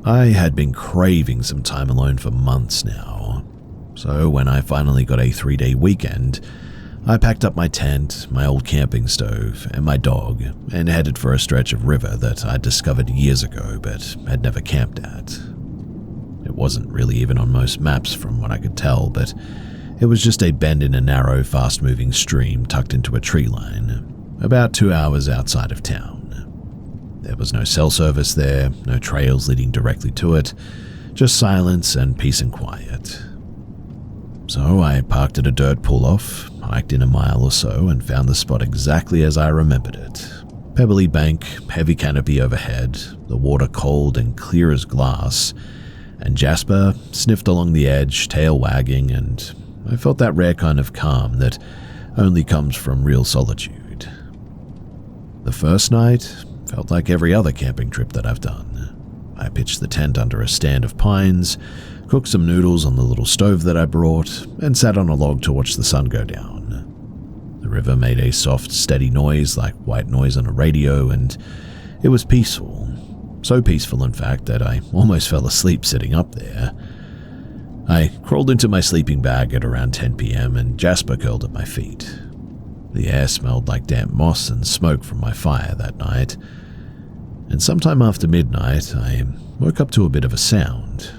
I had been craving some time alone for months now, so when I finally got a 3-day weekend, I packed up my tent, my old camping stove, and my dog, and headed for a stretch of river that I'd discovered years ago but had never camped at. It wasn't really even on most maps from what I could tell, but it was just a bend in a narrow, fast-moving stream tucked into a tree line, about 2 hours outside of town. There was no cell service there, no trails leading directly to it, just silence and peace and quiet. So I parked at a dirt pull-off, hiked in a mile or so, and found the spot exactly as I remembered it. Pebbly bank, heavy canopy overhead, the water cold and clear as glass, and Jasper sniffed along the edge, tail wagging, and I felt that rare kind of calm that only comes from real solitude. The first night felt like every other camping trip that I've done. I pitched the tent under a stand of pines, cooked some noodles on the little stove that I brought, and sat on a log to watch the sun go down. The river made a soft, steady noise like white noise on a radio, and it was peaceful. So peaceful, in fact, that I almost fell asleep sitting up there. I crawled into my sleeping bag at around 10 p.m. and Jasper curled at my feet. The air smelled like damp moss and smoke from my fire that night. And sometime after midnight, I woke up to a bit of a sound.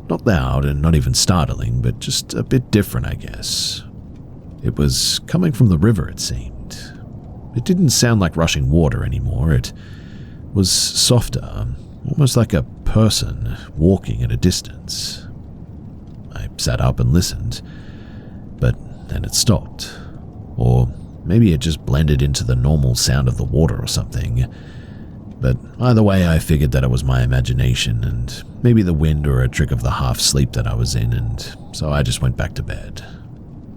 Not loud and not even startling, but just a bit different, I guess. It was coming from the river, it seemed. It didn't sound like rushing water anymore. It was softer, almost like a person walking at a distance. I sat up and listened, but then it stopped. Or maybe it just blended into the normal sound of the water or something. But either way, I figured that it was my imagination and maybe the wind or a trick of the half-sleep that I was in, and so I just went back to bed.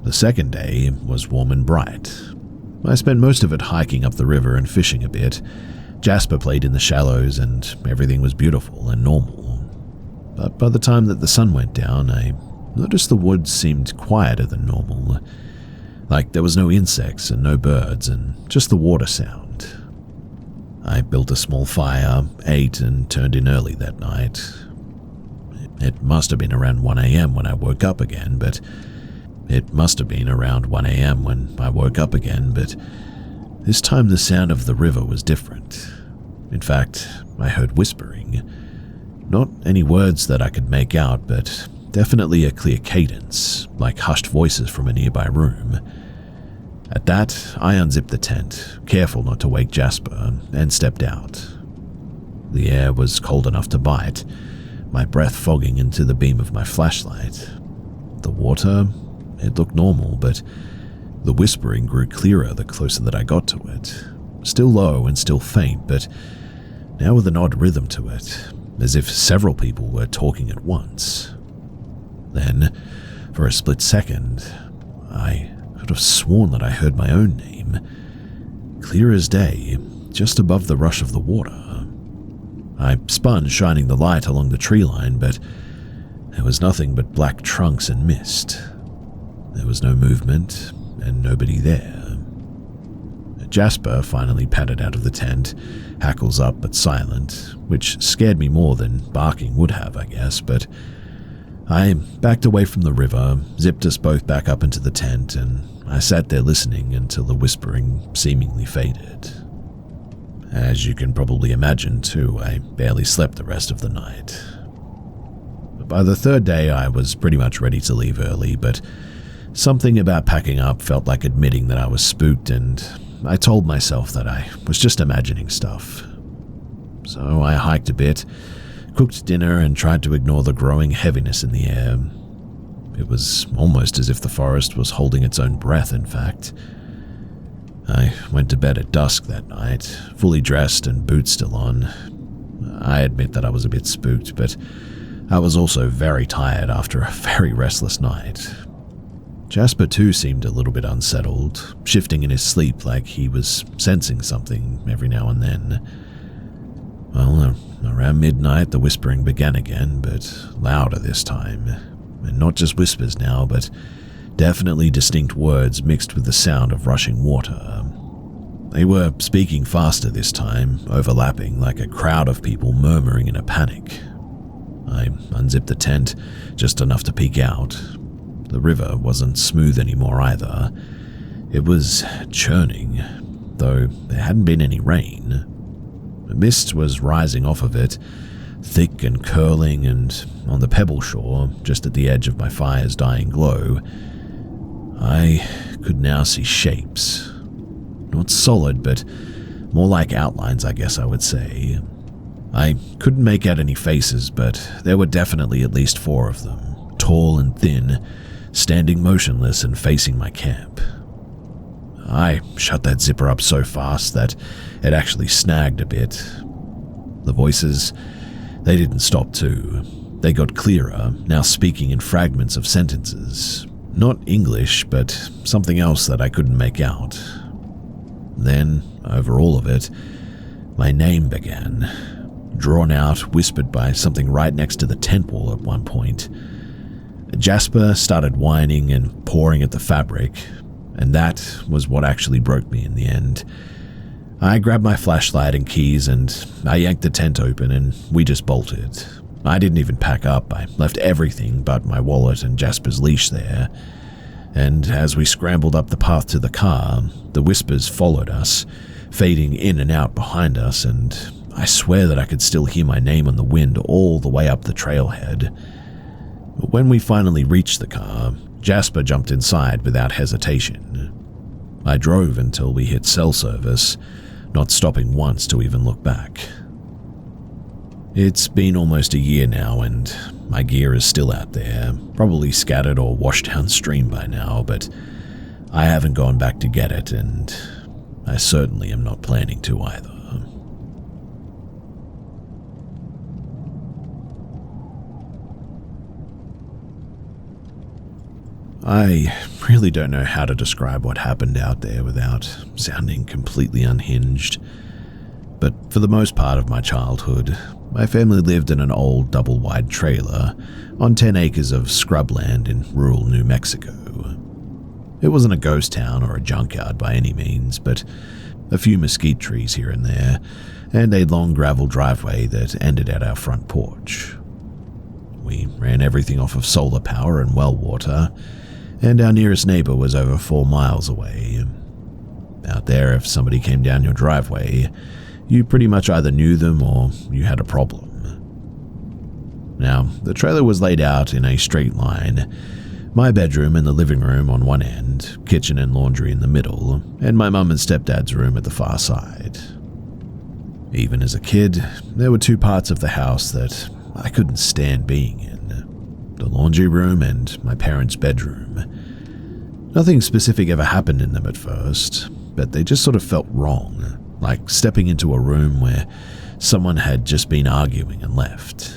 The second day was warm and bright. I spent most of it hiking up the river and fishing a bit. Jasper played in the shallows and everything was beautiful and normal. But by the time that the sun went down, I noticed the woods seemed quieter than normal. Like there was no insects and no birds and just the water sound. I built a small fire, ate, and turned in early that night. It must have been around 1 a.m. when I woke up again, but this time the sound of the river was different. In fact, I heard whispering. Not any words that I could make out, but definitely a clear cadence, like hushed voices from a nearby room. At that, I unzipped the tent, careful not to wake Jasper, and stepped out. The air was cold enough to bite, my breath fogging into the beam of my flashlight. The water, it looked normal, but the whispering grew clearer the closer that I got to it. Still low and still faint, but now with an odd rhythm to it, as if several people were talking at once. Then, for a split second, I could have sworn that I heard my own name, clear as day, just above the rush of the water. I spun, shining the light along the tree line, but there was nothing but black trunks and mist. There was no movement, and nobody there. Jasper finally padded out of the tent, hackles up but silent, which scared me more than barking would have, I guess, but I backed away from the river, zipped us both back up into the tent, and I sat there listening until the whispering seemingly faded. As you can probably imagine, too, I barely slept the rest of the night. By the third day, I was pretty much ready to leave early, but something about packing up felt like admitting that I was spooked, and I told myself that I was just imagining stuff. So I hiked a bit, cooked dinner, and tried to ignore the growing heaviness in the air. It was almost as if the forest was holding its own breath, in fact. I went to bed at dusk that night, fully dressed and boots still on. I admit that I was a bit spooked, but I was also very tired after a very restless night. Jasper too seemed a little bit unsettled, shifting in his sleep like he was sensing something every now and then. Well, around midnight the whispering began again, but louder this time. And not just whispers now, but definitely distinct words mixed with the sound of rushing water. They were speaking faster this time, overlapping like a crowd of people murmuring in a panic. I unzipped the tent, just enough to peek out. The river wasn't smooth anymore either. It was churning, though there hadn't been any rain. A mist was rising off of it, thick and curling, and on the pebble shore, just at the edge of my fire's dying glow, I could now see shapes. Not solid, but more like outlines, I guess I would say. I couldn't make out any faces, but there were definitely at least 4 of them, tall and thin, standing motionless and facing my camp. I shut that zipper up so fast that it actually snagged a bit. The voices, they didn't stop too. They got clearer, now speaking in fragments of sentences. Not English, but something else that I couldn't make out. Then, over all of it, my name began. Drawn out, whispered by something right next to the tent wall at one point. Jasper started whining and pawing at the fabric, and that was what actually broke me in the end. I grabbed my flashlight and keys and I yanked the tent open and we just bolted. I didn't even pack up. I left everything but my wallet and Jasper's leash there. And as we scrambled up the path to the car, the whispers followed us, fading in and out behind us, and I swear that I could still hear my name on the wind all the way up the trailhead. But when we finally reached the car, Jasper jumped inside without hesitation. I drove until we hit cell service, not stopping once to even look back. It's been almost a year now and my gear is still out there, probably scattered or washed downstream by now, but I haven't gone back to get it and I certainly am not planning to either. I really don't know how to describe what happened out there without sounding completely unhinged. But for the most part of my childhood, my family lived in an old double-wide trailer on 10 acres of scrubland in rural New Mexico. It wasn't a ghost town or a junkyard by any means, but a few mesquite trees here and there, and a long gravel driveway that ended at our front porch. We ran everything off of solar power and well water, and our nearest neighbor was over 4 miles away. Out there, if somebody came down your driveway, you pretty much either knew them or you had a problem. Now, the trailer was laid out in a straight line, my bedroom and the living room on one end, kitchen and laundry in the middle, and my mum and stepdad's room at the far side. Even as a kid, there were 2 parts of the house that I couldn't stand being in. The laundry room and my parents' bedroom. Nothing specific ever happened in them at first, but they just sort of felt wrong, like stepping into a room where someone had just been arguing and left.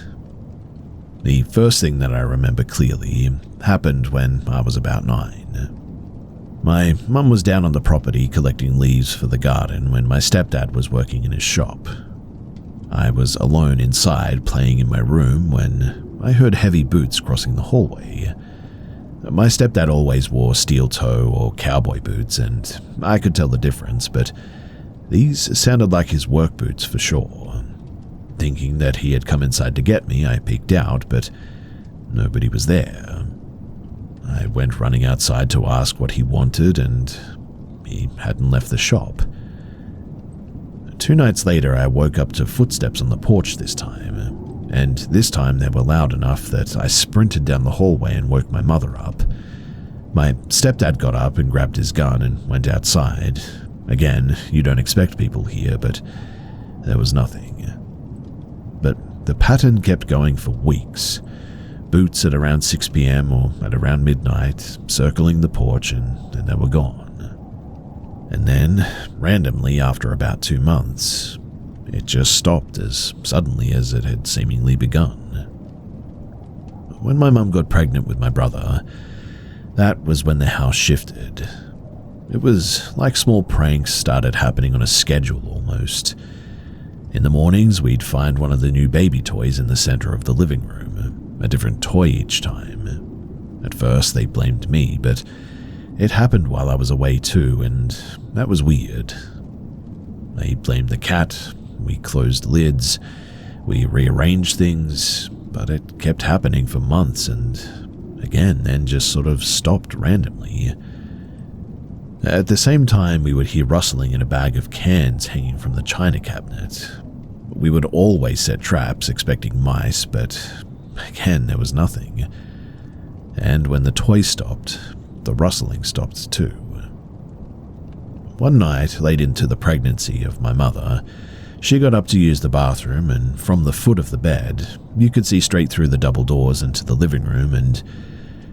The first thing that I remember clearly happened when I was about 9. My mum was down on the property collecting leaves for the garden when my stepdad was working in his shop. I was alone inside playing in my room when I heard heavy boots crossing the hallway. My stepdad always wore steel-toe or cowboy boots, and I could tell the difference, but these sounded like his work boots for sure. Thinking that he had come inside to get me, I peeked out, but nobody was there. I went running outside to ask what he wanted, and he hadn't left the shop. 2 nights later, I woke up to footsteps on the porch this time, and this time they were loud enough that I sprinted down the hallway and woke my mother up. My stepdad got up and grabbed his gun and went outside. Again, you don't expect people here, but there was nothing. But the pattern kept going for weeks. Boots at around 6 p.m. or at around midnight, circling the porch, and then they were gone. And then, randomly, after about 2 months, it just stopped as suddenly as it had seemingly begun. When my mum got pregnant with my brother, that was when the house shifted. It was like small pranks started happening on a schedule almost. In the mornings, we'd find one of the new baby toys in the center of the living room, a different toy each time. At first, they blamed me, but it happened while I was away too, and that was weird. They blamed the cat, we closed lids, we rearranged things, but it kept happening for months and again then just sort of stopped randomly. At the same time, we would hear rustling in a bag of cans hanging from the china cabinet. We would always set traps expecting mice, but again there was nothing. And when the toys stopped, the rustling stopped too. One night, late into the pregnancy of my mother, she got up to use the bathroom, and from the foot of the bed, you could see straight through the double doors into the living room, and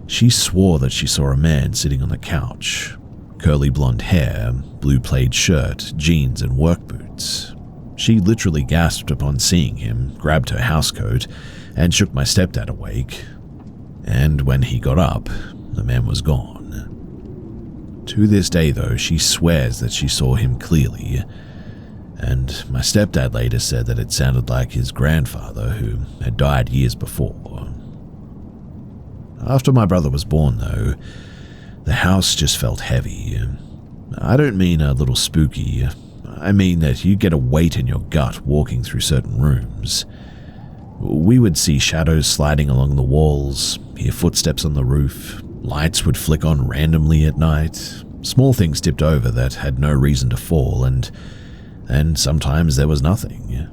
she swore that she saw a man sitting on the couch. Curly blonde hair, blue plaid shirt, jeans, and work boots. She literally gasped upon seeing him, grabbed her housecoat, and shook my stepdad awake. And when he got up, the man was gone. To this day, though, she swears that she saw him clearly, and my stepdad later said that it sounded like his grandfather, who had died years before. After my brother was born, though, the house just felt heavy. I don't mean a little spooky. I mean that you get a weight in your gut walking through certain rooms. We would see shadows sliding along the walls, hear footsteps on the roof, lights would flick on randomly at night, small things tipped over that had no reason to fall, and sometimes there was nothing.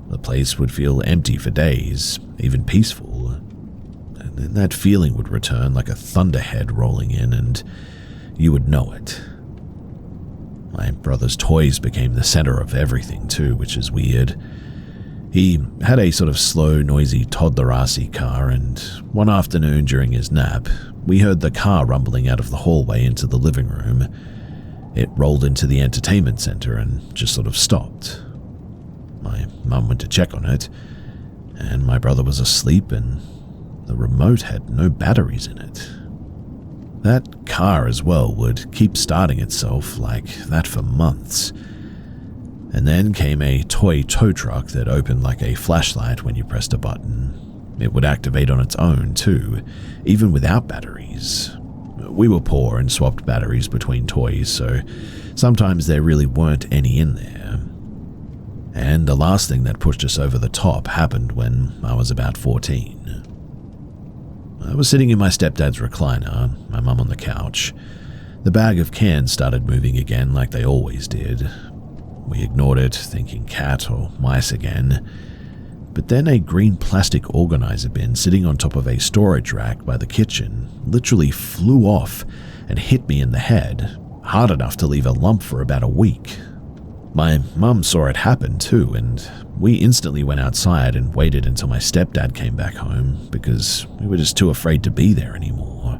The place would feel empty for days, even peaceful. And then that feeling would return like a thunderhead rolling in, and you would know it. My brother's toys became the center of everything too, which is weird. He had a sort of slow, noisy toddler-RC car, and one afternoon during his nap, we heard the car rumbling out of the hallway into the living room. It rolled into the entertainment center and just sort of stopped. My mum went to check on it, and my brother was asleep and the remote had no batteries in it. That car as well would keep starting itself like that for months. And then came a toy tow truck that opened like a flashlight when you pressed a button. It would activate on its own too, even without batteries. We were poor and swapped batteries between toys, so sometimes there really weren't any in there. And the last thing that pushed us over the top happened when I was about 14. I was sitting in my stepdad's recliner, my mum on the couch. The bag of cans started moving again like they always did. We ignored it, thinking cat or mice again. But then a green plastic organizer bin sitting on top of a storage rack by the kitchen literally flew off and hit me in the head, hard enough to leave a lump for about a week. My mum saw it happen too, and we instantly went outside and waited until my stepdad came back home because we were just too afraid to be there anymore.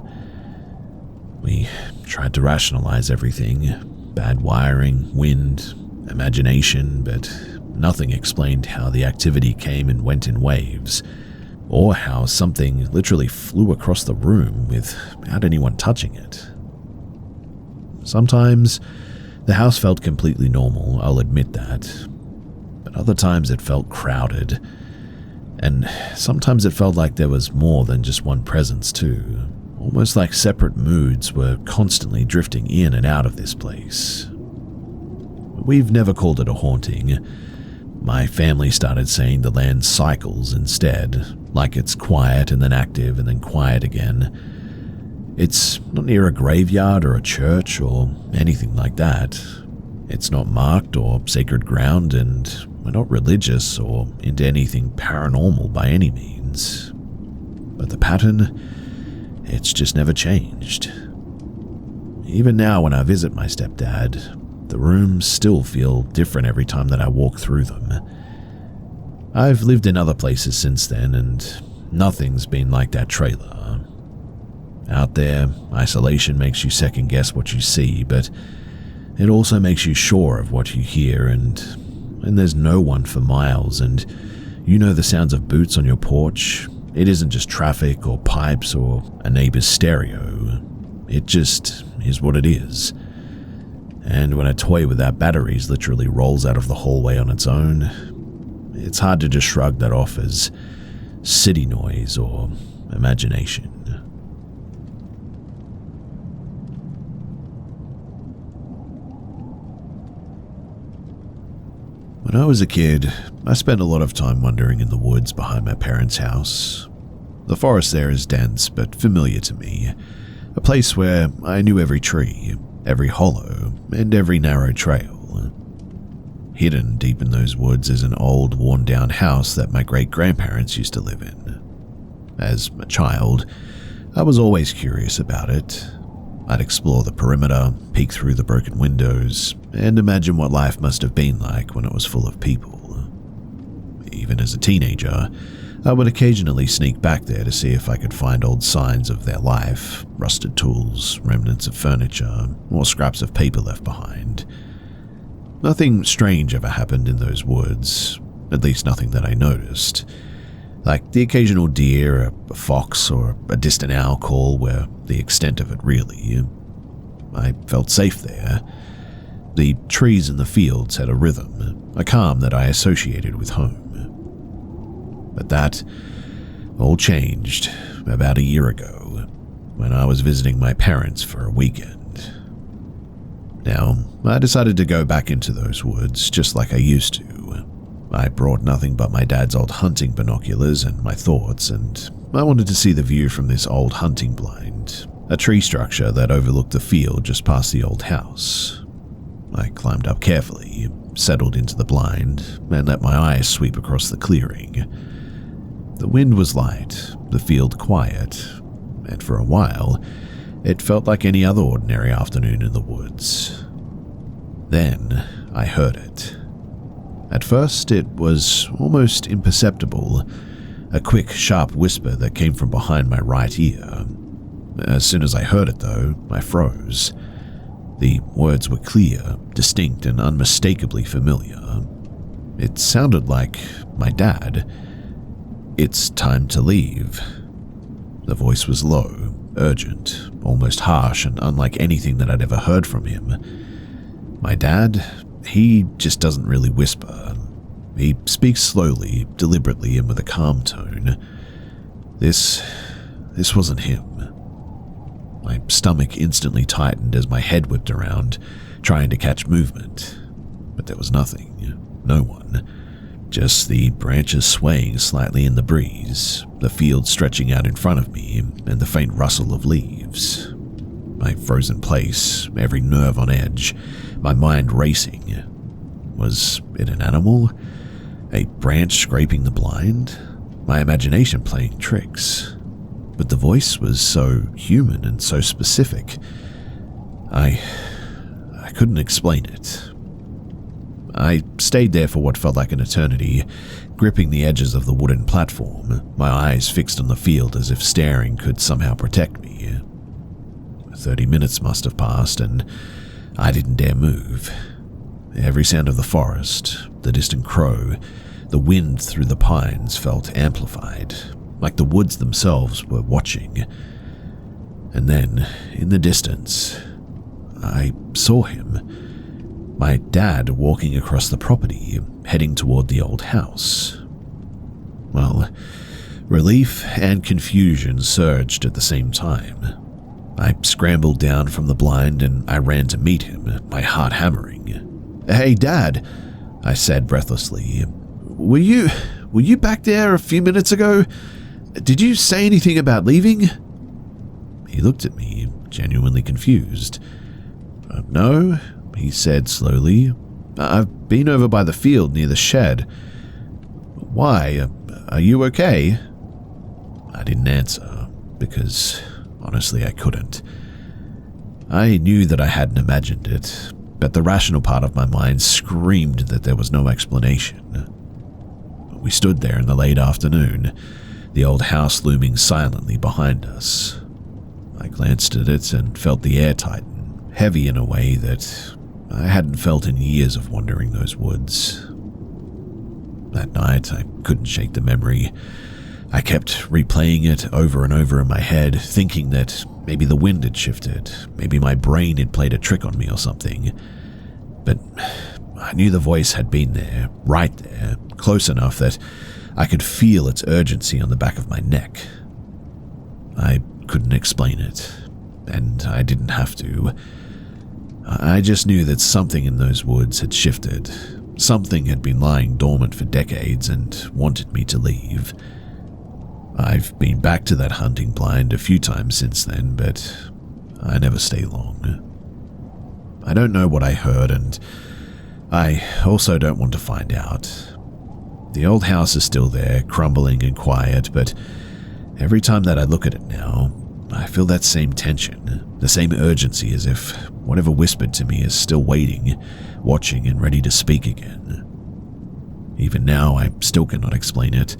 We tried to rationalize everything, bad wiring, wind, imagination, but nothing explained how the activity came and went in waves, or how something literally flew across the room without anyone touching it. Sometimes the house felt completely normal, I'll admit that, but other times it felt crowded, and sometimes it felt like there was more than just one presence too, almost like separate moods were constantly drifting in and out of this place. We've never called it a haunting. My family started saying the land cycles instead, like it's quiet and then active and then quiet again. It's not near a graveyard or a church or anything like that. It's not marked or sacred ground, and we're not religious or into anything paranormal by any means. But the pattern, it's just never changed. Even now when I visit my stepdad, the rooms still feel different every time that I walk through them. I've lived in other places since then, and nothing's been like that trailer. Out there, isolation makes you second guess what you see, but it also makes you sure of what you hear, and there's no one for miles, and you know the sounds of boots on your porch. It isn't just traffic or pipes or a neighbor's stereo. It just is what it is. And when a toy without batteries literally rolls out of the hallway on its own, it's hard to just shrug that off as city noise or imagination. When When I was a kid, I spent a lot of time wandering in the woods behind my parents' house. The forest there is dense but familiar to me, a place where I knew every tree, every hollow, and every narrow trail. Hidden deep in those woods is an old, worn-down house that my great-grandparents used to live in. As a child, I was always curious about it. I'd explore the perimeter, peek through the broken windows, and imagine what life must have been like when it was full of people. Even as a teenager, I would occasionally sneak back there to see if I could find old signs of their life, rusted tools, remnants of furniture, or scraps of paper left behind. Nothing strange ever happened in those woods, at least nothing that I noticed. Like the occasional deer, a fox, or a distant owl call were the extent of it really. I felt safe there. The trees and the fields had a rhythm, a calm that I associated with home. But that all changed about a year ago, when I was visiting my parents for a weekend. Now, I decided to go back into those woods just like I used to. I brought nothing but my dad's old hunting binoculars and my thoughts, and I wanted to see the view from this old hunting blind, a tree structure that overlooked the field just past the old house. I climbed up carefully, settled into the blind, and let my eyes sweep across the clearing. The wind was light, the field quiet, and for a while, it felt like any other ordinary afternoon in the woods. Then I heard it. At first, it was almost imperceptible, a quick, sharp whisper that came from behind my right ear. As soon as I heard it, though, I froze. The words were clear, distinct, and unmistakably familiar. It sounded like my dad. "It's time to leave." The voice was low, urgent, almost harsh, and unlike anything that I'd ever heard from him. My dad, he just doesn't really whisper. He speaks slowly, deliberately, and with a calm tone. This wasn't him. My stomach instantly tightened as my head whipped around, trying to catch movement. But there was nothing, no one. Just the branches swaying slightly in the breeze, the field stretching out in front of me, and the faint rustle of leaves. I froze in place, every nerve on edge, my mind racing. Was it an animal? A branch scraping the blind? My imagination playing tricks? But the voice was so human and so specific. I couldn't explain it. I stayed there for what felt like an eternity, gripping the edges of the wooden platform, my eyes fixed on the field as if staring could somehow protect me. 30 minutes must have passed, and I didn't dare move. Every sound of the forest, the distant crow, the wind through the pines felt amplified, like the woods themselves were watching. And then, in the distance, I saw him. My dad walking across the property, heading toward the old house. Well, relief and confusion surged at the same time. I scrambled down from the blind and I ran to meet him, my heart hammering. "Hey, Dad," I said breathlessly. Were you back there a few minutes ago? Did you say anything about leaving?" He looked at me, genuinely confused. "No," he said slowly. "I've been over by the field near the shed." "Why? Are you okay?" I didn't answer, because honestly I couldn't. I knew that I hadn't imagined it, but the rational part of my mind screamed that there was no explanation. We stood there in the late afternoon, the old house looming silently behind us. I glanced at it and felt the air tighten, heavy in a way that I hadn't felt in years of wandering those woods. That night, I couldn't shake the memory. I kept replaying it over and over in my head, thinking that maybe the wind had shifted, maybe my brain had played a trick on me or something. But I knew the voice had been there, right there, close enough that I could feel its urgency on the back of my neck. I couldn't explain it, and I didn't have to. I just knew that something in those woods had shifted, Something had been lying dormant for decades and wanted me to leave. I've been back to that hunting blind a few times since then, but I never stay long. I don't know what I heard, and I also don't want to find out. The old house is still there, crumbling and quiet, but every time that I look at it now, I feel that same tension, the same urgency, as if whatever whispered to me is still waiting, watching and ready to speak again. Even now, I still cannot explain it.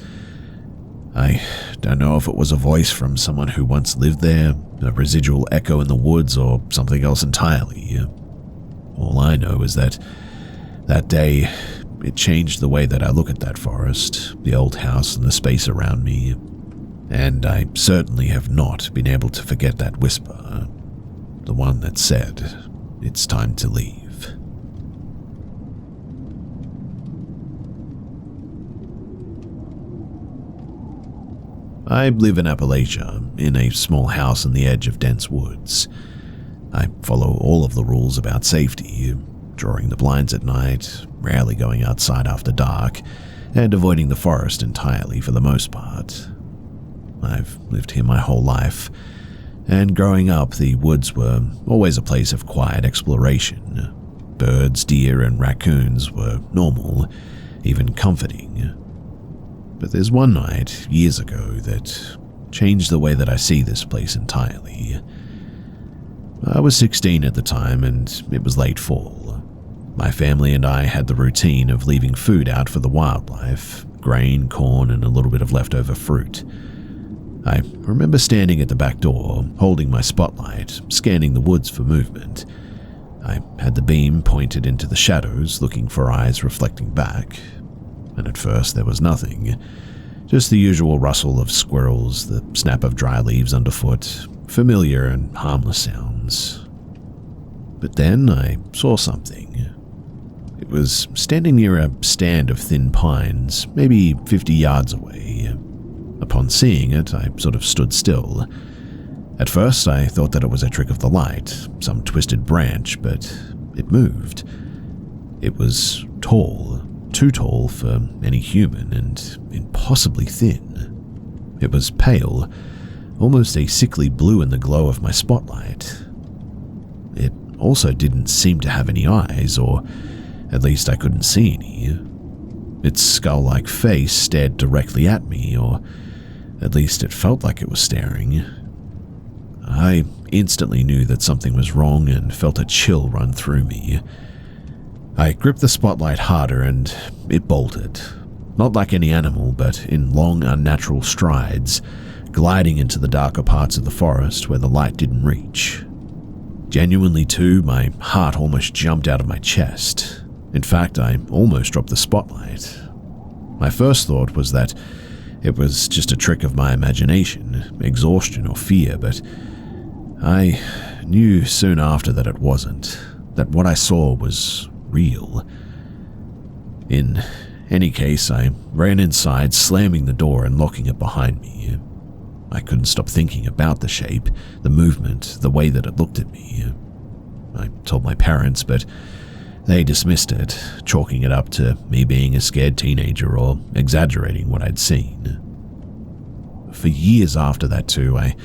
I don't know if it was a voice from someone who once lived there, a residual echo in the woods, or something else entirely. All I know is that day, it changed the way that I look at that forest, the old house and the space around me, and I certainly have not been able to forget that whisper, the one that said, "It's time to leave." I live in Appalachia, in a small house on the edge of dense woods. I follow all of the rules about safety, drawing the blinds at night, rarely going outside after dark, and avoiding the forest entirely for the most part. I've lived here my whole life, and growing up, the woods were always a place of quiet exploration. Birds, deer, and raccoons were normal, even comforting. But there's one night, years ago, that changed the way that I see this place entirely. I was 16 at the time, and it was late fall. My family and I had the routine of leaving food out for the wildlife, grain, corn, and a little bit of leftover fruit. I remember standing at the back door, holding my spotlight, scanning the woods for movement. I had the beam pointed into the shadows, looking for eyes reflecting back. And at first there was nothing, just the usual rustle of squirrels, the snap of dry leaves underfoot, familiar and harmless sounds. But then I saw something. It was standing near a stand of thin pines, maybe 50 yards away. Upon seeing it, I sort of stood still. At first I thought that it was a trick of the light, some twisted branch, but it moved. It was tall. Too tall for any human, and impossibly thin. It was pale, almost a sickly blue in the glow of my spotlight. It also didn't seem to have any eyes, or at least I couldn't see any. Its skull-like face stared directly at me, or at least it felt like it was staring. I instantly knew that something was wrong and felt a chill run through me. I gripped the spotlight harder and it bolted, not like any animal, but in long, unnatural strides, gliding into the darker parts of the forest where the light didn't reach. Genuinely too, my heart almost jumped out of my chest. In fact, I almost dropped the spotlight. My first thought was that it was just a trick of my imagination, exhaustion or fear, but I knew soon after that it wasn't, that what I saw was real. In any case, I ran inside, slamming the door and locking it behind me. I couldn't stop thinking about the shape, the movement, the way that it looked at me. I told my parents, but they dismissed it, chalking it up to me being a scared teenager or exaggerating what I'd seen. For years after that too, I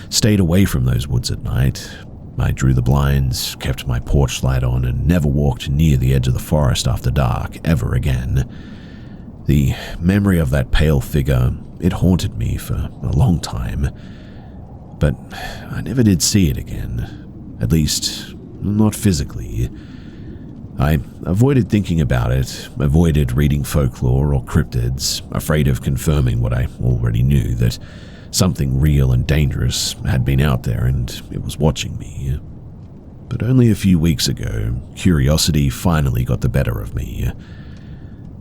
stayed away from those woods at night. I drew the blinds, kept my porch light on, and never walked near the edge of the forest after dark ever again. The memory of that pale figure, it haunted me for a long time. But I never did see it again, at least not physically. I avoided thinking about it, avoided reading folklore or cryptids, afraid of confirming what I already knew, that something real and dangerous had been out there and it was watching me. But only a few weeks ago, curiosity finally got the better of me.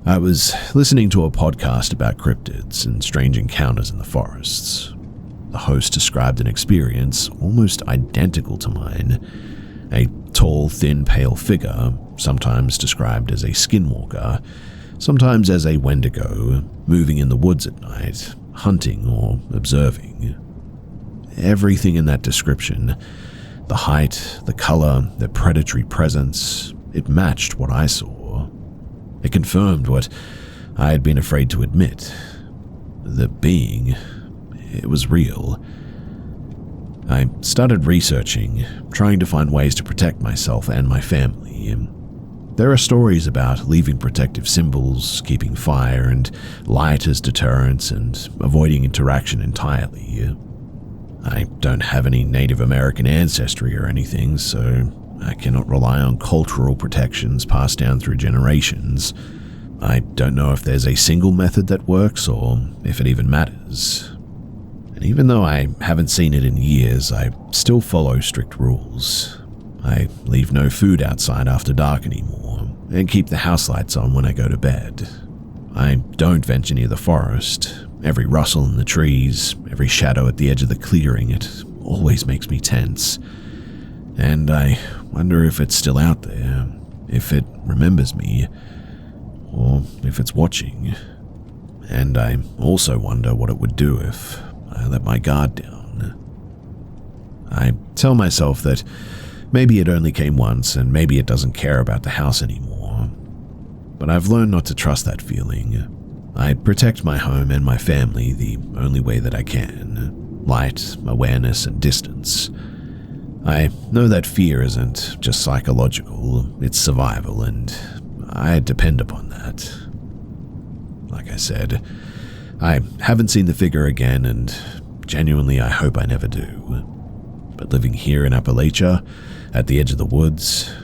I was listening to a podcast about cryptids and strange encounters in the forests. The host described an experience almost identical to mine. A tall, thin, pale figure, sometimes described as a skinwalker, sometimes as a Wendigo, moving in the woods at night, hunting or observing. Everything in that description, the height, the color, the predatory presence, it matched what I saw. It confirmed what I had been afraid to admit. The being, it was real. I started researching, trying to find ways to protect myself and my family. There are stories about leaving protective symbols, keeping fire and light as deterrents, and avoiding interaction entirely. I don't have any Native American ancestry or anything, so I cannot rely on cultural protections passed down through generations. I don't know if there's a single method that works or if it even matters. And even though I haven't seen it in years, I still follow strict rules. I leave no food outside after dark anymore, and keep the house lights on when I go to bed. I don't venture near the forest. Every rustle in the trees, every shadow at the edge of the clearing, it always makes me tense. And I wonder if it's still out there, if it remembers me, or if it's watching. And I also wonder what it would do if I let my guard down. I tell myself that maybe it only came once and maybe it doesn't care about the house anymore. But I've learned not to trust that feeling. I protect my home and my family the only way that I can. Light, awareness, and distance. I know that fear isn't just psychological, it's survival, and I depend upon that. Like I said, I haven't seen the figure again, and genuinely I hope I never do. But living here in Appalachia, at the edge of the woods,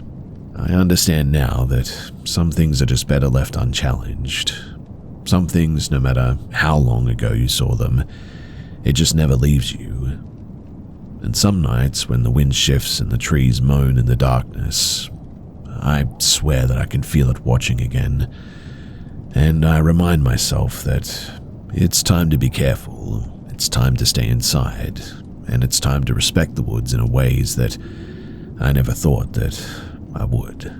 I understand now that some things are just better left unchallenged. Some things, no matter how long ago you saw them, it just never leaves you. And some nights when the wind shifts and the trees moan in the darkness, I swear that I can feel it watching again. And I remind myself that it's time to be careful, it's time to stay inside, and it's time to respect the woods in ways that I never thought that I would.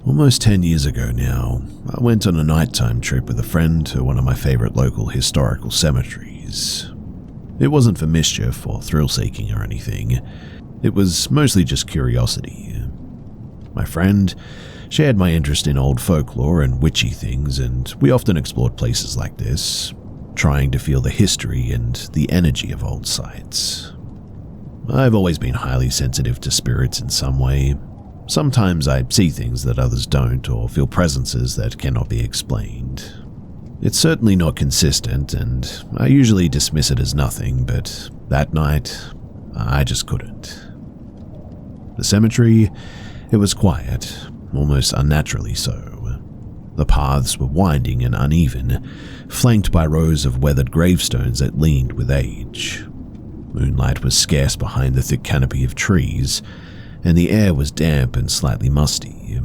Almost 10 years ago now, I went on a nighttime trip with a friend to one of my favorite local historical cemeteries. It wasn't for mischief or thrill-seeking or anything. It was mostly just curiosity. My friend shared my interest in old folklore and witchy things, and we often explored places like this, trying to feel the history and the energy of old sites. I've always been highly sensitive to spirits in some way. Sometimes I see things that others don't, or feel presences that cannot be explained. It's certainly not consistent, and I usually dismiss it as nothing, but that night, I just couldn't. The cemetery, it was quiet, almost unnaturally so. The paths were winding and uneven, flanked by rows of weathered gravestones that leaned with age. Moonlight was scarce behind the thick canopy of trees, and the air was damp and slightly musty.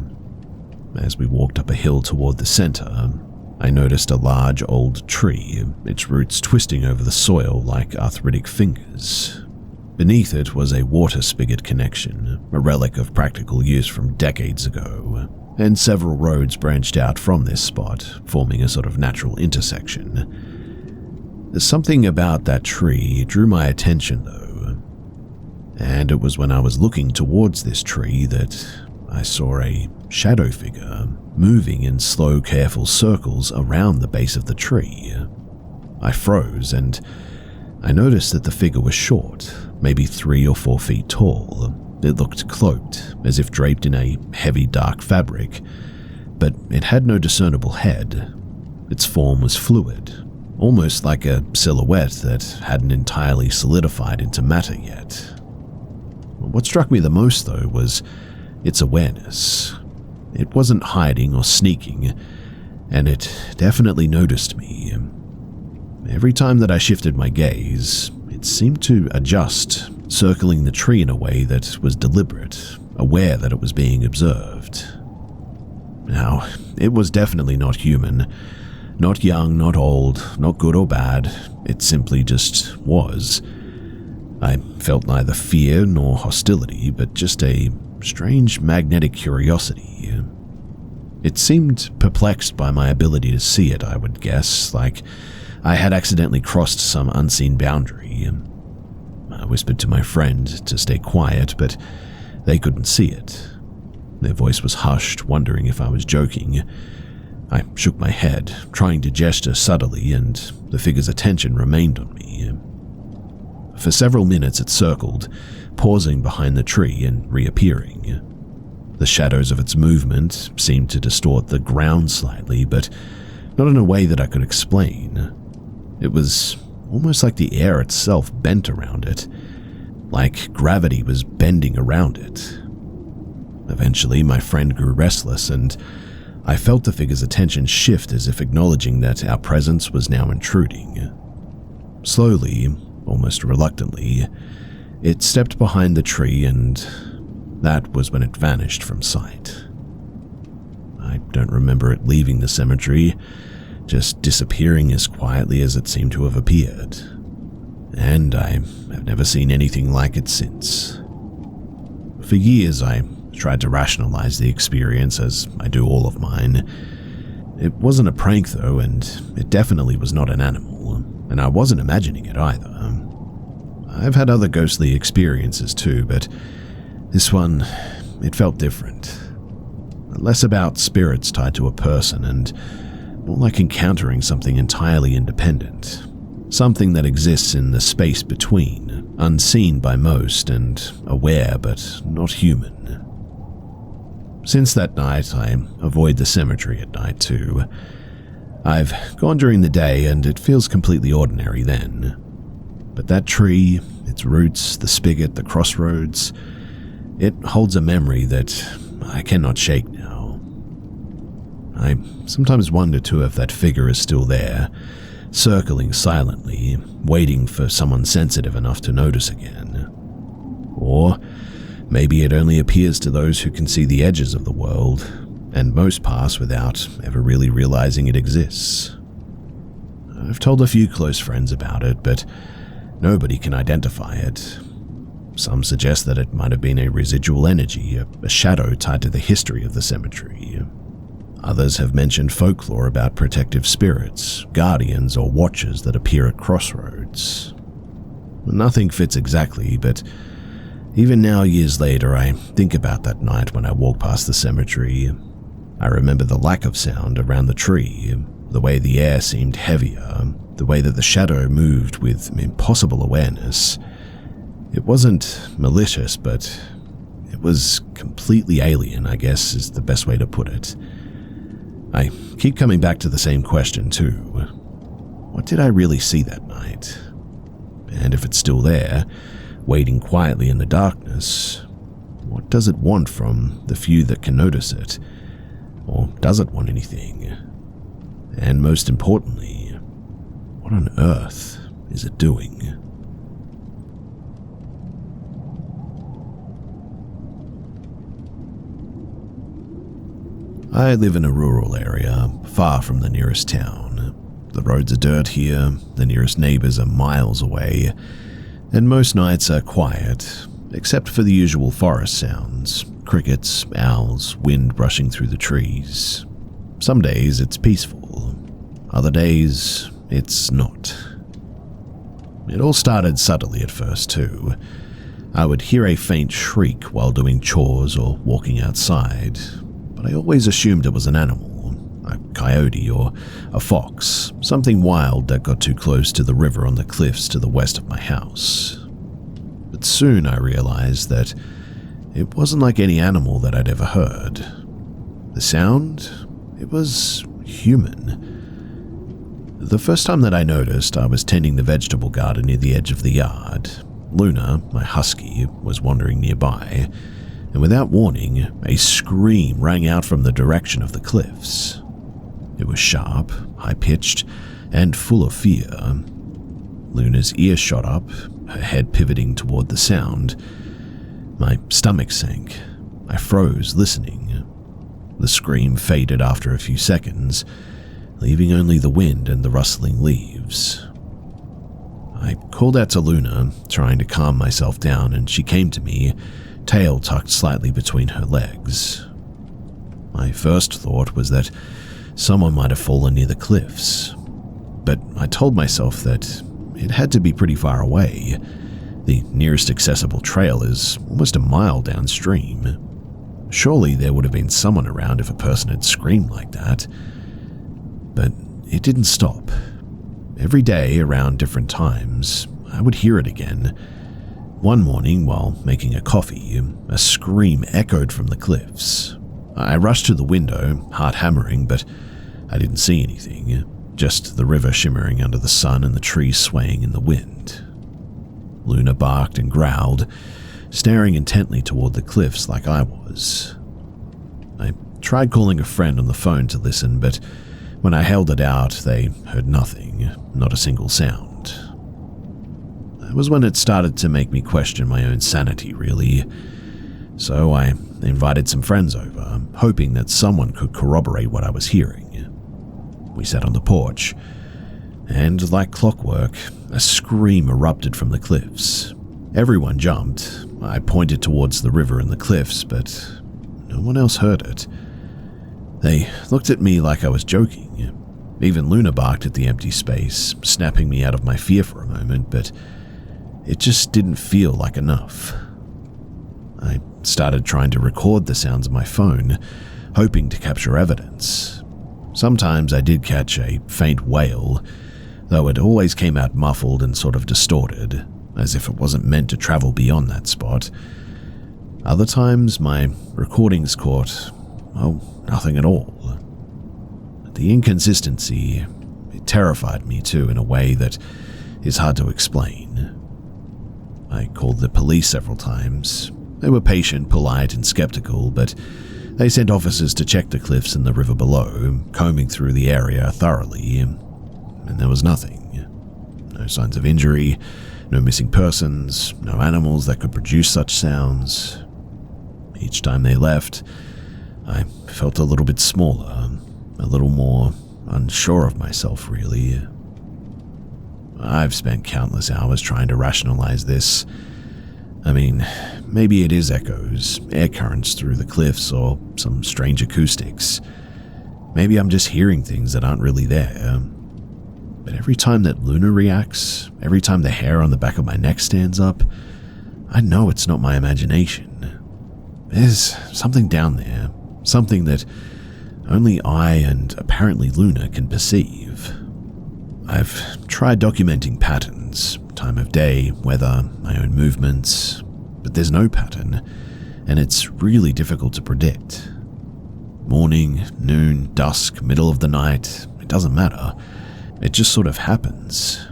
As we walked up a hill toward the center, I noticed a large old tree, its roots twisting over the soil like arthritic fingers. Beneath it was a water spigot connection, a relic of practical use from decades ago, and several roads branched out from this spot, forming a sort of natural intersection. Something about that tree drew my attention, though. And it was when I was looking towards this tree that I saw a shadow figure moving in slow, careful circles around the base of the tree. I froze, and I noticed that the figure was short, maybe 3 or 4 feet tall. It looked cloaked, as if draped in a heavy, dark fabric, but it had no discernible head. Its form was fluid, almost like a silhouette that hadn't entirely solidified into matter yet. What struck me the most, though, was its awareness. It wasn't hiding or sneaking, and it definitely noticed me. Every time that I shifted my gaze, it seemed to adjust, circling the tree in a way that was deliberate, aware that it was being observed. Now, it was definitely not human. Not young, not old, not good or bad. It simply just was. I felt neither fear nor hostility, but just a strange magnetic curiosity. It seemed perplexed by my ability to see it, I would guess, like I had accidentally crossed some unseen boundary. whispered to my friend to stay quiet, but they couldn't see it. Their voice was hushed, wondering if I was joking. I shook my head, trying to gesture subtly, and the figure's attention remained on me. For several minutes it circled, pausing behind the tree and reappearing. The shadows of its movement seemed to distort the ground slightly, but not in a way that I could explain. It was almost like the air itself bent around it, like gravity was bending around it. Eventually, my friend grew restless, and I felt the figure's attention shift as if acknowledging that our presence was now intruding. Slowly, almost reluctantly, it stepped behind the tree, and that was when it vanished from sight. I don't remember it leaving the cemetery, just disappearing as quietly as it seemed to have appeared. And I have never seen anything like it since. For years, I tried to rationalize the experience, as I do all of mine. It wasn't a prank, though, and it definitely was not an animal, and I wasn't imagining it either. I've had other ghostly experiences too, but this one, it felt different. Less about spirits tied to a person, and more like encountering something entirely independent. Something that exists in the space between, unseen by most and aware but not human. Since that night, I avoid the cemetery at night too. I've gone during the day and it feels completely ordinary then. But that tree, its roots, the spigot, the crossroads, it holds a memory that I cannot shake now. I sometimes wonder too if that figure is still there, circling silently, waiting for someone sensitive enough to notice again. Or maybe it only appears to those who can see the edges of the world, and most pass without ever really realizing it exists. I've told a few close friends about it, but nobody can identify it. Some suggest that it might have been a residual energy, a shadow tied to the history of the cemetery. Others have mentioned folklore about protective spirits, guardians, or watchers that appear at crossroads. Nothing fits exactly, but even now, years later, I think about that night when I walked past the cemetery. I remember the lack of sound around the tree, the way the air seemed heavier, the way that the shadow moved with impossible awareness. It wasn't malicious, but it was completely alien, I guess is the best way to put it. I keep coming back to the same question too. What did I really see that night? And if it's still there, waiting quietly in the darkness, what does it want from the few that can notice it? Or does it want anything? And most importantly, what on earth is it doing? I live in a rural area, far from the nearest town. The roads are dirt here, the nearest neighbors are miles away, and most nights are quiet, except for the usual forest sounds, crickets, owls, wind brushing through the trees. Some days it's peaceful, other days it's not. It all started subtly at first too. I would hear a faint shriek while doing chores or walking outside, but I always assumed it was an animal, a coyote or a fox, something wild that got too close to the river on the cliffs to the west of my house. But soon I realized that it wasn't like any animal that I'd ever heard. The sound, it was human. The first time that I noticed, I was tending the vegetable garden near the edge of the yard. Luna, my husky, was wandering nearby, and without warning, a scream rang out from the direction of the cliffs. It was sharp, high-pitched, and full of fear. Luna's ear shot up, her head pivoting toward the sound. My stomach sank. I froze, listening. The scream faded after a few seconds, leaving only the wind and the rustling leaves. I called out to Luna, trying to calm myself down, and she came to me, tail tucked slightly between her legs. My first thought was that someone might have fallen near the cliffs, but I told myself that it had to be pretty far away. The nearest accessible trail is almost a mile downstream. Surely there would have been someone around if a person had screamed like that. But it didn't stop. Every day, around different times, I would hear it again. One morning, while making a coffee, a scream echoed from the cliffs. I rushed to the window, heart hammering, but I didn't see anything, just the river shimmering under the sun and the trees swaying in the wind. Luna barked and growled, staring intently toward the cliffs like I was. I tried calling a friend on the phone to listen, but when I held it out, they heard nothing, not a single sound. That was when it started to make me question my own sanity, really. So I invited some friends over, hoping that someone could corroborate what I was hearing. We sat on the porch, and like clockwork, a scream erupted from the cliffs. Everyone jumped. I pointed towards the river and the cliffs, but no one else heard it. They looked at me like I was joking. Even Luna barked at the empty space, snapping me out of my fear for a moment, but it just didn't feel like enough. I started trying to record the sounds of my phone, hoping to capture evidence. Sometimes I did catch a faint wail, though it always came out muffled and sort of distorted, as if it wasn't meant to travel beyond that spot. Other times, my recordings caught, nothing at all. The inconsistency, it terrified me too in a way that is hard to explain. I called the police several times. They were patient, polite, and skeptical, but they sent officers to check the cliffs and the river below, combing through the area thoroughly, and there was nothing. No signs of injury, no missing persons, no animals that could produce such sounds. Each time they left, I felt a little bit smaller, a little more unsure of myself, really. I've spent countless hours trying to rationalize this. I mean, maybe it is echoes, air currents through the cliffs, or some strange acoustics. Maybe I'm just hearing things that aren't really there. But every time that Luna reacts, every time the hair on the back of my neck stands up, I know it's not my imagination. There's something down there, something that only I and apparently Luna can perceive. I've tried documenting patterns, time of day, weather, my own movements, but there's no pattern, and it's really difficult to predict. Morning, noon, dusk, middle of the night, it doesn't matter. It just sort of happens.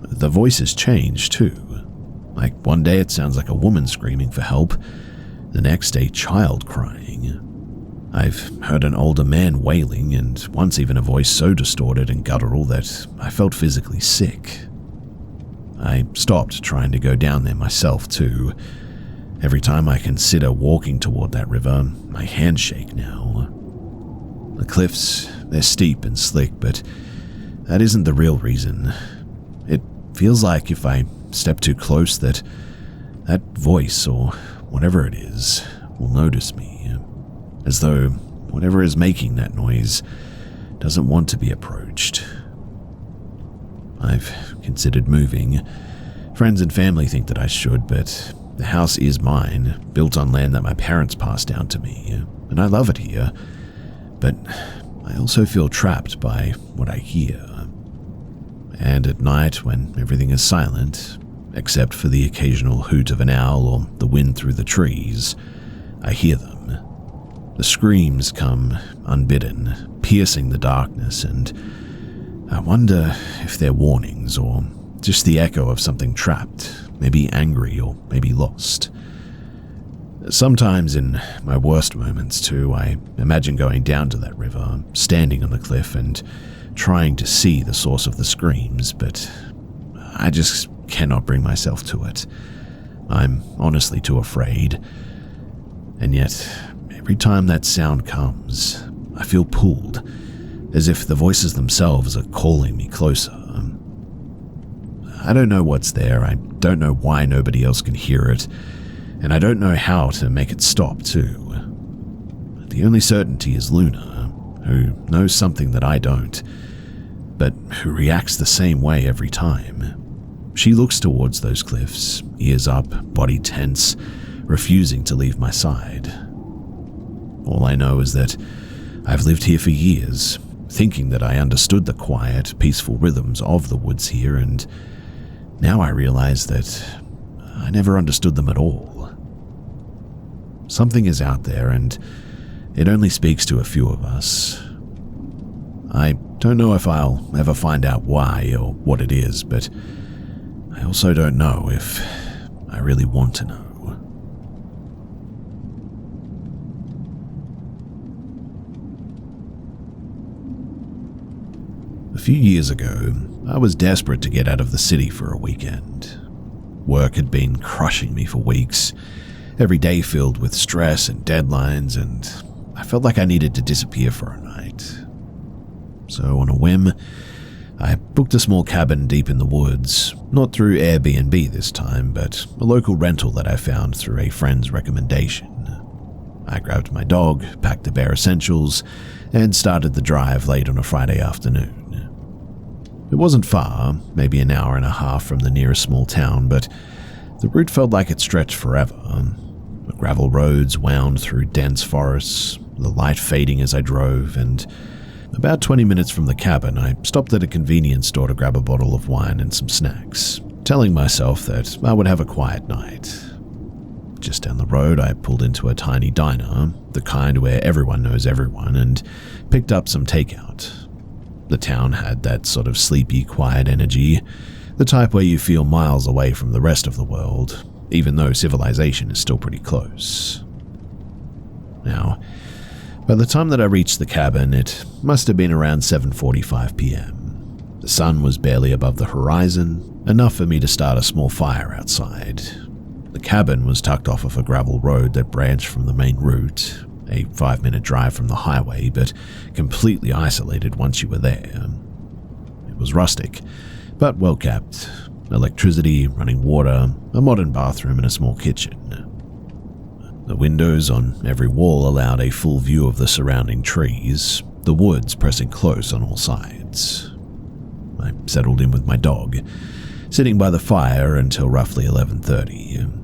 The voices change too. Like one day it sounds like a woman screaming for help, the next a child crying. I've heard an older man wailing, and once even a voice so distorted and guttural that I felt physically sick. I stopped trying to go down there myself too. Every time I consider walking toward that river, my hands shake now. The cliffs, they're steep and slick, but that isn't the real reason. It feels like if I step too close that voice, or whatever it is, will notice me. As though whatever is making that noise doesn't want to be approached. I've considered moving. Friends and family think that I should, but the house is mine, built on land that my parents passed down to me, and I love it here. But I also feel trapped by what I hear. And at night, when everything is silent, except for the occasional hoot of an owl or the wind through the trees, I hear them. The screams come unbidden, piercing the darkness, and I wonder if they're warnings or just the echo of something trapped, maybe angry or maybe lost. Sometimes in my worst moments too, I imagine going down to that river, standing on the cliff and trying to see the source of the screams, but I just cannot bring myself to it. I'm honestly too afraid. And yet, every time that sound comes, I feel pulled, as if the voices themselves are calling me closer. I don't know what's there, I don't know why nobody else can hear it, and I don't know how to make it stop too. The only certainty is Luna, who knows something that I don't, but who reacts the same way every time. She looks towards those cliffs, ears up, body tense, refusing to leave my side. All I know is that I've lived here for years, thinking that I understood the quiet, peaceful rhythms of the woods here, and now I realize that I never understood them at all. Something is out there, and it only speaks to a few of us. I don't know if I'll ever find out why or what it is, but I also don't know if I really want to know. A few years ago, I was desperate to get out of the city for a weekend. Work had been crushing me for weeks, every day filled with stress and deadlines, and I felt like I needed to disappear for a night. So on a whim, I booked a small cabin deep in the woods, not through Airbnb this time, but a local rental that I found through a friend's recommendation. I grabbed my dog, packed the bare essentials, and started the drive late on a Friday afternoon. It wasn't far, maybe an hour and a half from the nearest small town, but the route felt like it stretched forever. The gravel roads wound through dense forests, the light fading as I drove, and about 20 minutes from the cabin, I stopped at a convenience store to grab a bottle of wine and some snacks, telling myself that I would have a quiet night. Just down the road, I pulled into a tiny diner, the kind where everyone knows everyone, and picked up some takeout. The town had that sort of sleepy, quiet energy, the type where you feel miles away from the rest of the world, even though civilization is still pretty close. Now, by the time that I reached the cabin, it must have been around 7:45 p.m. The sun was barely above the horizon, enough for me to start a small fire outside. The cabin was tucked off of a gravel road that branched from the main route, a 5-minute drive from the highway, but completely isolated once you were there. It was rustic, but well kept. Electricity, running water, a modern bathroom, and a small kitchen. The windows on every wall allowed a full view of the surrounding trees, the woods pressing close on all sides. I settled in with my dog, sitting by the fire until roughly 11:30.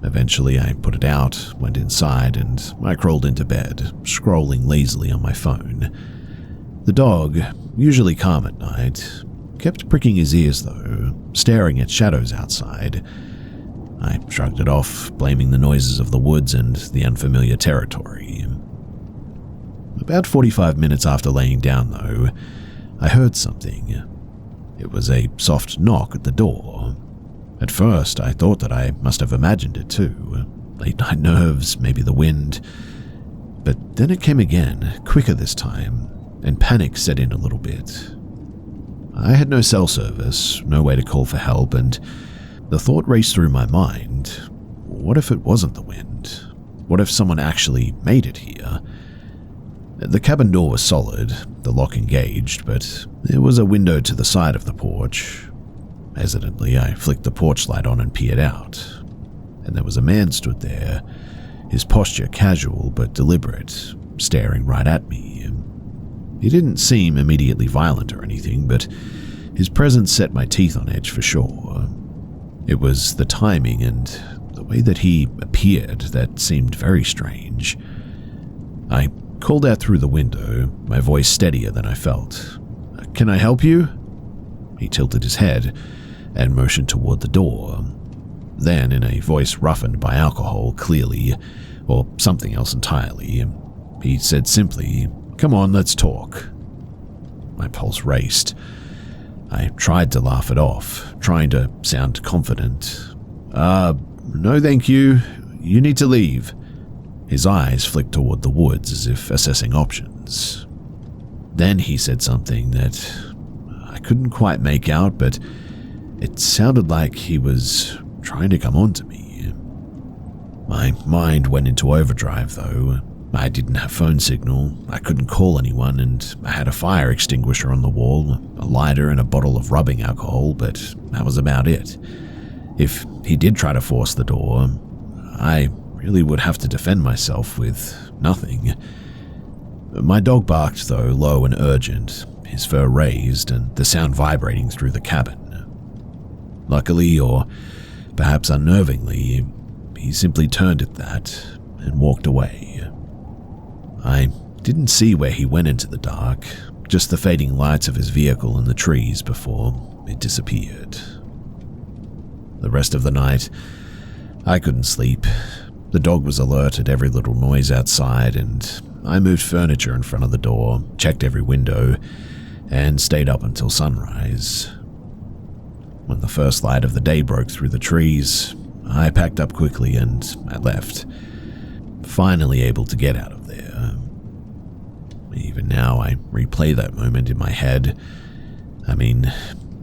Eventually, I put it out, went inside, and I crawled into bed, scrolling lazily on my phone. The dog, usually calm at night, kept pricking his ears though, staring at shadows outside. I shrugged it off, blaming the noises of the woods and the unfamiliar territory. About 45 minutes after laying down though, I heard something. It was a soft knock at the door. At first, I thought that I must have imagined it too. Late night nerves, maybe the wind. But then it came again, quicker this time, and panic set in a little bit. I had no cell service, no way to call for help, and the thought raced through my mind, what if it wasn't the wind? What if someone actually made it here? The cabin door was solid, the lock engaged, but there was a window to the side of the porch. Hesitantly, I flicked the porch light on and peered out, and there was a man stood there, his posture casual but deliberate, staring right at me. He didn't seem immediately violent or anything, but his presence set my teeth on edge for sure. It was the timing and the way that he appeared that seemed very strange. I called out through the window, my voice steadier than I felt. "Can I help you?" He tilted his head and motioned toward the door. Then, in a voice roughened by alcohol, clearly, or something else entirely, he said simply, "Come on, let's talk." My pulse raced. I tried to laugh it off, trying to sound confident. No thank you. You need to leave." His eyes flicked toward the woods as if assessing options. Then he said something that I couldn't quite make out, but it sounded like he was trying to come on to me. My mind went into overdrive, though. I didn't have phone signal, I couldn't call anyone, and I had a fire extinguisher on the wall, a lighter and a bottle of rubbing alcohol, but that was about it. If he did try to force the door, I really would have to defend myself with nothing. My dog barked, though, low and urgent, his fur raised and the sound vibrating through the cabin. Luckily, or perhaps unnervingly, he simply turned at that and walked away. I didn't see where he went into the dark, just the fading lights of his vehicle in the trees before it disappeared. The rest of the night, I couldn't sleep. The dog was alert at every little noise outside, and I moved furniture in front of the door, checked every window, and stayed up until sunrise. When the first light of the day broke through the trees, I packed up quickly and I left, finally able to get out of there. Even now, I replay that moment in my head. I mean,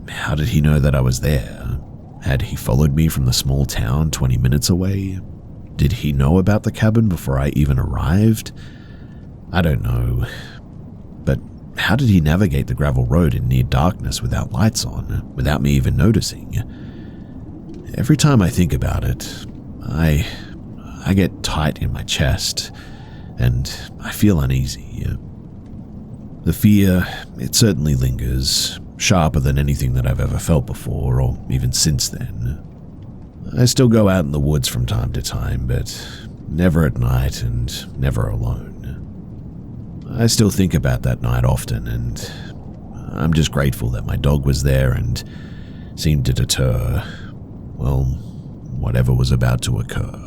how did he know that I was there? Had he followed me from the small town 20 minutes away? Did he know about the cabin before I even arrived? I don't know. But how did he navigate the gravel road in near darkness without lights on, without me even noticing? Every time I think about it, I get tight in my chest, and I feel uneasy. The fear, it certainly lingers, sharper than anything that I've ever felt before, or even since then. I still go out in the woods from time to time, but never at night and never alone. I still think about that night often, and I'm just grateful that my dog was there and seemed to deter, well, whatever was about to occur.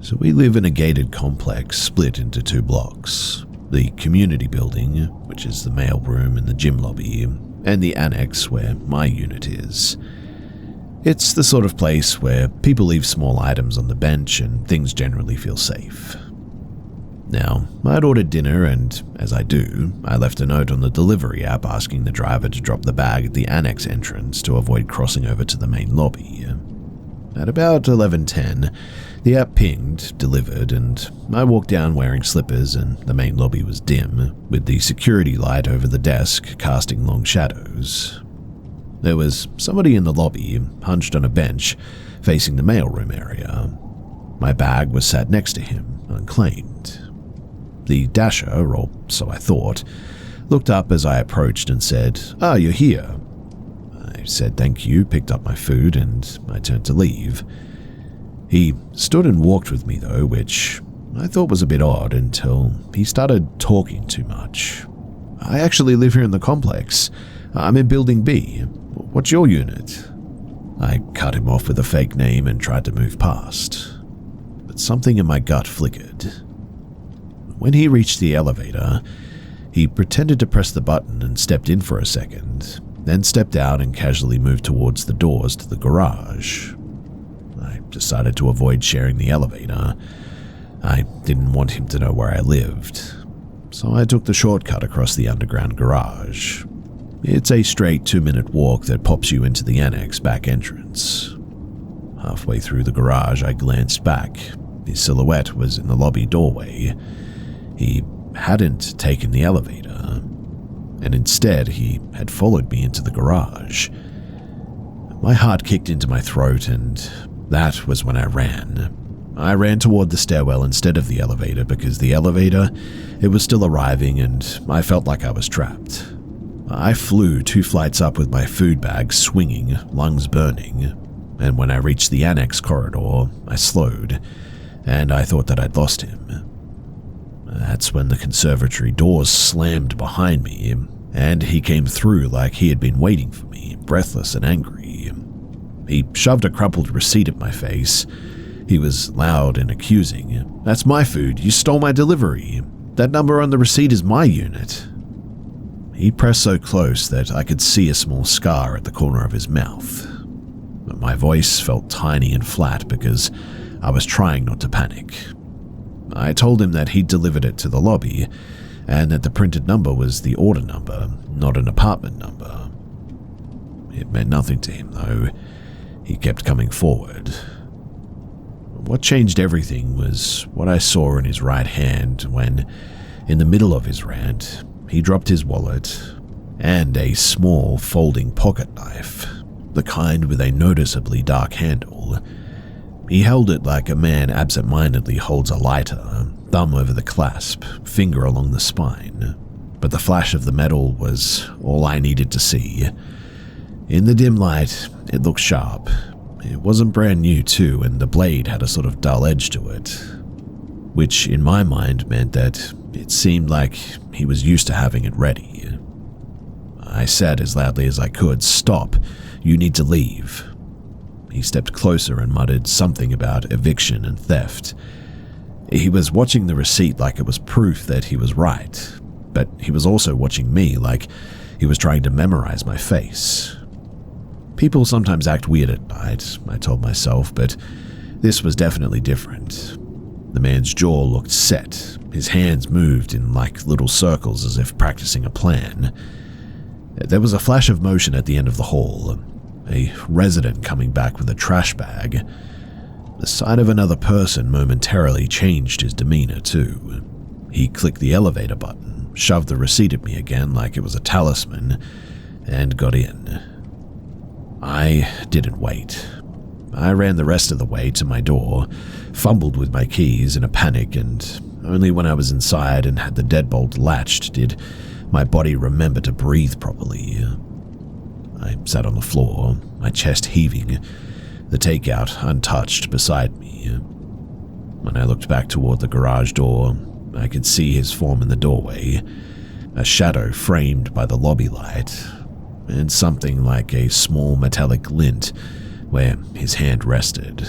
So we live in a gated complex split into 2 blocks. The community building, which is the mailroom and the gym lobby, and the annex where my unit is. It's the sort of place where people leave small items on the bench and things generally feel safe. Now, I'd ordered dinner and, as I do, I left a note on the delivery app asking the driver to drop the bag at the annex entrance to avoid crossing over to the main lobby. At about 11:10, the app pinged, delivered, and I walked down wearing slippers and the main lobby was dim, with the security light over the desk casting long shadows. There was somebody in the lobby, hunched on a bench, facing the mailroom area. My bag was sat next to him, unclaimed. The dasher, or so I thought, looked up as I approached and said, "Ah, you're here." I said thank you, picked up my food, and I turned to leave. He stood and walked with me though, which I thought was a bit odd until he started talking too much. "I actually live here in the complex. I'm in Building B. What's your unit?" I cut him off with a fake name and tried to move past. But something in my gut flickered. When he reached the elevator, he pretended to press the button and stepped in for a second, then stepped out and casually moved towards the doors to the garage. I decided to avoid sharing the elevator. I didn't want him to know where I lived, so I took the shortcut across the underground garage. It's a straight 2-minute walk that pops you into the annex back entrance. Halfway through the garage, I glanced back. His silhouette was in the lobby doorway. He hadn't taken the elevator, and instead he had followed me into the garage. My heart kicked into my throat, and that was when I ran. I ran toward the stairwell instead of the elevator because the elevator, it was still arriving and I felt like I was trapped. I flew 2 flights up with my food bag swinging, lungs burning, and when I reached the annex corridor, I slowed, and I thought that I'd lost him. That's when the conservatory doors slammed behind me, and he came through like he had been waiting for me, breathless and angry. He shoved a crumpled receipt at my face. He was loud and accusing. "That's my food. You stole my delivery. That number on the receipt is my unit." He pressed so close that I could see a small scar at the corner of his mouth. But my voice felt tiny and flat because I was trying not to panic. I told him that he'd delivered it to the lobby, and that the printed number was the order number, not an apartment number. It meant nothing to him, though. He kept coming forward. What changed everything was what I saw in his right hand when, in the middle of his rant, he dropped his wallet and a small folding pocket knife, the kind with a noticeably dark handle. He held it like a man absent-mindedly holds a lighter, thumb over the clasp, finger along the spine, but the flash of the metal was all I needed to see. In the dim light, it looked sharp. It wasn't brand new too, and the blade had a sort of dull edge to it, which in my mind meant that it seemed like he was used to having it ready. I said as loudly as I could, "Stop, you need to leave." He stepped closer and muttered something about eviction and theft. He was watching the receipt like it was proof that he was right, but he was also watching me like he was trying to memorize my face. People sometimes act weird at night, I told myself, but this was definitely different. The man's jaw looked set. His hands moved in like little circles as if practicing a plan. There was a flash of motion at the end of the hall, a resident coming back with a trash bag. The sight of another person momentarily changed his demeanor too. He clicked the elevator button, shoved the receipt at me again like it was a talisman, and got in. I didn't wait. I ran the rest of the way to my door, fumbled with my keys in a panic, and only when I was inside and had the deadbolt latched did my body remember to breathe properly. I sat on the floor, my chest heaving, the takeout untouched beside me. When I looked back toward the garage door, I could see his form in the doorway, a shadow framed by the lobby light, and something like a small metallic glint where his hand rested.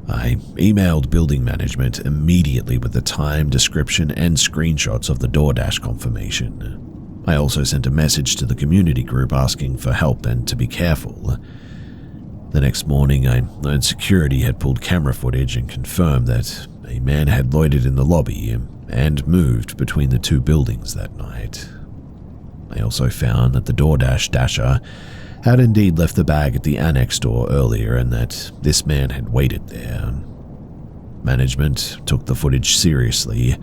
I emailed building management immediately with the time, description, and screenshots of the DoorDash confirmation. I also sent a message to the community group asking for help and to be careful. The next morning, I learned security had pulled camera footage and confirmed that a man had loitered in the lobby and moved between the two buildings that night. I also found that the DoorDash dasher had indeed left the bag at the annex door earlier and that this man had waited there. Management took the footage seriously,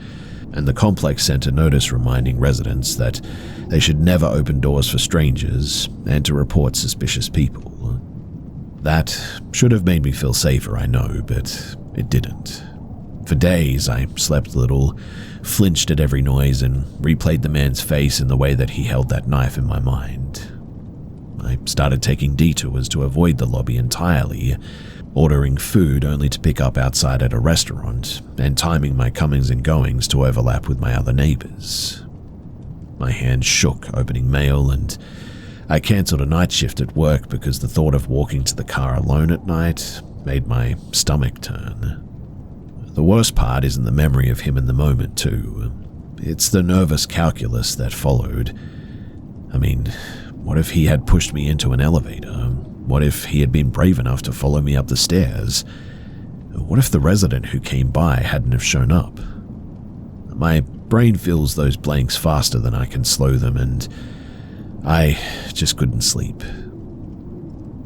and the complex sent a notice reminding residents that they should never open doors for strangers and to report suspicious people. That should have made me feel safer, I know, but it didn't. For days, I slept little, flinched at every noise, and replayed the man's face in the way that he held that knife in my mind. I started taking detours to avoid the lobby entirely, ordering food only to pick up outside at a restaurant, and timing my comings and goings to overlap with my other neighbors. My hands shook opening mail, and I cancelled a night shift at work because the thought of walking to the car alone at night made my stomach turn. The worst part isn't the memory of him in the moment, too. It's the nervous calculus that followed. I mean, what if he had pushed me into an elevator? What if he had been brave enough to follow me up the stairs? What if the resident who came by hadn't have shown up? My brain fills those blanks faster than I can slow them, and I just couldn't sleep.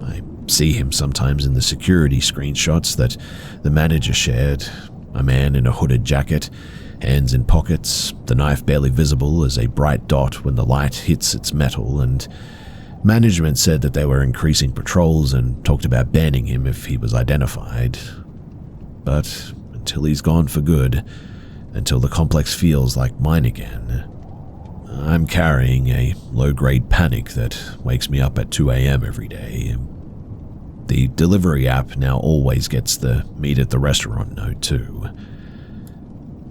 I see him sometimes in the security screenshots that the manager shared, a man in a hooded jacket, hands in pockets, the knife barely visible as a bright dot when the light hits its metal, and management said that they were increasing patrols and talked about banning him if he was identified. But until he's gone for good, until the complex feels like mine again, I'm carrying a low-grade panic that wakes me up at 2 a.m. every day. The delivery app now always gets the meet at the restaurant note too.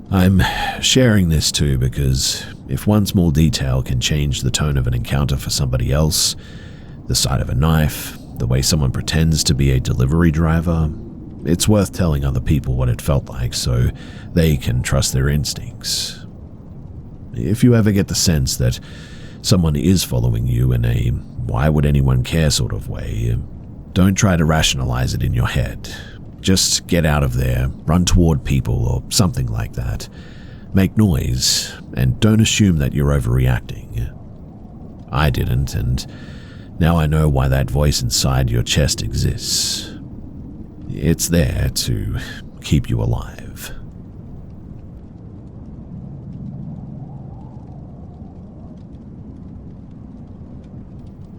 I'm sharing this too because if one small detail can change the tone of an encounter for somebody else, the sight of a knife, the way someone pretends to be a delivery driver, it's worth telling other people what it felt like so they can trust their instincts. If you ever get the sense that someone is following you in a why would anyone care sort of way, don't try to rationalize it in your head. Just get out of there, run toward people or something like that. Make noise, and don't assume that you're overreacting. I didn't, and now I know why that voice inside your chest exists. It's there to keep you alive.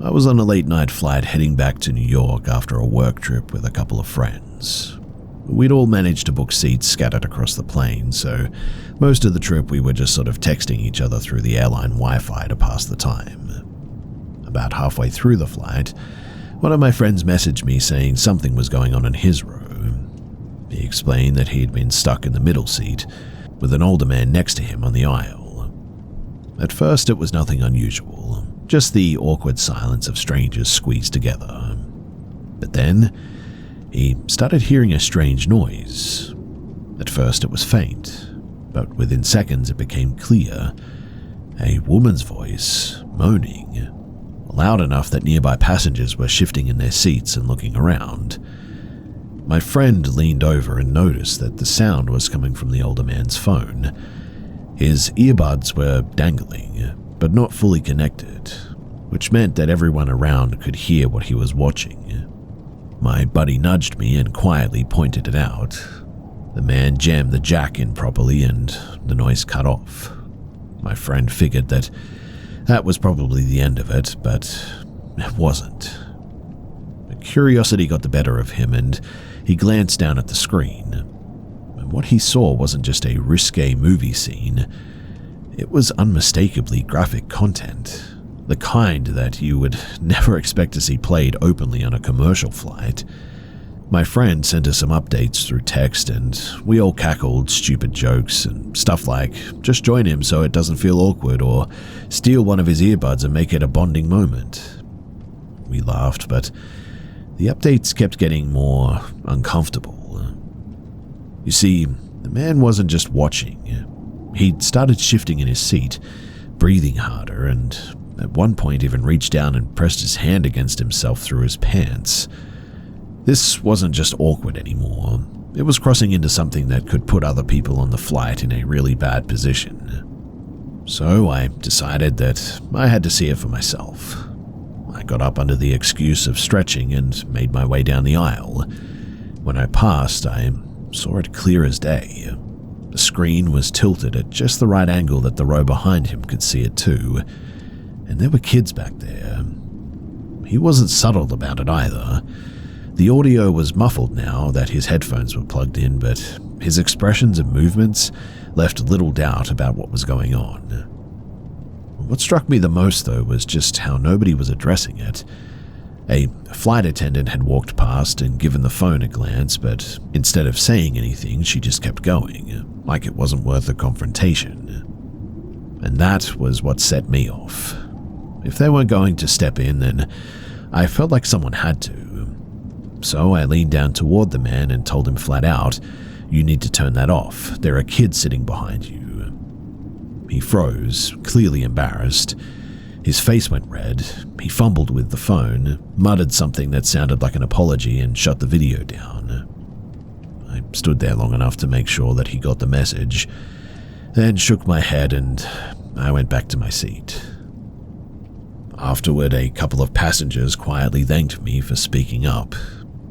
I was on a late-night flight heading back to New York after a work trip with a couple of friends. We'd all managed to book seats scattered across the plane, so most of the trip we were just sort of texting each other through the airline Wi-Fi to pass the time. About halfway through the flight, one of my friends messaged me saying something was going on in his row. He explained that he'd been stuck in the middle seat, with an older man next to him on the aisle. At first it was nothing unusual, just the awkward silence of strangers squeezed together. But then, he started hearing a strange noise. At first it was faint, but within seconds it became clear. A woman's voice, moaning, loud enough that nearby passengers were shifting in their seats and looking around. My friend leaned over and noticed that the sound was coming from the older man's phone. His earbuds were dangling, but not fully connected, which meant that everyone around could hear what he was watching. My buddy nudged me and quietly pointed it out. The man jammed the jack in properly and the noise cut off. My friend figured that was probably the end of it, but it wasn't. Curiosity got the better of him and he glanced down at the screen. And what he saw wasn't just a risque movie scene. It was unmistakably graphic content. The kind that you would never expect to see played openly on a commercial flight. My friend sent us some updates through text and we all cackled stupid jokes and stuff like, just join him so it doesn't feel awkward, or steal one of his earbuds and make it a bonding moment. We laughed, but the updates kept getting more uncomfortable. You see, the man wasn't just watching. He'd started shifting in his seat, breathing harder, and at one point even reached down and pressed his hand against himself through his pants. This wasn't just awkward anymore. It was crossing into something that could put other people on the flight in a really bad position. So I decided that I had to see it for myself. I got up under the excuse of stretching and made my way down the aisle. When I passed, I saw it clear as day. The screen was tilted at just the right angle that the row behind him could see it too. And there were kids back there. He wasn't subtle about it either. The audio was muffled now that his headphones were plugged in, but his expressions and movements left little doubt about what was going on. What struck me the most, though, was just how nobody was addressing it. A flight attendant had walked past and given the phone a glance, but instead of saying anything, she just kept going, like it wasn't worth a confrontation. And that was what set me off. If they weren't going to step in, then I felt like someone had to. So I leaned down toward the man and told him flat out, "You need to turn that off. There are kids sitting behind you." He froze, clearly embarrassed. His face went red. He fumbled with the phone, muttered something that sounded like an apology, and shut the video down. I stood there long enough to make sure that he got the message, then shook my head and I went back to my seat. Afterward, a couple of passengers quietly thanked me for speaking up.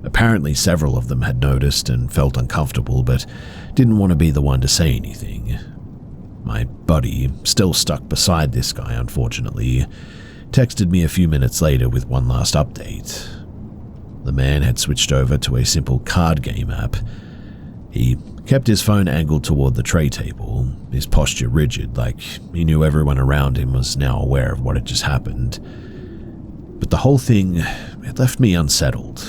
Apparently, several of them had noticed and felt uncomfortable, but didn't want to be the one to say anything. My buddy, still stuck beside this guy unfortunately, texted me a few minutes later with one last update. The man had switched over to a simple card game app. He kept his phone angled toward the tray table, his posture rigid, like he knew everyone around him was now aware of what had just happened. But the whole thing, it left me unsettled.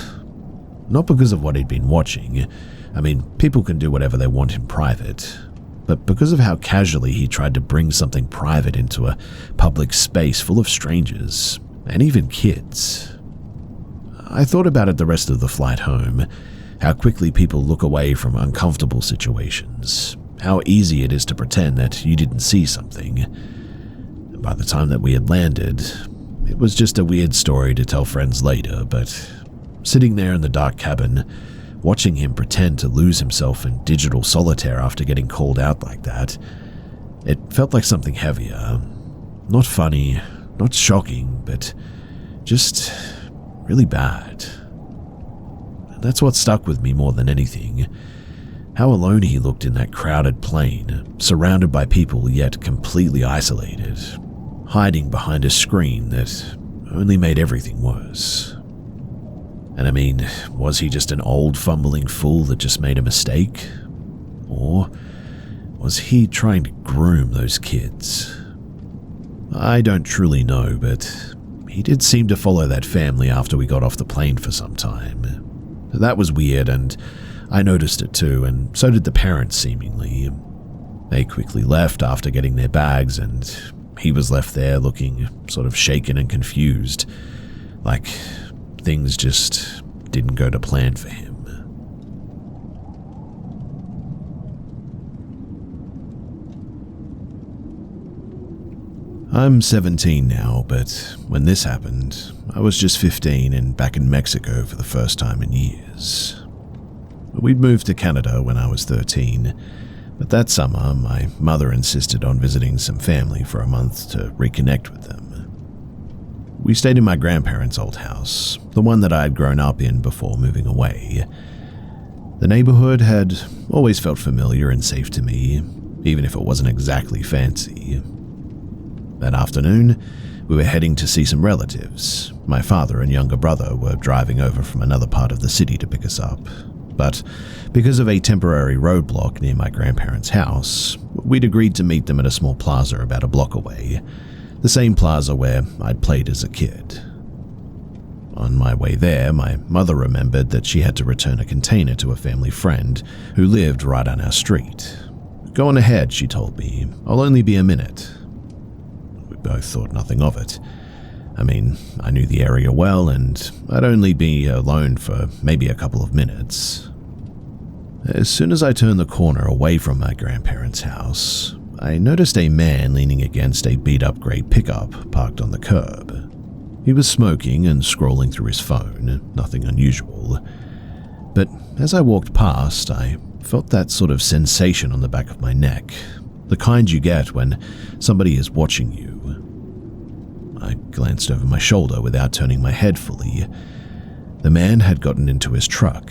Not because of what he'd been watching. I mean, people can do whatever they want in private. But because of how casually he tried to bring something private into a public space full of strangers, and even kids. I thought about it the rest of the flight home, how quickly people look away from uncomfortable situations, how easy it is to pretend that you didn't see something. By the time that we had landed, it was just a weird story to tell friends later, but sitting there in the dark cabin, watching him pretend to lose himself in digital solitaire after getting called out like that, it felt like something heavier. Not funny, not shocking, but just really bad. And that's what stuck with me more than anything. How alone he looked in that crowded plane, surrounded by people yet completely isolated, hiding behind a screen that only made everything worse. And I mean, was he just an old fumbling fool that just made a mistake? Or was he trying to groom those kids? I don't truly know, but he did seem to follow that family after we got off the plane for some time. That was weird, and I noticed it too, and so did the parents seemingly. They quickly left after getting their bags, and he was left there looking sort of shaken and confused, like things just didn't go to plan for him. I'm 17 now, but when this happened, I was just 15 and back in Mexico for the first time in years. We'd moved to Canada when I was 13, but that summer my mother insisted on visiting some family for a month to reconnect with them. We stayed in my grandparents' old house, the one that I had grown up in before moving away. The neighborhood had always felt familiar and safe to me, even if it wasn't exactly fancy. That afternoon, we were heading to see some relatives. My father and younger brother were driving over from another part of the city to pick us up, but because of a temporary roadblock near my grandparents' house, we'd agreed to meet them at a small plaza about a block away, the same plaza where I'd played as a kid. On my way there, my mother remembered that she had to return a container to a family friend who lived right on our street. "Go on ahead," she told me. "I'll only be a minute." We both thought nothing of it. I mean, I knew the area well, and I'd only be alone for maybe a couple of minutes. As soon as I turned the corner away from my grandparents' house, I noticed a man leaning against a beat-up grey pickup parked on the curb. He was smoking and scrolling through his phone, nothing unusual. But as I walked past, I felt that sort of sensation on the back of my neck, the kind you get when somebody is watching you. I glanced over my shoulder without turning my head fully. The man had gotten into his truck,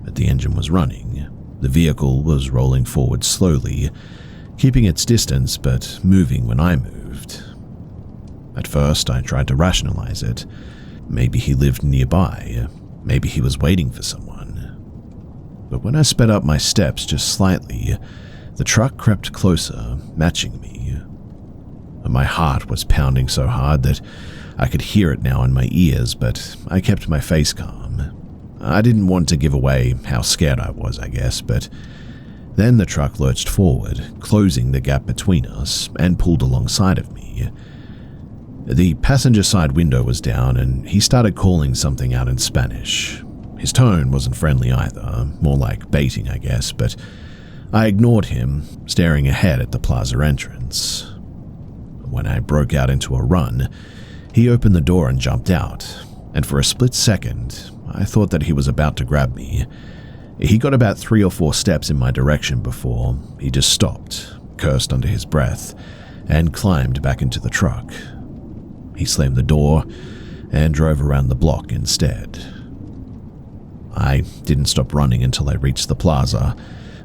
but the engine was running. The vehicle was rolling forward slowly, keeping its distance but moving when I moved. At first, I tried to rationalize it. Maybe he lived nearby. Maybe he was waiting for someone. But when I sped up my steps just slightly, the truck crept closer, matching me. My heart was pounding so hard that I could hear it now in my ears, but I kept my face calm. I didn't want to give away how scared I was, I guess, but then the truck lurched forward, closing the gap between us, and pulled alongside of me. The passenger side window was down, and he started calling something out in Spanish. His tone wasn't friendly either, more like baiting, I guess, but I ignored him, staring ahead at the plaza entrance. When I broke out into a run, he opened the door and jumped out, and for a split second, I thought that he was about to grab me. He got about 3 or 4 steps in my direction before he just stopped, cursed under his breath, and climbed back into the truck. He slammed the door and drove around the block instead. I didn't stop running until I reached the plaza.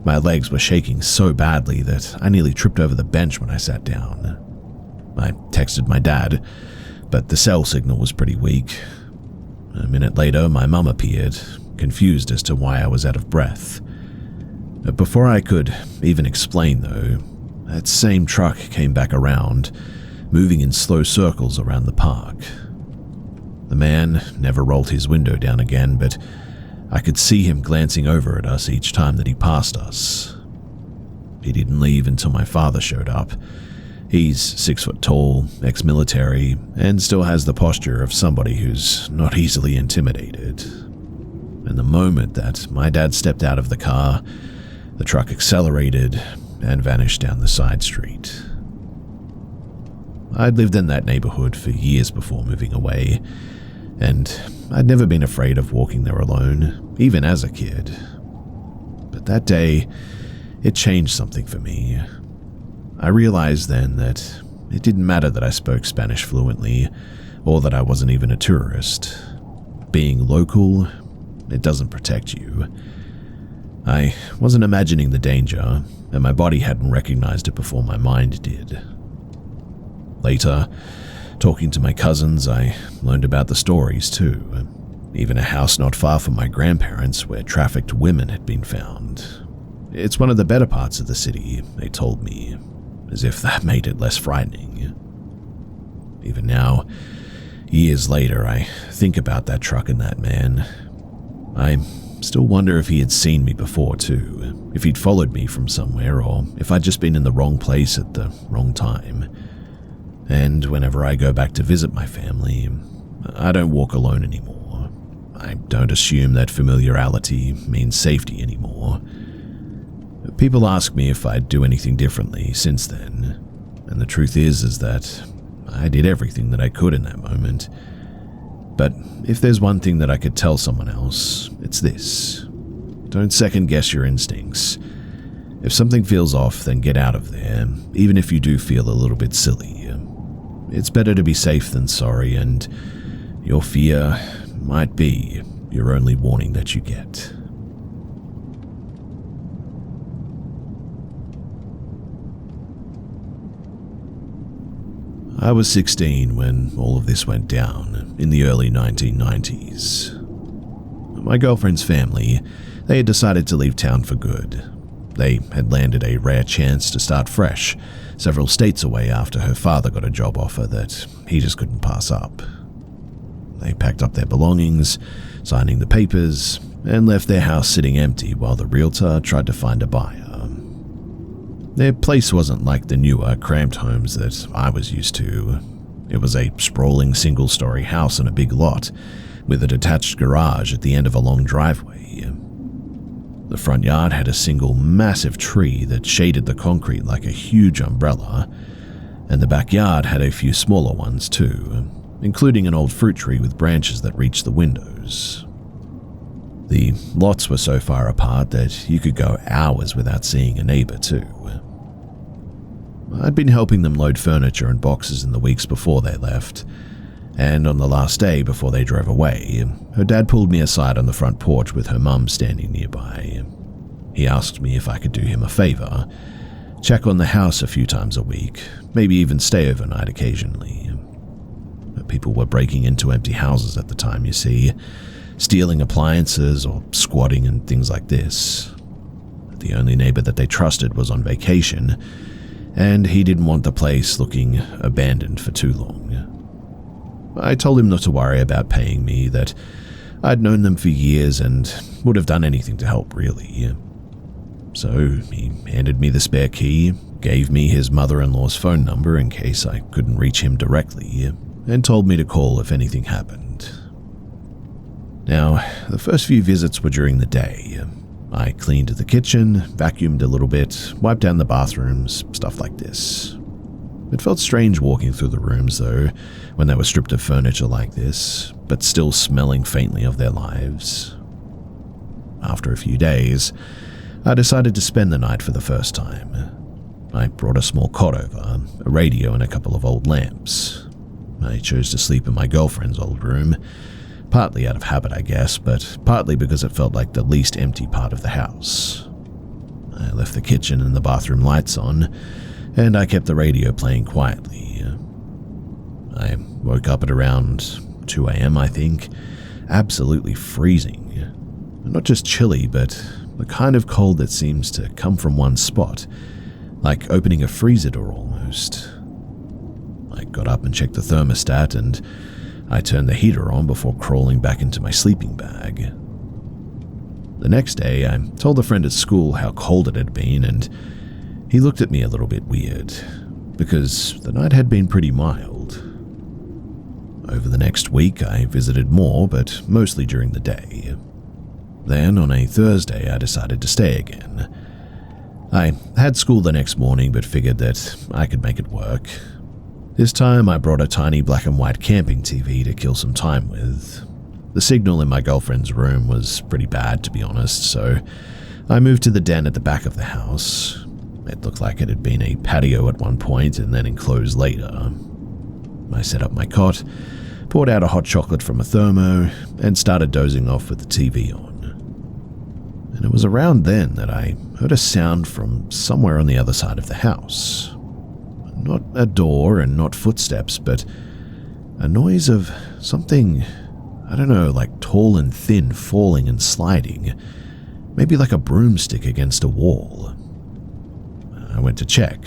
My legs were shaking so badly that I nearly tripped over the bench when I sat down. I texted my dad, but the cell signal was pretty weak. A minute later, my mum appeared, confused as to why I was out of breath. Before I could even explain, though, that same truck came back around, moving in slow circles around the park. The man never rolled his window down again, but I could see him glancing over at us each time that he passed us. He didn't leave until my father showed up. He's 6 foot tall, ex-military, and still has the posture of somebody who's not easily intimidated. And the moment that my dad stepped out of the car, the truck accelerated and vanished down the side street. I'd lived in that neighborhood for years before moving away, and I'd never been afraid of walking there alone, even as a kid. But that day, it changed something for me. I realized then that it didn't matter that I spoke Spanish fluently, or that I wasn't even a tourist. Being local, it doesn't protect you. I wasn't imagining the danger, and my body hadn't recognized it before my mind did. Later, talking to my cousins, I learned about the stories too. even a house not far from my grandparents where trafficked women had been found. It's one of the better parts of the city, they told me, as if that made it less frightening. Even now, years later, I think about that truck and that man. I still wonder if he had seen me before too, if he'd followed me from somewhere, or if I'd just been in the wrong place at the wrong time. And whenever I go back to visit my family, I don't walk alone anymore. I don't assume that familiarity means safety anymore. People ask me if I'd do anything differently since then, and the truth is that I did everything that I could in that moment. But if there's one thing that I could tell someone else, it's this. Don't second-guess your instincts. If something feels off, then get out of there, even if you do feel a little bit silly. It's better to be safe than sorry, and your fear might be your only warning that you get. I was 16 when all of this went down, in the early 1990s. My girlfriend's family, they had decided to leave town for good. They had landed a rare chance to start fresh, several states away after her father got a job offer that he just couldn't pass up. They packed up their belongings, signing the papers, and left their house sitting empty while the realtor tried to find a buyer. Their place wasn't like the newer, cramped homes that I was used to. It was a sprawling single-story house on a big lot, with a detached garage at the end of a long driveway. The front yard had a single massive tree that shaded the concrete like a huge umbrella, and the backyard had a few smaller ones too, including an old fruit tree with branches that reached the windows. The lots were so far apart that you could go hours without seeing a neighbor too. I'd been helping them load furniture and boxes in the weeks before they left, and on the last day before they drove away, her dad pulled me aside on the front porch with her mum standing nearby. He asked me if I could do him a favor, check on the house a few times a week, maybe even stay overnight occasionally. People were breaking into empty houses at the time, you see, stealing appliances or squatting and things like this. The only neighbor that they trusted was on vacation, and he didn't want the place looking abandoned for too long. I told him not to worry about paying me, that I'd known them for years and would have done anything to help, really. So he handed me the spare key, gave me his mother-in-law's phone number in case I couldn't reach him directly, and told me to call if anything happened. Now, the first few visits were during the day. I cleaned the kitchen, vacuumed a little bit, wiped down the bathrooms, stuff like this. It felt strange walking through the rooms, though, when they were stripped of furniture like this, but still smelling faintly of their lives. After a few days, I decided to spend the night for the first time. I brought a small cot over, a radio and a couple of old lamps. I chose to sleep in my girlfriend's old room, partly out of habit, I guess, but partly because it felt like the least empty part of the house. I left the kitchen and the bathroom lights on, and I kept the radio playing quietly. I woke up at around 2 a.m., I think, absolutely freezing. Not just chilly, but the kind of cold that seems to come from one spot, like opening a freezer door almost. I got up and checked the thermostat, and I turned the heater on before crawling back into my sleeping bag. The next day, I told a friend at school how cold it had been, and he looked at me a little bit weird, because the night had been pretty mild. Over the next week, I visited more, but mostly during the day. Then, on a Thursday, I decided to stay again. I had school the next morning, but figured that I could make it work. This time, I brought a tiny black and white camping TV to kill some time with. The signal in my girlfriend's room was pretty bad, to be honest, so I moved to the den at the back of the house. It looked like it had been a patio at one point and then enclosed later. I set up my cot, poured out a hot chocolate from a thermo, and started dozing off with the TV on. And it was around then that I heard a sound from somewhere on the other side of the house. Not a door and not footsteps, but a noise of something I don't know, like tall and thin, falling and sliding, maybe like a broomstick against a wall. I went to check.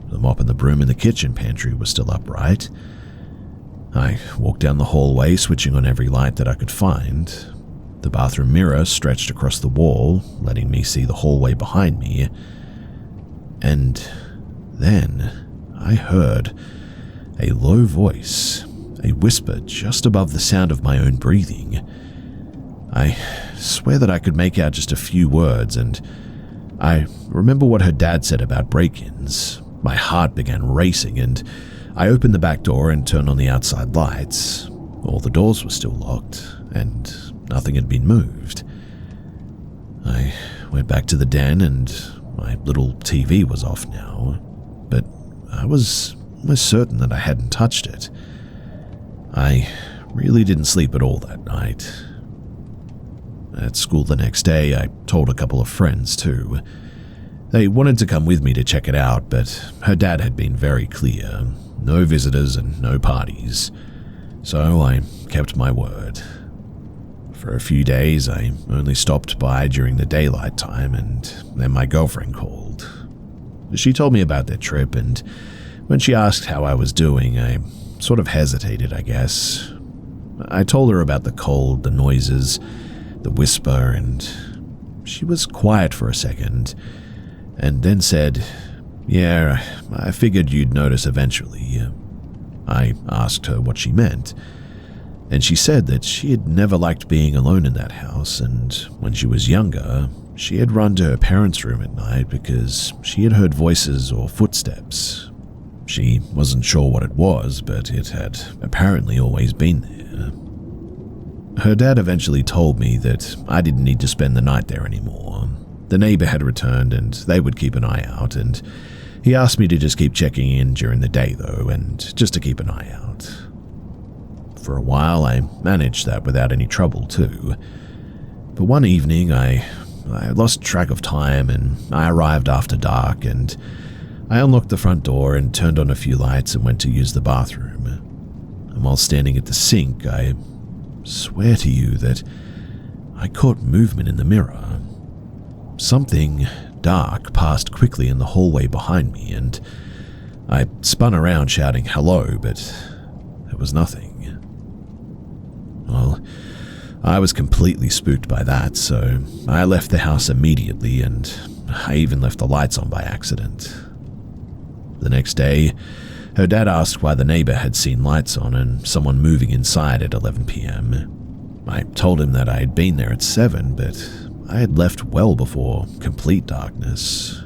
The mop and the broom in the kitchen pantry was still upright. I walked down the hallway, switching on every light that I could find. The bathroom mirror stretched across the wall, letting me see the hallway behind me. And then I heard a low voice, a whisper just above the sound of my own breathing. I swear that I could make out just a few words, and I remember what her dad said about break-ins. My heart began racing, and I opened the back door and turned on the outside lights. All the doors were still locked, and nothing had been moved. I went back to the den, and my little TV was off now, but I was almost certain that I hadn't touched it. I really didn't sleep at all that night. At school the next day, I told a couple of friends too. They wanted to come with me to check it out, but her dad had been very clear. No visitors and no parties. So I kept my word. For a few days, I only stopped by during the daylight time, and then my girlfriend called. She told me about their trip, and when she asked how I was doing, I sort of hesitated, I guess. I told her about the cold, the noises, the whisper, and she was quiet for a second, and then said, "Yeah, I figured you'd notice eventually." I asked her what she meant, and she said that she had never liked being alone in that house, and when she was younger, she had run to her parents' room at night because she had heard voices or footsteps. She wasn't sure what it was, but it had apparently always been there. Her dad eventually told me that I didn't need to spend the night there anymore. The neighbor had returned and they would keep an eye out, and he asked me to just keep checking in during the day though, and just to keep an eye out. For a while I managed that without any trouble too. But one evening I lost track of time, and I arrived after dark, and I unlocked the front door and turned on a few lights and went to use the bathroom. And while standing at the sink, I swear to you that I caught movement in the mirror. Something dark passed quickly in the hallway behind me, and I spun around shouting hello, but there was nothing. Well, I was completely spooked by that, so I left the house immediately, and I even left the lights on by accident. The next day, her dad asked why the neighbor had seen lights on and someone moving inside at 11 p.m. I told him that I had been there at 7, but I had left well before complete darkness.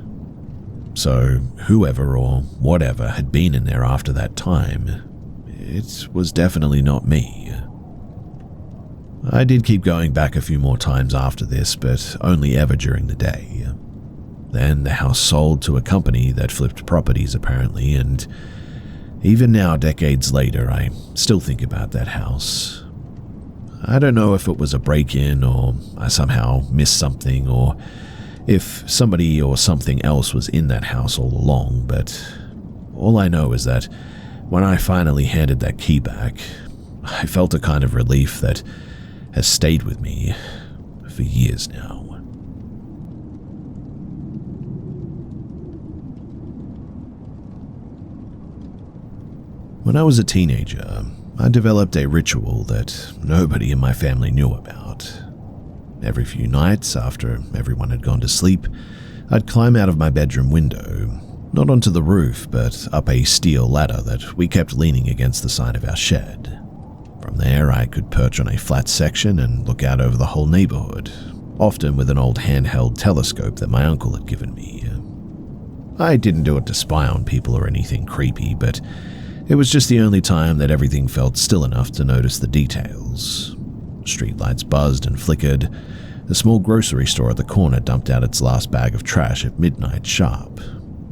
So whoever or whatever had been in there after that time, it was definitely not me. I did keep going back a few more times after this, but only ever during the day. Then the house sold to a company that flipped properties apparently, and even now, decades later, I still think about that house. I don't know if it was a break-in or I somehow missed something, or if somebody or something else was in that house all along, but all I know is that when I finally handed that key back, I felt a kind of relief that has stayed with me for years now. When I was a teenager, I developed a ritual that nobody in my family knew about. Every few nights, after everyone had gone to sleep, I'd climb out of my bedroom window, not onto the roof, but up a steel ladder that we kept leaning against the side of our shed. From there, I could perch on a flat section and look out over the whole neighborhood, often with an old handheld telescope that my uncle had given me. I didn't do it to spy on people or anything creepy, but it was just the only time that everything felt still enough to notice the details. Streetlights buzzed and flickered. The small grocery store at the corner dumped out its last bag of trash at midnight sharp.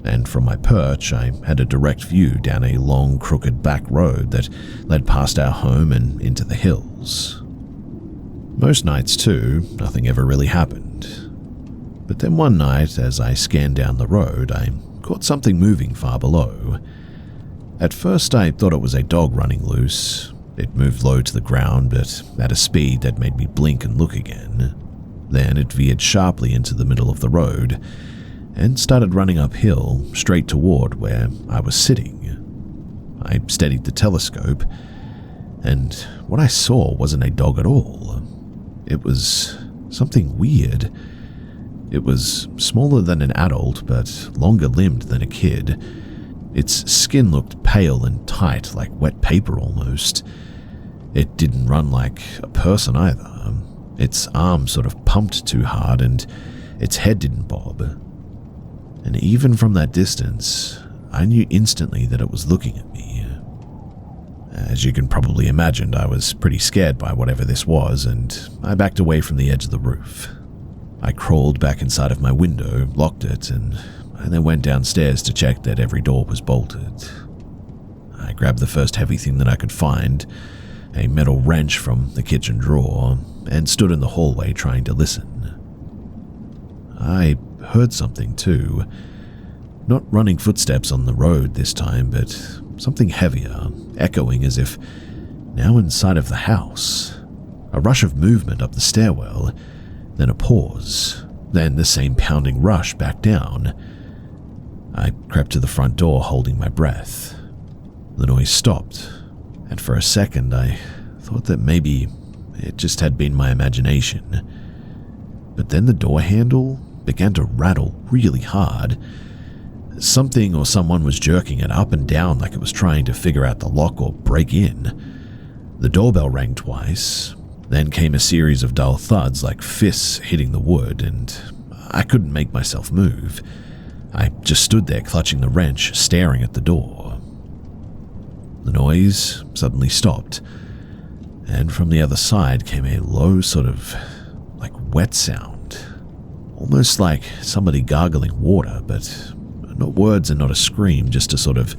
And from my perch, I had a direct view down a long, crooked back road that led past our home and into the hills. Most nights, too, nothing ever really happened. But then one night, as I scanned down the road, I caught something moving far below. At first I thought it was a dog running loose, It moved low to the ground, but at a speed that made me blink and look again. Then it veered sharply into the middle of the road and started running uphill straight toward where I was sitting. I steadied the telescope, and what I saw wasn't a dog at all. It was something weird. It was smaller than an adult, but longer limbed than a kid. Its skin looked pale and tight, like wet paper almost. It didn't run like a person either. Its arms sort of pumped too hard, and its head didn't bob. And even from that distance, I knew instantly that it was looking at me. As you can probably imagine, I was pretty scared by whatever this was, and I backed away from the edge of the roof. I crawled back inside of my window, locked it, and then went downstairs to check that every door was bolted. I grabbed the first heavy thing that I could find, a metal wrench from the kitchen drawer, and stood in the hallway trying to listen. I heard something too. Not running footsteps on the road this time, but something heavier, echoing as if now inside of the house. A rush of movement up the stairwell, then a pause, then the same pounding rush back down. I crept to the front door holding my breath. The noise stopped, and for a second I thought that maybe it just had been my imagination. But then the door handle began to rattle really hard. Something or someone was jerking it up and down like it was trying to figure out the lock or break in. The doorbell rang twice, then came a series of dull thuds like fists hitting the wood, and I couldn't make myself move. I just stood there clutching the wrench, staring at the door. The noise suddenly stopped, and from the other side came a low sort of like wet sound, almost like somebody gargling water, but not words and not a scream, just a sort of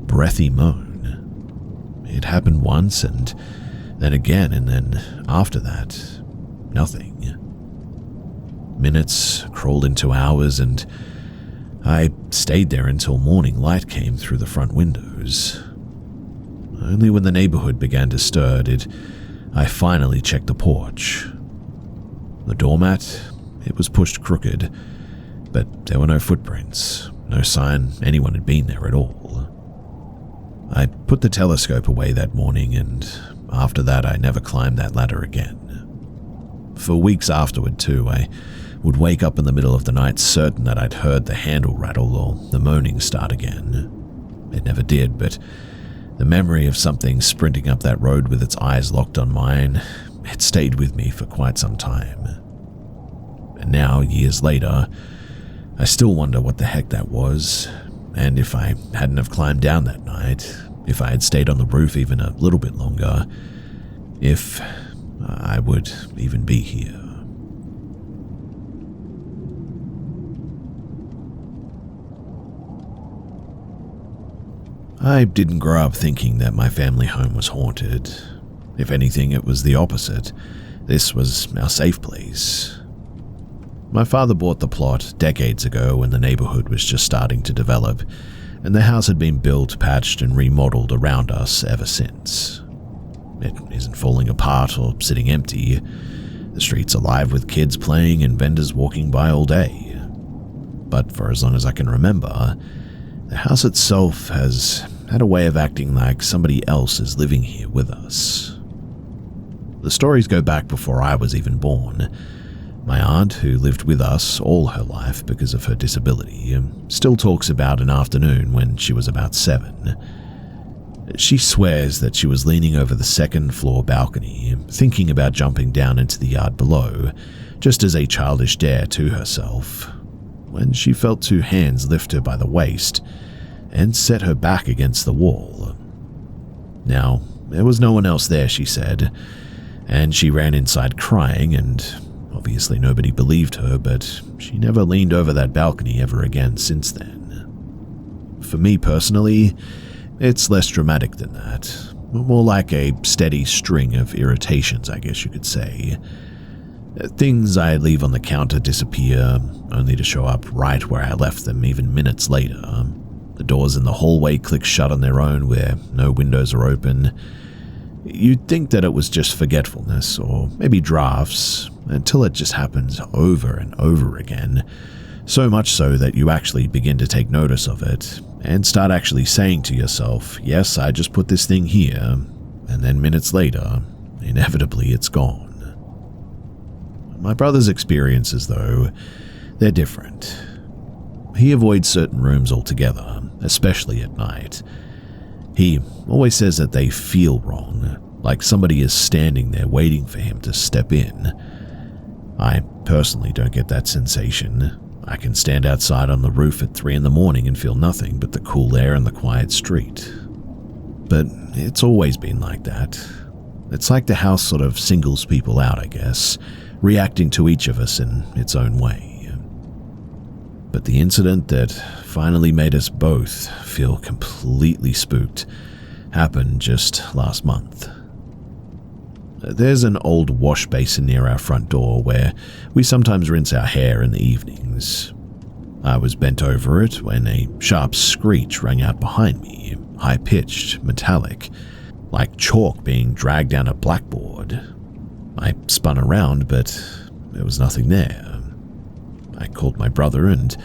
breathy moan. It happened once, and then again, and then after that, nothing. Minutes crawled into hours, and I stayed there until morning light came through the front windows. Only when the neighborhood began to stir did I finally check the porch. The doormat, it was pushed crooked, but there were no footprints. No sign anyone had been there at all. I put the telescope away that morning, and after that I never climbed that ladder again. For weeks afterward too, I would wake up in the middle of the night certain that I'd heard the handle rattle or the moaning start again. It never did, but the memory of something sprinting up that road with its eyes locked on mine, it stayed with me for quite some time. And now, years later, I still wonder what the heck that was, and if I hadn't have climbed down that night, if I had stayed on the roof even a little bit longer, if I would even be here. I didn't grow up thinking that my family home was haunted. If anything, it was the opposite. This was our safe place. My father bought the plot decades ago when the neighborhood was just starting to develop, and the house had been built, patched, and remodeled around us ever since. It isn't falling apart or sitting empty. The street's alive with kids playing and vendors walking by all day. But for as long as I can remember, the house itself has had a way of acting like somebody else is living here with us. The stories go back before I was even born. My aunt, who lived with us all her life because of her disability, still talks about an afternoon when she was about 7. She swears that she was leaning over the second-floor balcony, thinking about jumping down into the yard below, just as a childish dare to herself, when she felt 2 hands lift her by the waist and set her back against the wall. Now, there was no one else there, she said, and she ran inside crying, and obviously nobody believed her, but she never leaned over that balcony ever again since then. For me personally, it's less dramatic than that. More like a steady string of irritations, I guess you could say. Things I leave on the counter disappear, only to show up right where I left them even minutes later. The doors in the hallway click shut on their own where no windows are open. You'd think that it was just forgetfulness or maybe drafts, until it just happens over and over again, so much so that you actually begin to take notice of it and start actually saying to yourself, yes, I just put this thing here, and then minutes later, inevitably it's gone. My brother's experiences, though, they're different. He avoids certain rooms altogether, especially at night. He always says that they feel wrong, like somebody is standing there waiting for him to step in. I personally don't get that sensation. I can stand outside on the roof at 3 a.m. and feel nothing but the cool air and the quiet street. But it's always been like that. It's like the house sort of singles people out, I guess, reacting to each of us in its own way. But the incident that finally made us both feel completely spooked happened just last month. There's an old wash basin near our front door where we sometimes rinse our hair in the evenings. I was bent over it when a sharp screech rang out behind me, high-pitched, metallic, like chalk being dragged down a blackboard. I spun around, but there was nothing there. I called my brother, and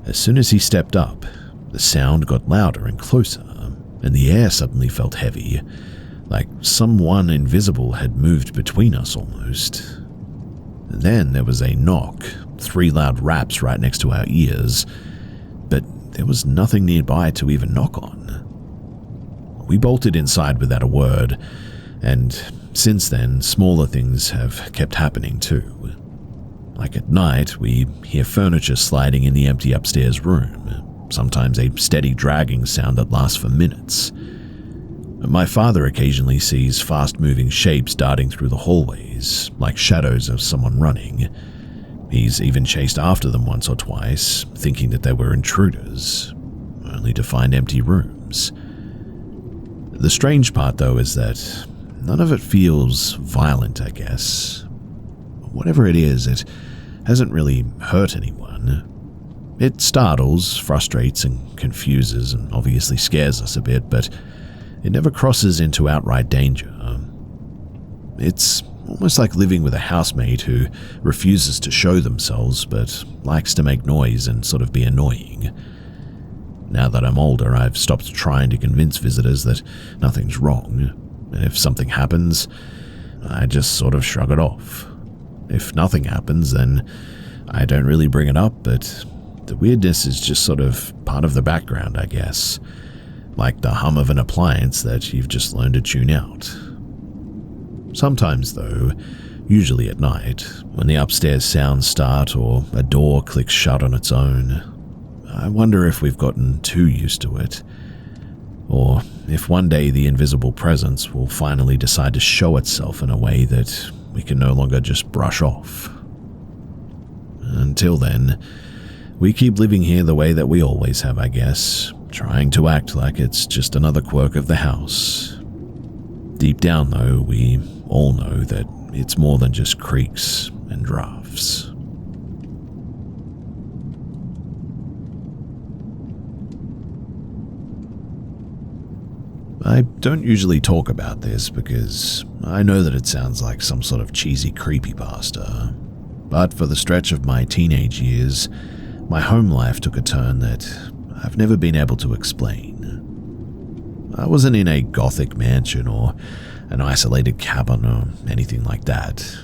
as soon as he stepped up, the sound got louder and closer, and the air suddenly felt heavy, like someone invisible had moved between us almost. Then there was a knock, 3 loud raps right next to our ears, but there was nothing nearby to even knock on. We bolted inside without a word, and since then, smaller things have kept happening too. Like at night, we hear furniture sliding in the empty upstairs room, sometimes a steady dragging sound that lasts for minutes. My father occasionally sees fast-moving shapes darting through the hallways, like shadows of someone running. He's even chased after them once or twice, thinking that they were intruders, only to find empty rooms. The strange part, though, is that none of it feels violent, I guess. Whatever it is, it hasn't really hurt anyone. It startles, frustrates, and confuses, and obviously scares us a bit, but it never crosses into outright danger. It's almost like living with a housemate who refuses to show themselves, but likes to make noise and sort of be annoying. Now that I'm older, I've stopped trying to convince visitors that nothing's wrong, and if something happens, I just sort of shrug it off. If nothing happens, then I don't really bring it up, but the weirdness is just sort of part of the background, I guess. Like the hum of an appliance that you've just learned to tune out. Sometimes, though, usually at night, when the upstairs sounds start or a door clicks shut on its own, I wonder if we've gotten too used to it, or if one day the invisible presence will finally decide to show itself in a way that we can no longer just brush off. Until then, we keep living here the way that we always have, I guess, trying to act like it's just another quirk of the house. Deep down, though, we all know that it's more than just creaks and drafts. I don't usually talk about this because I know that it sounds like some sort of cheesy creepypasta, but for the stretch of my teenage years, my home life took a turn that I've never been able to explain. I wasn't in a gothic mansion or an isolated cabin or anything like that.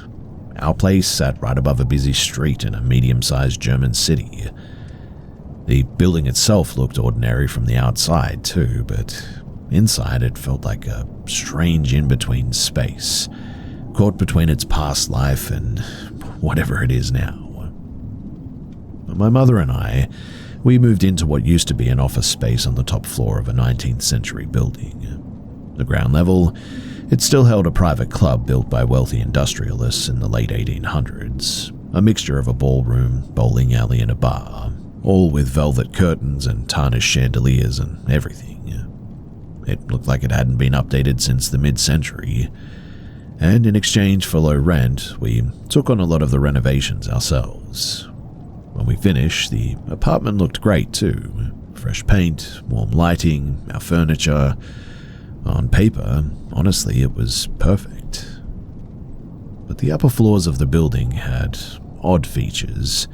Our place sat right above a busy street in a medium-sized German city. The building itself looked ordinary from the outside too, but inside it felt like a strange in-between space, caught between its past life and whatever it is now. My mother and I, we moved into what used to be an office space on the top floor of a 19th century building. The ground level, it still held a private club built by wealthy industrialists in the late 1800s, a mixture of a ballroom, bowling alley, and a bar, all with velvet curtains and tarnished chandeliers and everything. It looked like it hadn't been updated since the mid-century, and in exchange for low rent, we took on a lot of the renovations ourselves. When we finished, the apartment looked great too. Fresh paint, warm lighting, our furniture, On paper, honestly, it was perfect. But the upper floors of the building had odd features.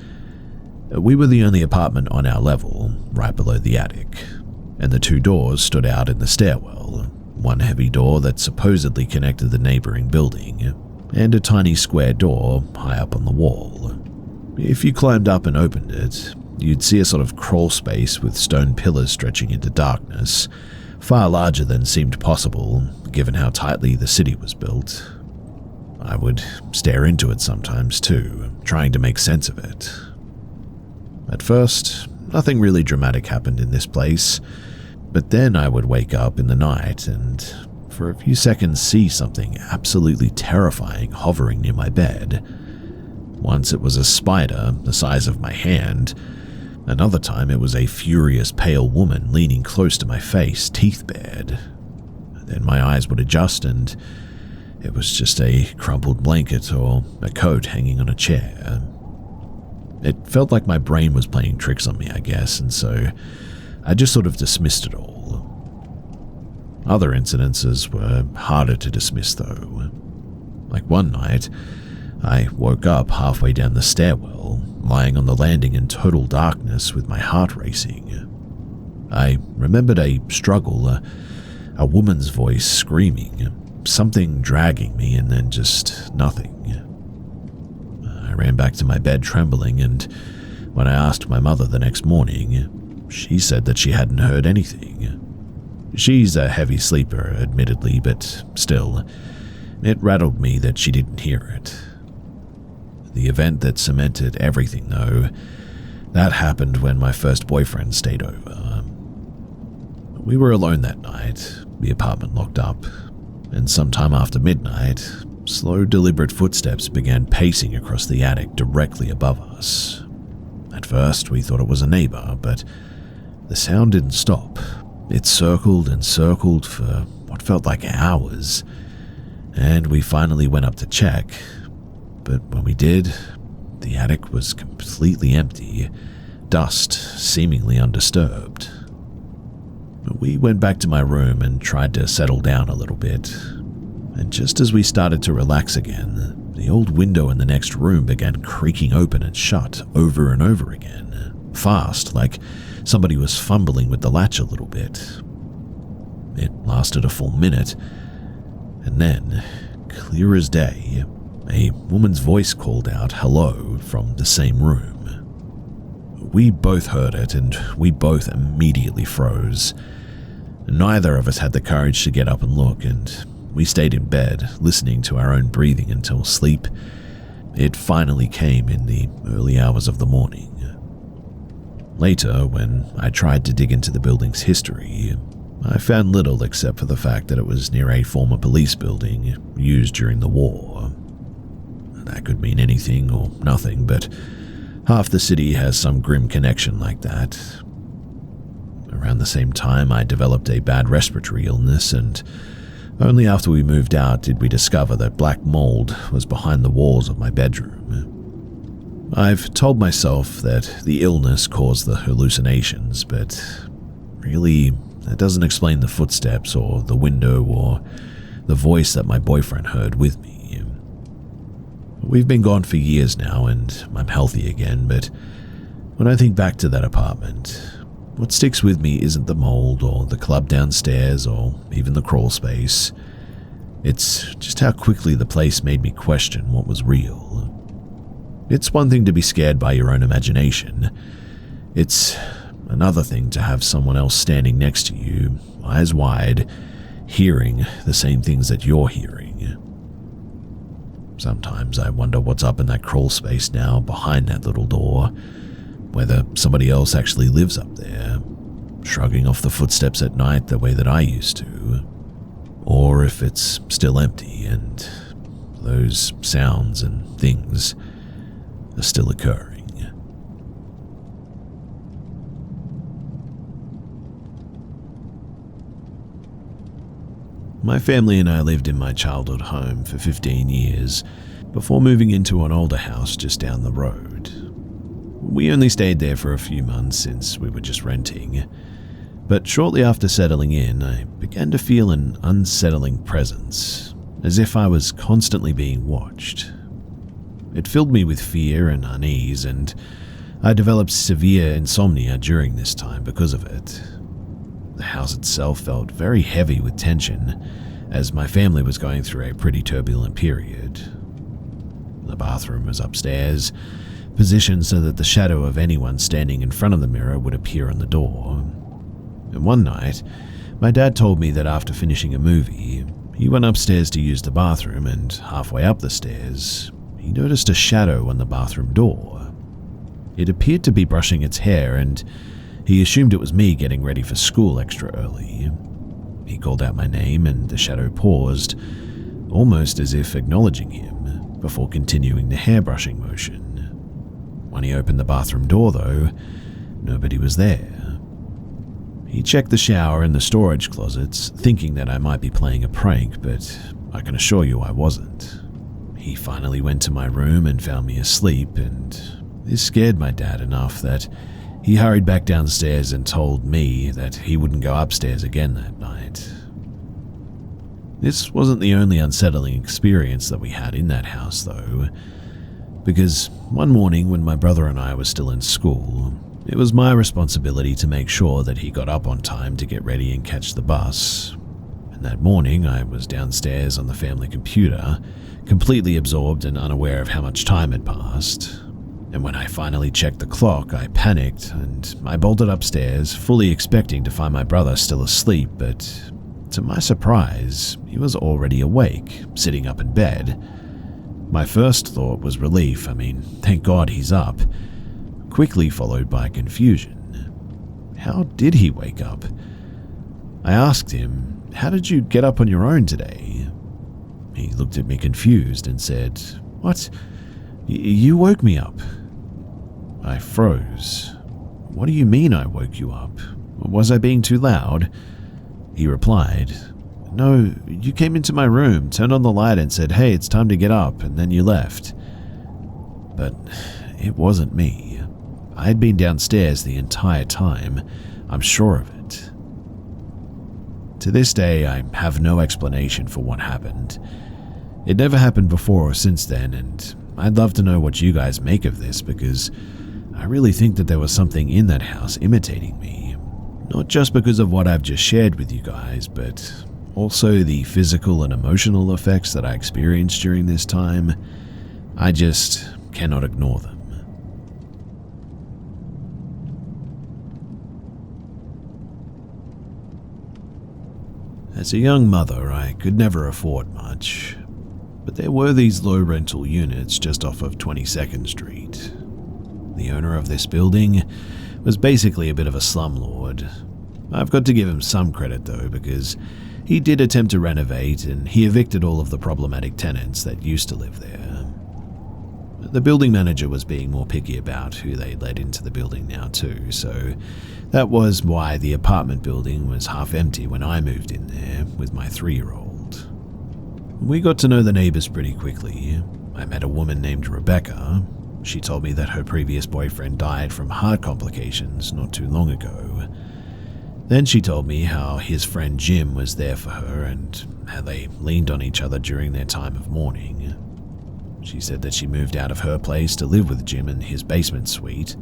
We were the only apartment on our level, right below the attic, and the two doors stood out in the stairwell, one heavy door that supposedly connected the neighboring building, and a tiny square door high up on the wall. If you climbed up and opened it, you'd see a sort of crawl space with stone pillars stretching into darkness, far larger than seemed possible, given how tightly the city was built. I would stare into it sometimes too, trying to make sense of it. At first, nothing really dramatic happened in this place, but then I would wake up in the night and, for a few seconds, see something absolutely terrifying hovering near my bed. Once it was a spider the size of my hand. Another time it was a furious pale woman leaning close to my face, teeth bared. Then my eyes would adjust and it was just a crumpled blanket or a coat hanging on a chair. It felt like my brain was playing tricks on me, I guess, and so I just sort of dismissed it all. Other incidences were harder to dismiss though. Like one night, I woke up halfway down the stairwell, lying on the landing in total darkness with my heart racing. I remembered a struggle, a woman's voice screaming, something dragging me, and then just nothing. I ran back to my bed trembling, and when I asked my mother the next morning, she said that she hadn't heard anything. She's a heavy sleeper, admittedly, but still, it rattled me that she didn't hear it. The event that cemented everything, though, that happened when my first boyfriend stayed over. We were alone that night, the apartment locked up, and sometime after midnight, slow, deliberate footsteps began pacing across the attic directly above us. At first, we thought it was a neighbor, but the sound didn't stop. It circled and circled for what felt like hours, and we finally went up to check. But when we did, the attic was completely empty, dust seemingly undisturbed. We went back to my room and tried to settle down a little bit, and just as we started to relax again, the old window in the next room began creaking open and shut over and over again, fast, like somebody was fumbling with the latch a little bit. It lasted a full minute, and then, clear as day, a woman's voice called out hello from the same room. We both heard it, and we both immediately froze. Neither of us had the courage to get up and look, and we stayed in bed, listening to our own breathing until sleep. It finally came in the early hours of the morning. Later, when I tried to dig into the building's history, I found little except for the fact that it was near a former police building used during the war. That could mean anything or nothing, but half the city has some grim connection like that. Around the same time, I developed a bad respiratory illness, and only after we moved out did we discover that black mold was behind the walls of my bedroom. I've told myself that the illness caused the hallucinations, but really, that doesn't explain the footsteps or the window or the voice that my boyfriend heard with me. We've been gone for years now, and I'm healthy again, but when I think back to that apartment, what sticks with me isn't the mold or the club downstairs or even the crawl space. It's just how quickly the place made me question what was real. It's one thing to be scared by your own imagination. It's another thing to have someone else standing next to you, eyes wide, hearing the same things that you're hearing. Sometimes I wonder what's up in that crawl space now behind that little door, whether somebody else actually lives up there, shrugging off the footsteps at night the way that I used to, or if it's still empty and those sounds and things are still occurring. My family and I lived in my childhood home for 15 years before moving into an older house just down the road. We only stayed there for a few months since we were just renting, But shortly after settling in, I began to feel an unsettling presence, as if I was constantly being watched. It filled me with fear and unease, and I developed severe insomnia during this time because of it. The house itself felt very heavy with tension, as my family was going through a pretty turbulent period. The bathroom was upstairs, positioned so that the shadow of anyone standing in front of the mirror would appear on the door. And one night, my dad told me that after finishing a movie, he went upstairs to use the bathroom, and halfway up the stairs, he noticed a shadow on the bathroom door. It appeared to be brushing its hair, and he assumed it was me getting ready for school extra early. He called out my name, and the shadow paused, almost as if acknowledging him, before continuing the hairbrushing motion. When he opened the bathroom door, though, nobody was there. He checked the shower and the storage closets, thinking that I might be playing a prank, but I can assure you I wasn't. He finally went to my room and found me asleep, and this scared my dad enough that he hurried back downstairs and told me that he wouldn't go upstairs again that night. This wasn't the only unsettling experience that we had in that house, though, because one morning when my brother and I were still in school, it was my responsibility to make sure that he got up on time to get ready and catch the bus. And that morning, I was downstairs on the family computer, completely absorbed and unaware of how much time had passed. And when I finally checked the clock, I panicked and I bolted upstairs, fully expecting to find my brother still asleep, but to my surprise, he was already awake, sitting up in bed. My first thought was relief. Thank God he's up, quickly followed by confusion. How did he wake up? I asked him, "How did you get up on your own today?" He looked at me confused and said, "What? You woke me up." I froze. "What do you mean I woke you up? Was I being too loud?" He replied, "No, you came into my room, turned on the light and said, 'Hey, it's time to get up,' and then you left." But it wasn't me. I had been downstairs the entire time. I'm sure of it. To this day, I have no explanation for what happened. It never happened before or since then, and I'd love to know what you guys make of this, because I really think that there was something in that house imitating me. Not just because of what I've just shared with you guys, but also the physical and emotional effects that I experienced during this time. I just cannot ignore them. As a young mother, I could never afford much, but there were these low rental units just off of 22nd Street. The owner of this building was basically a bit of a slumlord. I've got to give him some credit though, because he did attempt to renovate and he evicted all of the problematic tenants that used to live there. The building manager was being more picky about who they let into the building now too, so that was why the apartment building was half empty when I moved in there with my 3-year-old. We got to know the neighbors pretty quickly. I met a woman named Rebecca. She told me that her previous boyfriend died from heart complications not too long ago. Then she told me how his friend Jim was there for her and how they leaned on each other during their time of mourning. She said that she moved out of her place to live with Jim in his basement suite.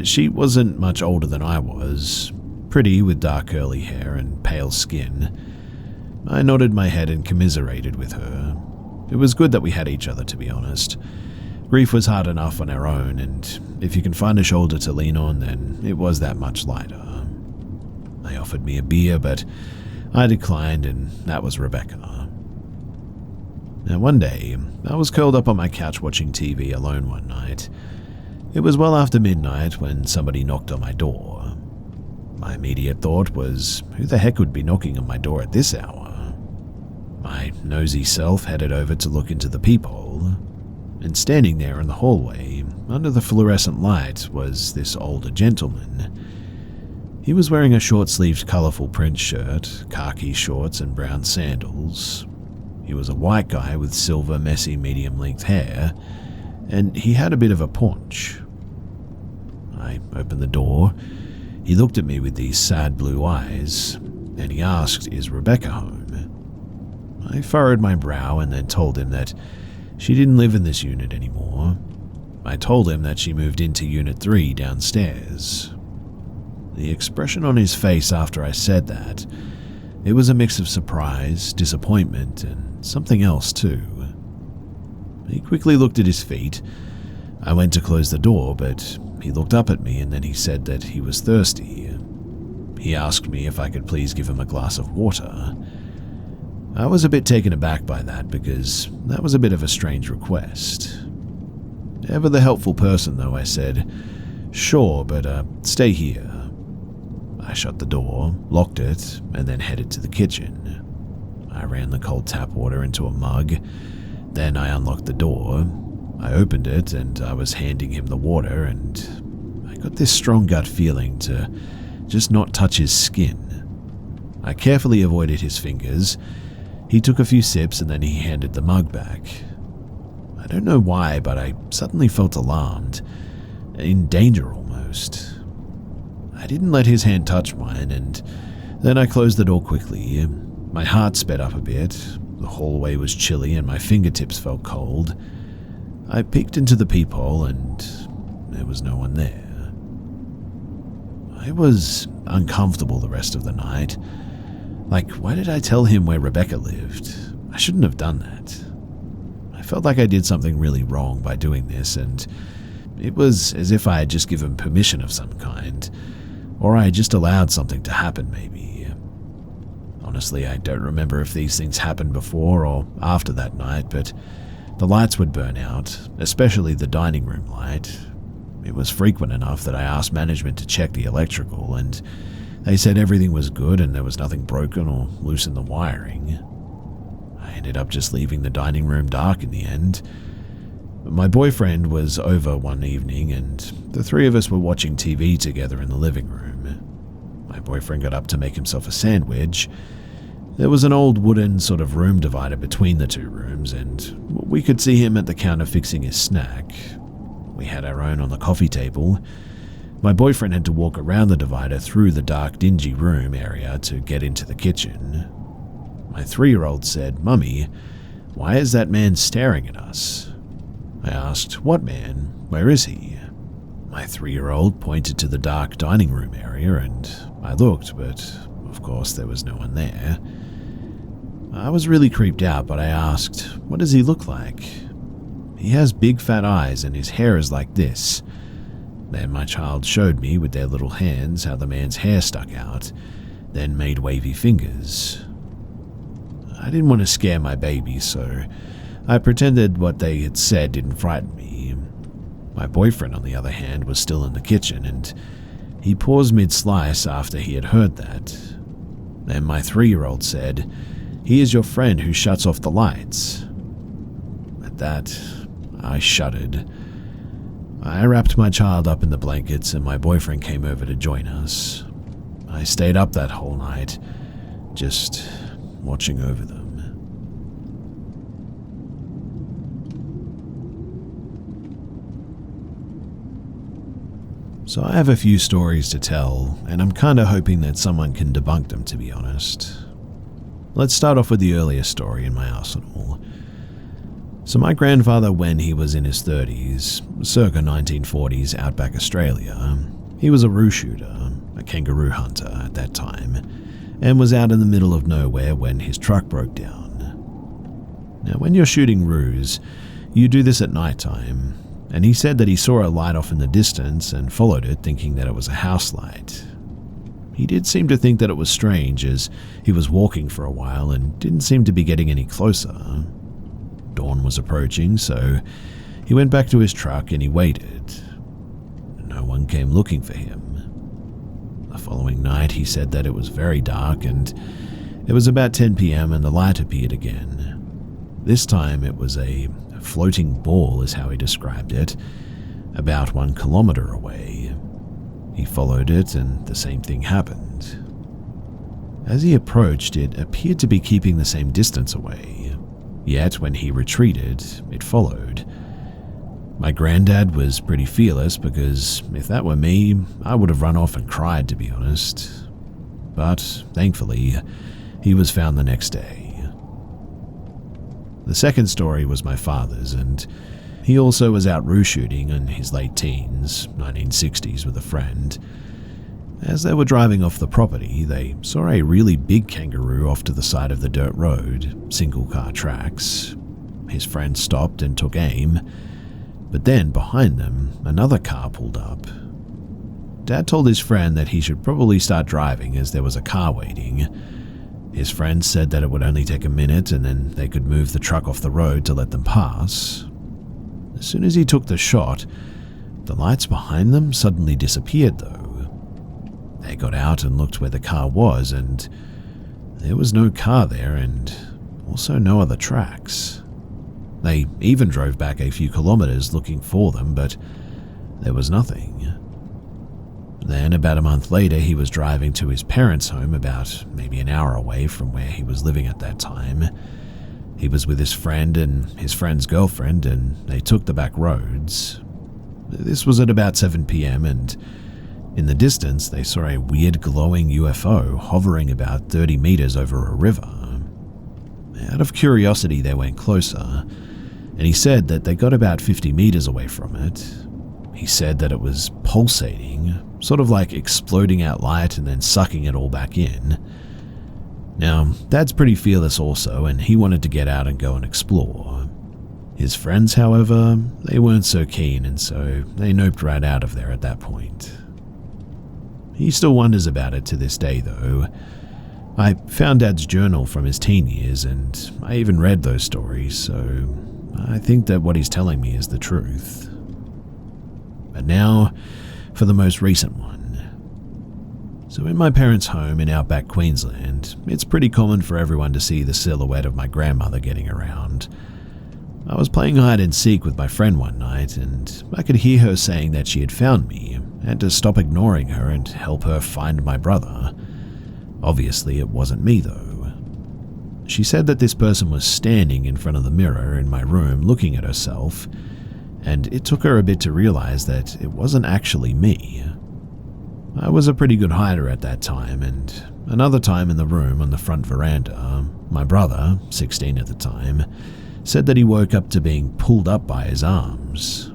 She wasn't much older than I was, pretty with dark curly hair and pale skin. I nodded my head and commiserated with her. It was good that we had each other, to be honest. Grief was hard enough on our own, and if you can find a shoulder to lean on, then it was that much lighter. They offered me a beer, but I declined, and that was Rebecca. Now one day, I was curled up on my couch watching TV alone one night. It was well after midnight when somebody knocked on my door. My immediate thought was, who the heck would be knocking on my door at this hour? My nosy self headed over to look into the peephole, and standing there in the hallway, under the fluorescent light, was this older gentleman. He was wearing a short-sleeved colourful print shirt, khaki shorts and brown sandals. He was a white guy with silver, messy, medium-length hair, and he had a bit of a paunch. I opened the door. He looked at me with these sad blue eyes, and he asked, "Is Rebecca home?" I furrowed my brow and then told him that she didn't live in this unit anymore. I told him that she moved into Unit 3 downstairs. The expression on his face after I said that, it was a mix of surprise, disappointment, and something else too. He quickly looked at his feet. I went to close the door, but he looked up at me and then he said that he was thirsty. He asked me if I could please give him a glass of water. I was a bit taken aback by that because that was a bit of a strange request. Ever the helpful person though, I said, "Sure, but stay here." I shut the door, locked it, and then headed to the kitchen. I ran the cold tap water into a mug. Then I unlocked the door. I opened it and I was handing him the water, and I got this strong gut feeling to just not touch his skin. I carefully avoided his fingers. He took a few sips and then he handed the mug back. I don't know why, but I suddenly felt alarmed, in danger almost. I didn't let his hand touch mine, and then I closed the door quickly. My heart sped up a bit. The hallway was chilly and my fingertips felt cold. I peeked into the peephole and there was no one there. I was uncomfortable the rest of the night. Like, why did I tell him where Rebecca lived? I shouldn't have done that. I felt like I did something really wrong by doing this, and it was as if I had just given permission of some kind, or I had just allowed something to happen maybe. Honestly, I don't remember if these things happened before or after that night, but the lights would burn out, especially the dining room light. It was frequent enough that I asked management to check the electrical, and they said everything was good and there was nothing broken or loose in the wiring. I ended up just leaving the dining room dark in the end. My boyfriend was over one evening and the three of us were watching TV together in the living room. My boyfriend got up to make himself a sandwich. There was an old wooden sort of room divider between the two rooms, and we could see him at the counter fixing his snack. We had our own on the coffee table. My boyfriend had to walk around the divider through the dark, dingy room area to get into the kitchen. My 3-year-old said, "Mummy, why is that man staring at us?" I asked, "What man? Where is he?" My 3-year-old pointed to the dark dining room area, and I looked, but of course there was no one there. I was really creeped out, but I asked, "What does he look like?" "He has big fat eyes and his hair is like this." Then my child showed me with their little hands how the man's hair stuck out, then made wavy fingers. I didn't want to scare my baby, so I pretended what they had said didn't frighten me. My boyfriend, on the other hand, was still in the kitchen, and he paused mid-slice after he had heard that. Then my 3-year-old said, "He is your friend who shuts off the lights." At that, I shuddered. I wrapped my child up in the blankets and my boyfriend came over to join us. I stayed up that whole night, just watching over them. So I have a few stories to tell, and I'm kinda hoping that someone can debunk them, to be honest. Let's start off with the earliest story in my arsenal. So my grandfather, when he was in his 30s, circa 1940s outback Australia, he was a roo shooter, a kangaroo hunter at that time, and was out in the middle of nowhere when his truck broke down. Now when you're shooting roos, you do this at night time, and he said that he saw a light off in the distance and followed it thinking that it was a house light. He did seem to think that it was strange as he was walking for a while and didn't seem to be getting any closer. Dawn was approaching, so he went back to his truck and he waited. No one came looking for him. The following night he said that it was very dark and it was about 10 p.m. and the light appeared again. This time it was a floating ball is how he described it, about 1 kilometer away. He followed it and the same thing happened. As he approached, it appeared to be keeping the same distance away. Yet when he retreated, it followed. My granddad was pretty fearless because if that were me, I would have run off and cried, to be honest. But thankfully, he was found the next day. The second story was my father's, and he also was out roo shooting in his late teens, 1960s, with a friend. As they were driving off the property, they saw a really big kangaroo off to the side of the dirt road, single-car tracks. His friend stopped and took aim, but then behind them, another car pulled up. Dad told his friend that he should probably start driving as there was a car waiting. His friend said that it would only take a minute and then they could move the truck off the road to let them pass. As soon as he took the shot, the lights behind them suddenly disappeared though. They got out and looked where the car was, and there was no car there and also no other tracks. They even drove back a few kilometers looking for them, but there was nothing. Then, about a month later, he was driving to his parents' home about maybe an hour away from where he was living at that time. He was with his friend and his friend's girlfriend, and they took the back roads. This was at about 7 p.m., and in the distance, they saw a weird glowing UFO hovering about 30 meters over a river. Out of curiosity, they went closer, and he said that they got about 50 meters away from it. He said that it was pulsating, sort of like exploding out light and then sucking it all back in. Now, Dad's pretty fearless also, and he wanted to get out and go and explore. His friends, however, they weren't so keen, and so they noped right out of there at that point. He still wonders about it to this day, though. I found Dad's journal from his teen years, and I even read those stories, so I think that what he's telling me is the truth. But now, for the most recent one. So in my parents' home in outback Queensland, it's pretty common for everyone to see the silhouette of my grandmother getting around. I was playing hide and seek with my friend one night, and I could hear her saying that she had found me, and to stop ignoring her and help her find my brother. Obviously, it wasn't me, though. She said that this person was standing in front of the mirror in my room looking at herself, and it took her a bit to realize that it wasn't actually me. I was a pretty good hider at that time, and another time in the room on the front veranda, my brother, 16 at the time, said that he woke up to being pulled up by his arms.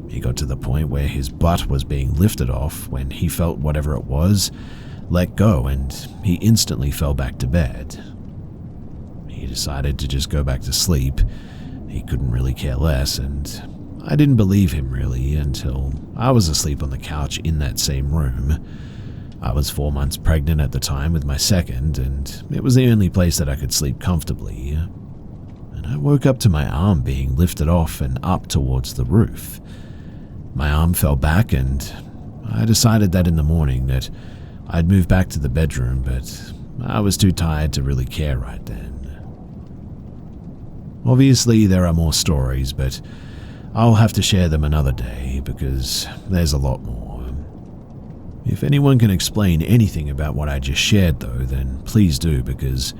He got to the point where his butt was being lifted off when he felt whatever it was let go, and he instantly fell back to bed. He decided to just go back to sleep. He couldn't really care less, and I didn't believe him really until I was asleep on the couch in that same room. I was 4 months pregnant at the time with my second, and it was the only place that I could sleep comfortably. And I woke up to my arm being lifted off and up towards the roof. My arm fell back, and I decided that in the morning that I'd move back to the bedroom, but I was too tired to really care right then. Obviously, there are more stories, but I'll have to share them another day because there's a lot more. If anyone can explain anything about what I just shared, though, then please do, because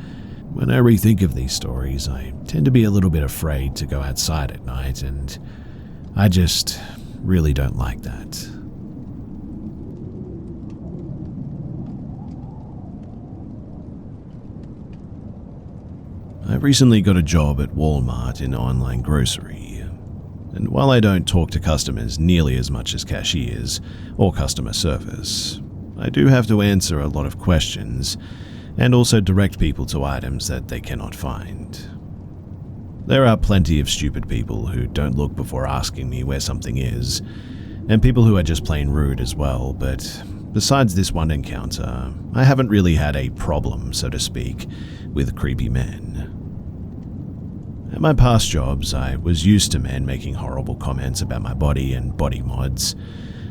when I rethink of these stories, I tend to be a little bit afraid to go outside at night, and I just really don't like that. I recently got a job at Walmart in online grocery, and while I don't talk to customers nearly as much as cashiers or customer service, I do have to answer a lot of questions and also direct people to items that they cannot find. There are plenty of stupid people who don't look before asking me where something is, and people who are just plain rude as well, but besides this one encounter, I haven't really had a problem, so to speak, with creepy men. At my past jobs, I was used to men making horrible comments about my body and body mods,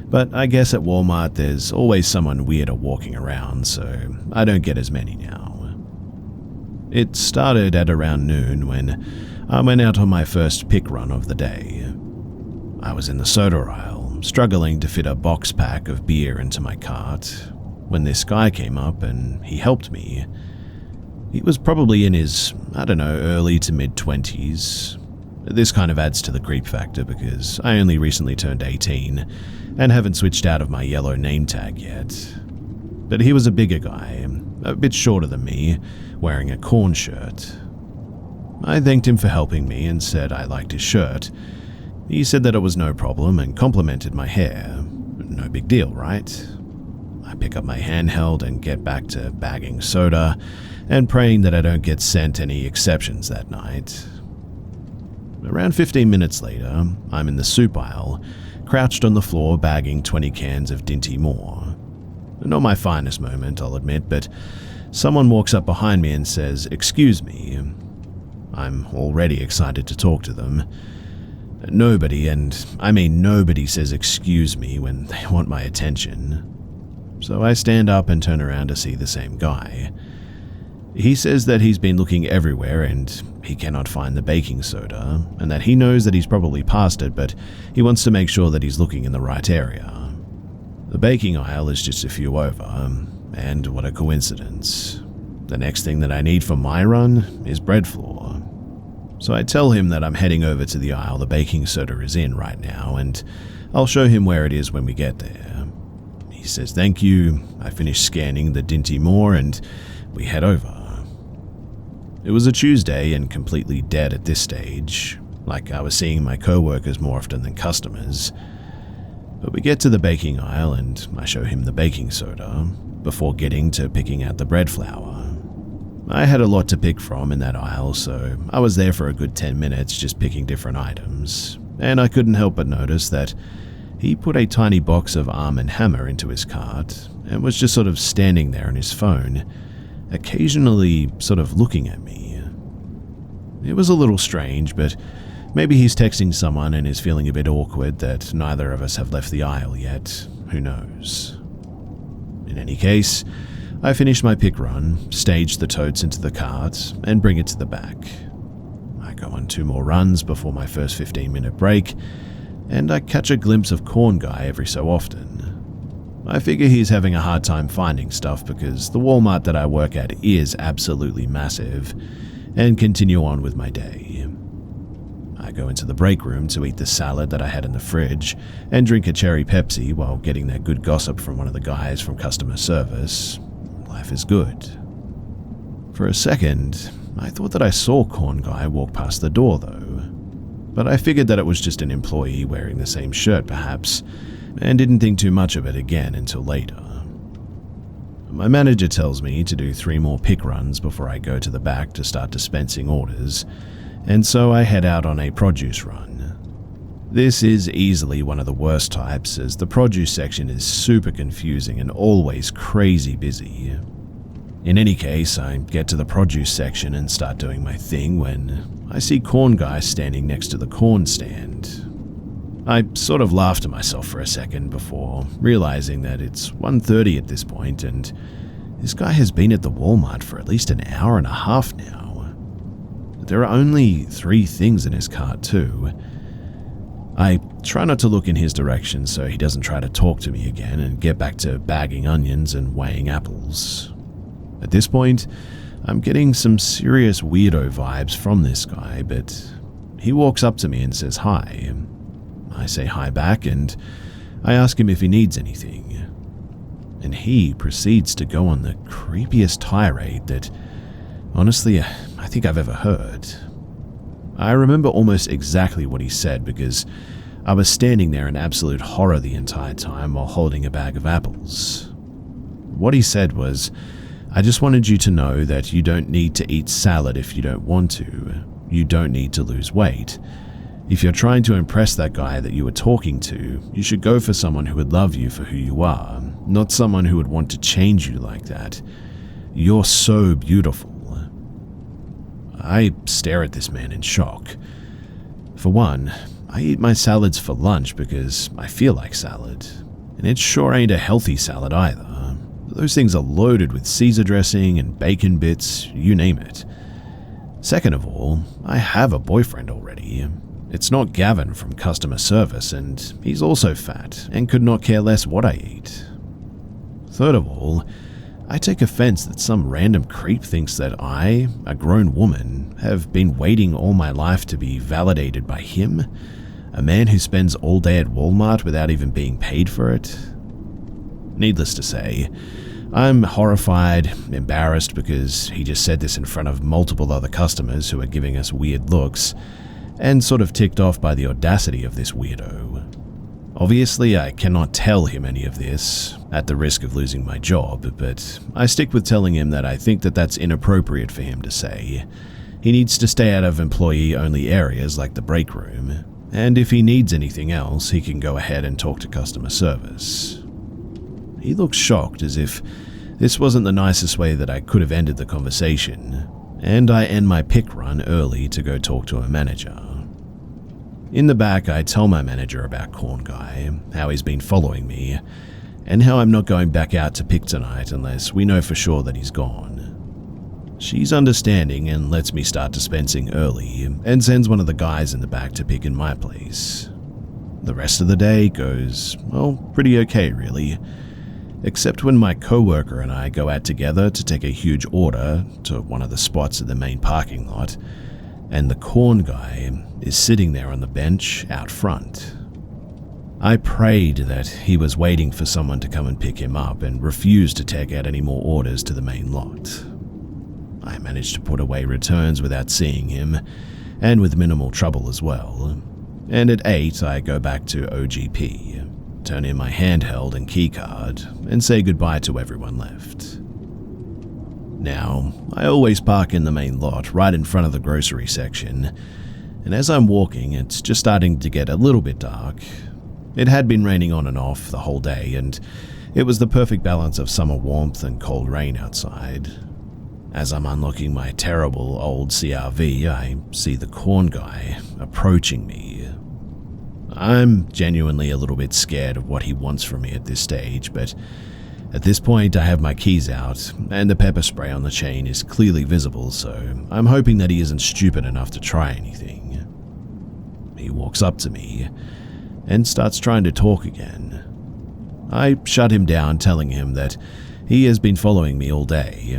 but I guess at Walmart there's always someone weirder walking around, so I don't get as many now. It started at around noon when I went out on my first pick run of the day. I was in the soda aisle, struggling to fit a box pack of beer into my cart, when this guy came up and he helped me. He was probably in his, early to mid-20s. This kind of adds to the creep factor because I only recently turned 18 and haven't switched out of my yellow name tag yet. But he was a bigger guy, a bit shorter than me, wearing a Korn shirt. I thanked him for helping me and said I liked his shirt. He said that it was no problem and complimented my hair. No big deal, right? I pick up my handheld and get back to bagging soda and praying that I don't get sent any exceptions that night. Around 15 minutes later, I'm in the soup aisle, crouched on the floor bagging 20 cans of Dinty Moore. Not my finest moment, I'll admit, but someone walks up behind me and says, "Excuse me." I'm already excited to talk to them. Nobody, and I mean nobody, says "excuse me" when they want my attention. So I stand up and turn around to see the same guy. He says that he's been looking everywhere and he cannot find the baking soda, and that he knows that he's probably passed it, but he wants to make sure that he's looking in the right area. The baking aisle is just a few over, and what a coincidence. The next thing that I need for my run is bread flour. So I tell him that I'm heading over to the aisle the baking soda is in right now, and I'll show him where it is when we get there. He says thank you. I finish scanning the Dinty Moore and we head over. It was a Tuesday and completely dead at this stage, like I was seeing my co-workers more often than customers. But we get to the baking aisle and I show him the baking soda, before getting to picking out the bread flour. I had a lot to pick from in that aisle, so I was there for a good 10 minutes just picking different items, and I couldn't help but notice that he put a tiny box of Arm & Hammer into his cart and was just sort of standing there on his phone, occasionally sort of looking at me. It was a little strange, but maybe he's texting someone and is feeling a bit awkward that neither of us have left the aisle yet. Who knows? In any case, I finish my pick run, stage the totes into the cart, and bring it to the back. I go on 2 more runs before my first 15-minute break, and I catch a glimpse of Corn Guy every so often. I figure he's having a hard time finding stuff because the Walmart that I work at is absolutely massive, and continue on with my day. I go into the break room to eat the salad that I had in the fridge and drink a cherry Pepsi while getting that good gossip from one of the guys from customer service. Life is good. For a second, I thought that I saw Corn Guy walk past the door though, but I figured that it was just an employee wearing the same shirt perhaps, and didn't think too much of it again until later. My manager tells me to do 3 more pick runs before I go to the back to start dispensing orders, and so I head out on a produce run. This is easily one of the worst types, as the produce section is super confusing and always crazy busy. In any case, I get to the produce section and start doing my thing when I see Corn Guy standing next to the corn stand. I sort of laugh to myself for a second before realizing that it's 1:30 at this point and this guy has been at the Walmart for at least an hour and a half now. There are only 3 things in his cart too. I try not to look in his direction so he doesn't try to talk to me again and get back to bagging onions and weighing apples. At this point, I'm getting some serious weirdo vibes from this guy, but he walks up to me and says hi. I say hi back and I ask him if he needs anything. And he proceeds to go on the creepiest tirade that, honestly, I think I've ever heard. I remember almost exactly what he said because I was standing there in absolute horror the entire time while holding a bag of apples. What he said was, "I just wanted you to know that you don't need to eat salad if you don't want to. You don't need to lose weight. If you're trying to impress that guy that you were talking to, you should go for someone who would love you for who you are, not someone who would want to change you like that. You're so beautiful." I stare at this man in shock. For one, I eat my salads for lunch because I feel like salad, and it sure ain't a healthy salad either. Those things are loaded with Caesar dressing and bacon bits, you name it. Second of all, I have a boyfriend already. It's not Gavin from customer service, and he's also fat and could not care less what I eat. Third of all, I take offense that some random creep thinks that I, a grown woman, have been waiting all my life to be validated by him, a man who spends all day at Walmart without even being paid for it. Needless to say, I'm horrified, embarrassed because he just said this in front of multiple other customers who are giving us weird looks, and sort of ticked off by the audacity of this weirdo. Obviously, I cannot tell him any of this, at the risk of losing my job, but I stick with telling him that I think that that's inappropriate for him to say. He needs to stay out of employee-only areas like the break room, and if he needs anything else, he can go ahead and talk to customer service. He looks shocked, as if this wasn't the nicest way that I could have ended the conversation, and I end my pick run early to go talk to a manager. In the back, I tell my manager about Corn Guy, how he's been following me, and how I'm not going back out to pick tonight unless we know for sure that he's gone. She's understanding and lets me start dispensing early, and sends one of the guys in the back to pick in my place. The rest of the day goes, well, pretty okay really, except when my coworker and I go out together to take a huge order to one of the spots at the main parking lot, and the Corn Guy is sitting there on the bench out front. I prayed that he was waiting for someone to come and pick him up and refused to take out any more orders to the main lot. I managed to put away returns without seeing him, and with minimal trouble as well. And at 8, I go back to OGP, turn in my handheld and keycard, and say goodbye to everyone left. Now, I always park in the main lot right in front of the grocery section, and as I'm walking, it's just starting to get a little bit dark. It had been raining on and off the whole day, and it was the perfect balance of summer warmth and cold rain outside. As I'm unlocking my terrible old CRV, I see the Corn Guy approaching me. I'm genuinely a little bit scared of what he wants from me at this stage, but at this point I have my keys out, and the pepper spray on the chain is clearly visible, so I'm hoping that he isn't stupid enough to try anything. He walks up to me and starts trying to talk again. I shut him down, telling him that he has been following me all day,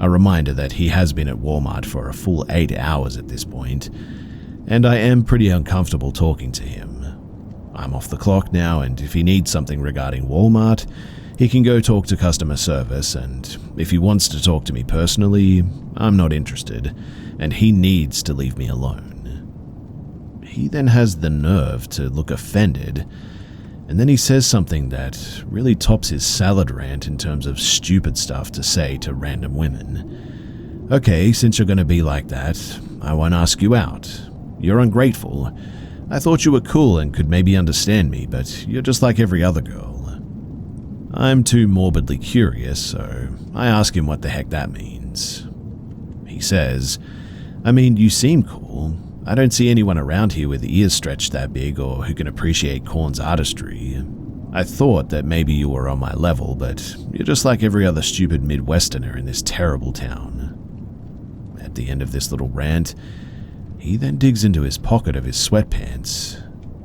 a reminder that he has been at Walmart for a full 8 hours at this point, and I am pretty uncomfortable talking to him. I'm off the clock now, and if he needs something regarding Walmart, he can go talk to customer service, and if he wants to talk to me personally, I'm not interested, and he needs to leave me alone. He then has the nerve to look offended, and then he says something that really tops his salad rant in terms of stupid stuff to say to random women. Okay, since you're going to be like that, I won't ask you out. You're ungrateful. I thought you were cool and could maybe understand me, but you're just like every other girl. I'm too morbidly curious, so I ask him what the heck that means. He says, I mean, you seem cool. I don't see anyone around here with ears stretched that big or who can appreciate Corn's artistry. I thought that maybe you were on my level, but you're just like every other stupid Midwesterner in this terrible town. At the end of this little rant, he then digs into his pocket of his sweatpants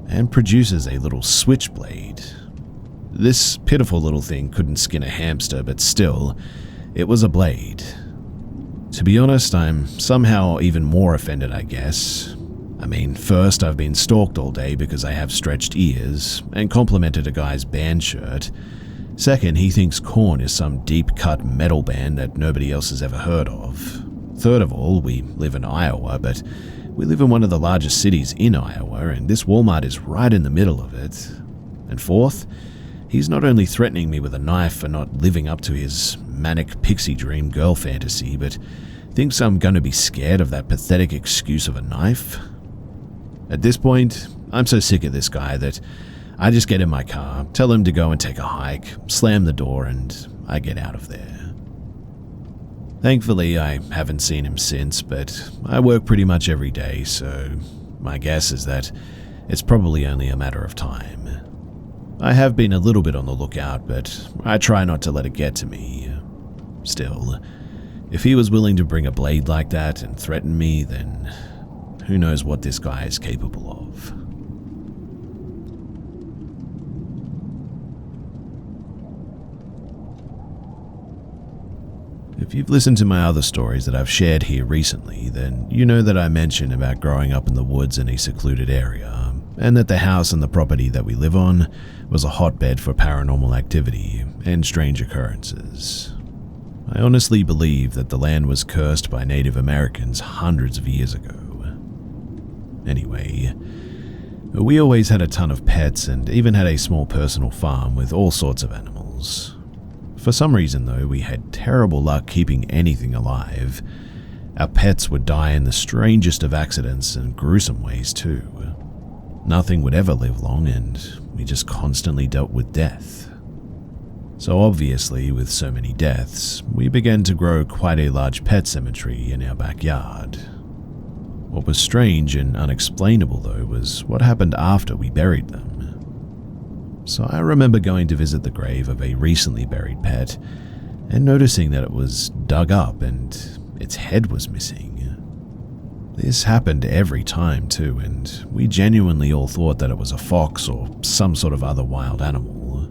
and produces a little switchblade. This pitiful little thing couldn't skin a hamster, but still, it was a blade. To be honest, I'm somehow even more offended, I guess. I mean, first, I've been stalked all day because I have stretched ears and complimented a guy's band shirt. Second, he thinks Korn is some deep-cut metal band that nobody else has ever heard of. Third of all, we live in Iowa, but we live in one of the largest cities in Iowa, and this Walmart is right in the middle of it. And fourth, he's not only threatening me with a knife for not living up to his manic pixie dream girl fantasy, but thinks I'm going to be scared of that pathetic excuse of a knife. At this point, I'm so sick of this guy that I just get in my car, tell him to go and take a hike, slam the door, and I get out of there. Thankfully, I haven't seen him since, but I work pretty much every day, so my guess is that it's probably only a matter of time. I have been a little bit on the lookout, but I try not to let it get to me. Still, if he was willing to bring a blade like that and threaten me, then who knows what this guy is capable of. If you've listened to my other stories that I've shared here recently, then you know that I mentioned about growing up in the woods in a secluded area, and that the house and the property that we live on was a hotbed for paranormal activity and strange occurrences. I honestly believe that the land was cursed by Native Americans hundreds of years ago. Anyway, we always had a ton of pets and even had a small personal farm with all sorts of animals. For some reason though, we had terrible luck keeping anything alive. Our pets would die in the strangest of accidents and gruesome ways too. Nothing would ever live long and we just constantly dealt with death. So obviously, with so many deaths, we began to grow quite a large pet cemetery in our backyard. What was strange and unexplainable though was what happened after we buried them. So I remember going to visit the grave of a recently buried pet and noticing that it was dug up and its head was missing. This happened every time too, and we genuinely all thought that it was a fox or some sort of other wild animal.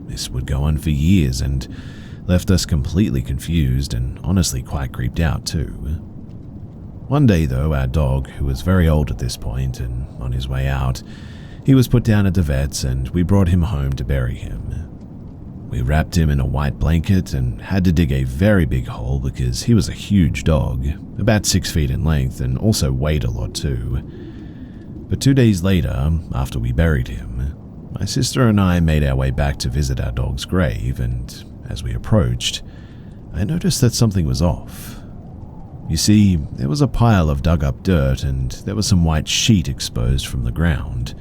This would go on for years and left us completely confused and honestly quite creeped out too. One day though, our dog, who was very old at this point and on his way out, he was put down at the vet's and we brought him home to bury him. We wrapped him in a white blanket and had to dig a very big hole because he was a huge dog, about 6 feet in length and also weighed a lot too. But 2 days later, after we buried him, my sister and I made our way back to visit our dog's grave, and as we approached, I noticed that something was off. You see, there was a pile of dug up dirt and there was some white sheet exposed from the ground.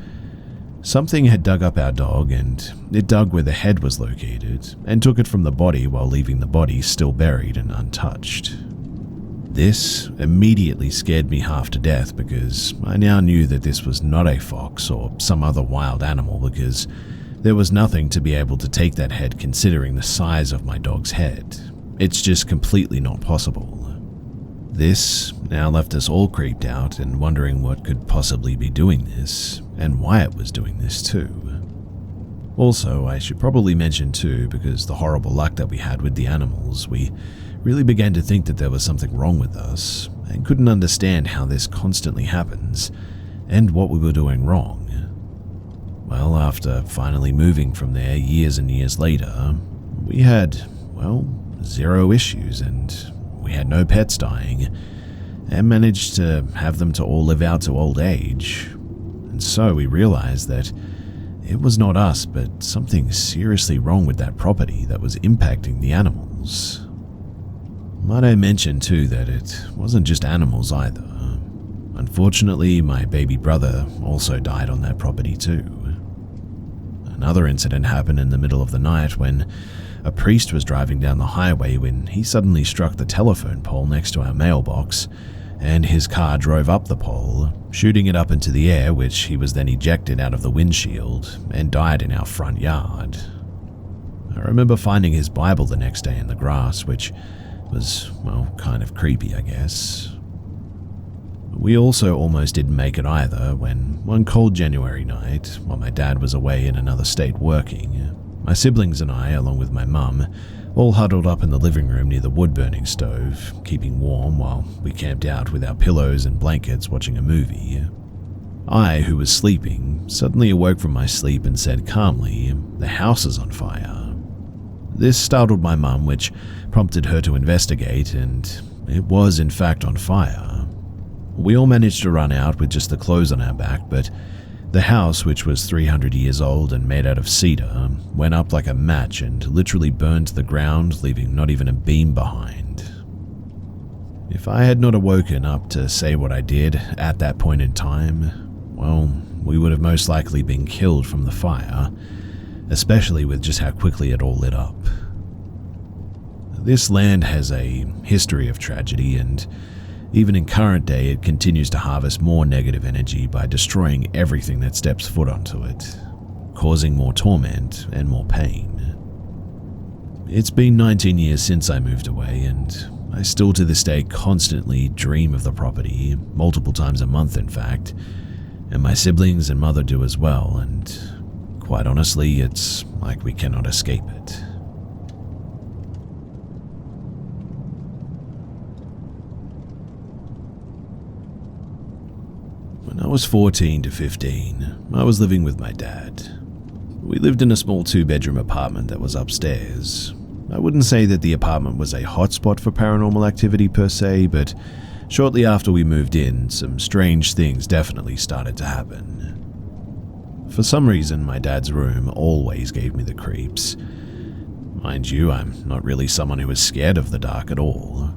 Something had dug up our dog and it dug where the head was located and took it from the body while leaving the body still buried and untouched. This immediately scared me half to death because I now knew that this was not a fox or some other wild animal because there was nothing to be able to take that head considering the size of my dog's head. It's just completely not possible. This now left us all creeped out and wondering what could possibly be doing this, and why it was doing this too. Also, I should probably mention too, because the horrible luck that we had with the animals, we really began to think that there was something wrong with us, and couldn't understand how this constantly happens, and what we were doing wrong. Well, after finally moving from there years and years later, we had, well, 0 issues, and we had no pets dying, and managed to have them to all live out to old age. And so we realized that it was not us, but something seriously wrong with that property that was impacting the animals. Might I mention too that it wasn't just animals either. Unfortunately, my baby brother also died on that property too. Another incident happened in the middle of the night when a priest was driving down the highway when he suddenly struck the telephone pole next to our mailbox, and his car drove up the pole, shooting it up into the air, which he was then ejected out of the windshield and died in our front yard. I remember finding his Bible the next day in the grass, which was, well, kind of creepy, I guess. We also almost didn't make it either when one cold January night, while my dad was away in another state working, my siblings and I, along with my mum, all huddled up in the living room near the wood-burning stove, keeping warm while we camped out with our pillows and blankets watching a movie. I, who was sleeping, suddenly awoke from my sleep and said calmly, "The house is on fire." This startled my mum, which prompted her to investigate, and it was in fact on fire. We all managed to run out with just the clothes on our back, but the house, which was 300 years old and made out of cedar, went up like a match and literally burned to the ground, leaving not even a beam behind. If I had not awoken up to say what I did at that point in time, well, we would have most likely been killed from the fire, especially with just how quickly it all lit up. This land has a history of tragedy, and even in current day, it continues to harvest more negative energy by destroying everything that steps foot onto it, causing more torment and more pain. It's been 19 years since I moved away, and I still to this day constantly dream of the property, multiple times a month in fact, and my siblings and mother do as well, and quite honestly, it's like we cannot escape it. I was 14 to 15. I was living with my dad. We lived in a small 2-bedroom apartment that was upstairs. I wouldn't say that the apartment was a hotspot for paranormal activity per se, but shortly after we moved in, some strange things definitely started to happen. For some reason, my dad's room always gave me the creeps. Mind you, I'm not really someone who is scared of the dark at all.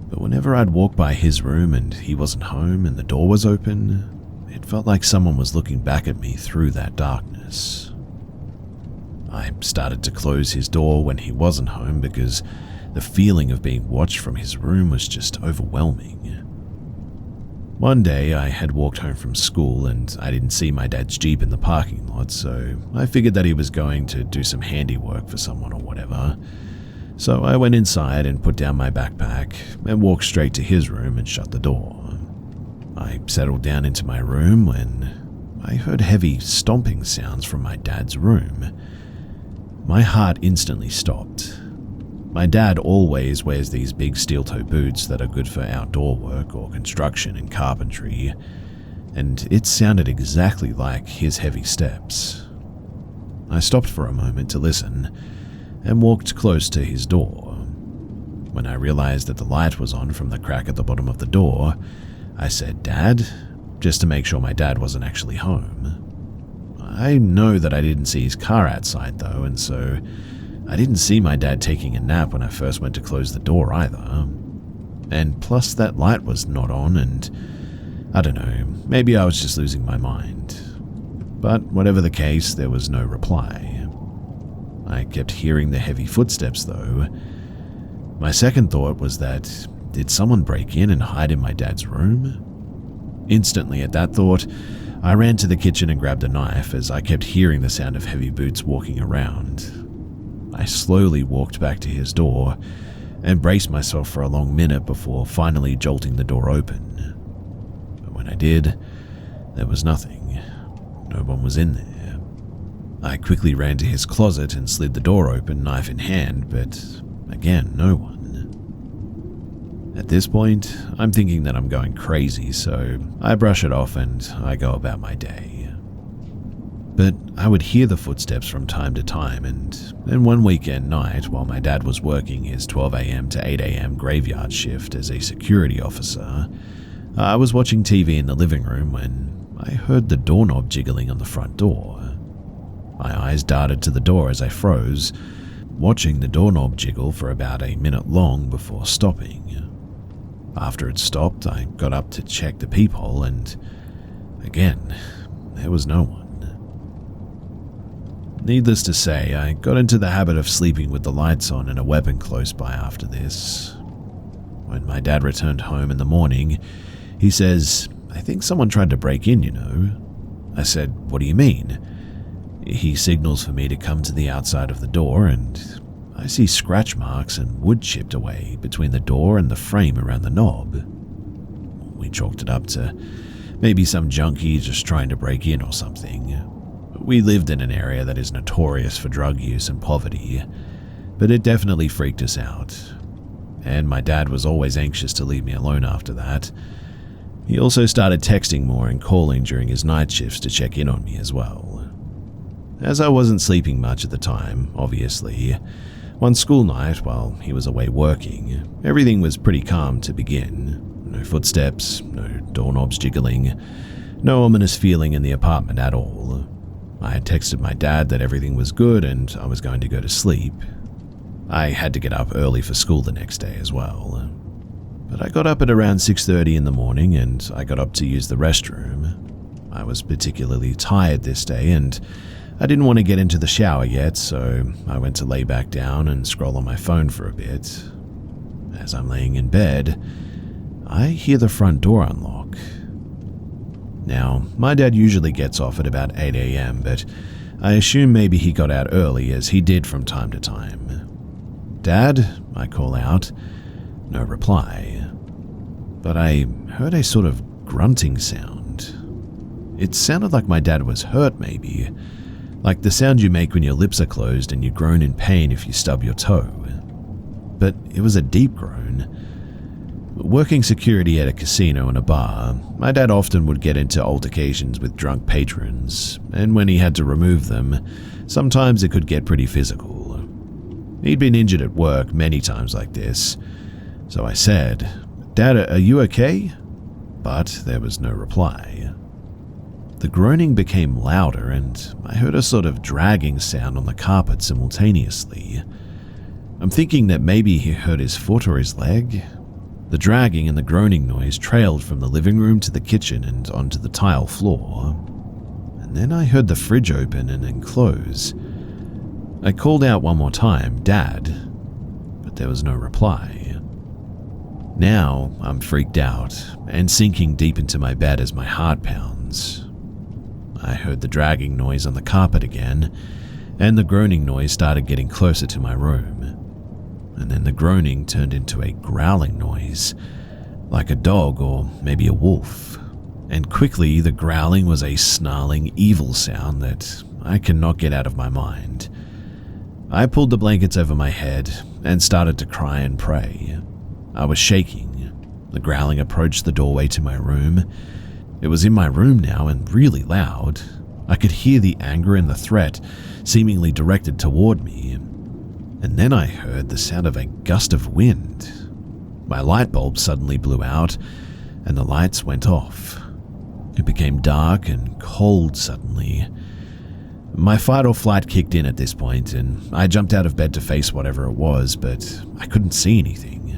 But whenever I'd walk by his room and he wasn't home and the door was open, it felt like someone was looking back at me through that darkness. I started to close his door when he wasn't home because the feeling of being watched from his room was just overwhelming. One day, I had walked home from school and I didn't see my dad's Jeep in the parking lot, so I figured that he was going to do some handiwork for someone or whatever. So I went inside and put down my backpack and walked straight to his room and shut the door. I settled down into my room when I heard heavy stomping sounds from my dad's room. My heart instantly stopped. My dad always wears these big steel-toe boots that are good for outdoor work or construction and carpentry, and it sounded exactly like his heavy steps. I stopped for a moment to listen and walked close to his door. When I realized that the light was on from the crack at the bottom of the door, I said, "Dad?" just to make sure my dad wasn't actually home. I know that I didn't see his car outside though, and so I didn't see my dad taking a nap when I first went to close the door either. And plus that light was not on, and I don't know, maybe I was just losing my mind. But whatever the case, there was no reply. I kept hearing the heavy footsteps though. My second thought was that, did someone break in and hide in my dad's room? Instantly at that thought, I ran to the kitchen and grabbed a knife as I kept hearing the sound of heavy boots walking around. I slowly walked back to his door and braced myself for a long minute before finally jolting the door open. But when I did, there was nothing. No one was in there. I quickly ran to his closet and slid the door open, knife in hand, but again, no one. At this point, I'm thinking that I'm going crazy, so I brush it off and I go about my day. But I would hear the footsteps from time to time, and then one weekend night, while my dad was working his 12 a.m. to 8 a.m. graveyard shift as a security officer, I was watching TV in the living room when I heard the doorknob jiggling on the front door. My eyes darted to the door as I froze, watching the doorknob jiggle for about a minute long before stopping. After it stopped, I got up to check the peephole, and again, there was no one. Needless to say, I got into the habit of sleeping with the lights on and a weapon close by after this. When my dad returned home in the morning, he says, "I think someone tried to break in, you know." I said, "What do you mean?" He signals for me to come to the outside of the door, and I see scratch marks and wood chipped away between the door and the frame around the knob. We chalked it up to maybe some junkie just trying to break in or something. We lived in an area that is notorious for drug use and poverty, but it definitely freaked us out. And my dad was always anxious to leave me alone after that. He also started texting more and calling during his night shifts to check in on me as well. As I wasn't sleeping much at the time, obviously, one school night while he was away working, everything was pretty calm to begin. No footsteps, no doorknobs jiggling, no ominous feeling in the apartment at all. I had texted my dad that everything was good and I was going to go to sleep. I had to get up early for school the next day as well. But I got up at around 6:30 in the morning and I got up to use the restroom. I was particularly tired this day and I didn't want to get into the shower yet, so I went to lay back down and scroll on my phone for a bit. As I'm laying in bed, I hear the front door unlock. Now, my dad usually gets off at about 8 a.m., but I assume maybe he got out early as he did from time to time. "Dad?" I call out. No reply. But I heard a sort of grunting sound. It sounded like my dad was hurt maybe, like the sound you make when your lips are closed and you groan in pain if you stub your toe. But it was a deep groan. Working security at a casino and a bar, my dad often would get into altercations with drunk patrons, and when he had to remove them, sometimes it could get pretty physical. He'd been injured at work many times like this, so I said, "Dad, are you okay?" But there was no reply. The groaning became louder, and I heard a sort of dragging sound on the carpet simultaneously. I'm thinking that maybe he hurt his foot or his leg. The dragging and the groaning noise trailed from the living room to the kitchen and onto the tile floor. And then I heard the fridge open and then close. I called out one more time, "Dad," but there was no reply. Now I'm freaked out and sinking deep into my bed as my heart pounds. I heard the dragging noise on the carpet again, and the groaning noise started getting closer to my room. And then the groaning turned into a growling noise, like a dog or maybe a wolf. And quickly the growling was a snarling, evil sound that I cannot get out of my mind. I pulled the blankets over my head and started to cry and pray. I was shaking. The growling approached the doorway to my room. It was in my room now and really loud. I could hear the anger and the threat seemingly directed toward me. And then I heard the sound of a gust of wind. My light bulb suddenly blew out, and the lights went off. It became dark and cold suddenly. My fight or flight kicked in at this point, and I jumped out of bed to face whatever it was, but I couldn't see anything.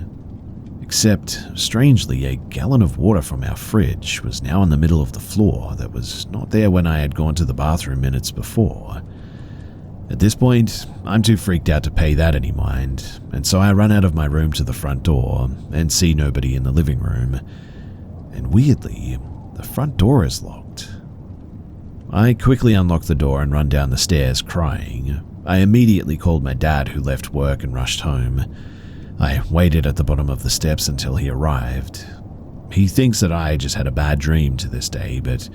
Except, strangely, a gallon of water from our fridge was now in the middle of the floor that was not there when I had gone to the bathroom minutes before. At this point, I'm too freaked out to pay that any mind, and so I run out of my room to the front door and see nobody in the living room. And weirdly, the front door is locked. I quickly unlock the door and run down the stairs crying. I immediately called my dad, who left work and rushed home. I waited at the bottom of the steps until he arrived. He thinks that I just had a bad dream to this day, but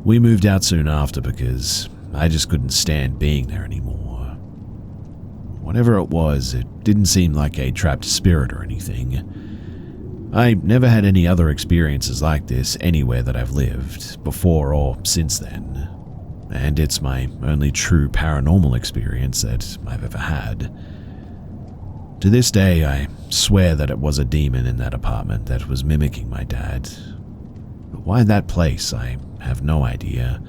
we moved out soon after because I just couldn't stand being there anymore. Whatever it was, it didn't seem like a trapped spirit or anything. I never had any other experiences like this anywhere that I've lived, before or since then. And it's my only true paranormal experience that I've ever had. To this day, I swear that it was a demon in that apartment that was mimicking my dad. But why that place, I have no idea.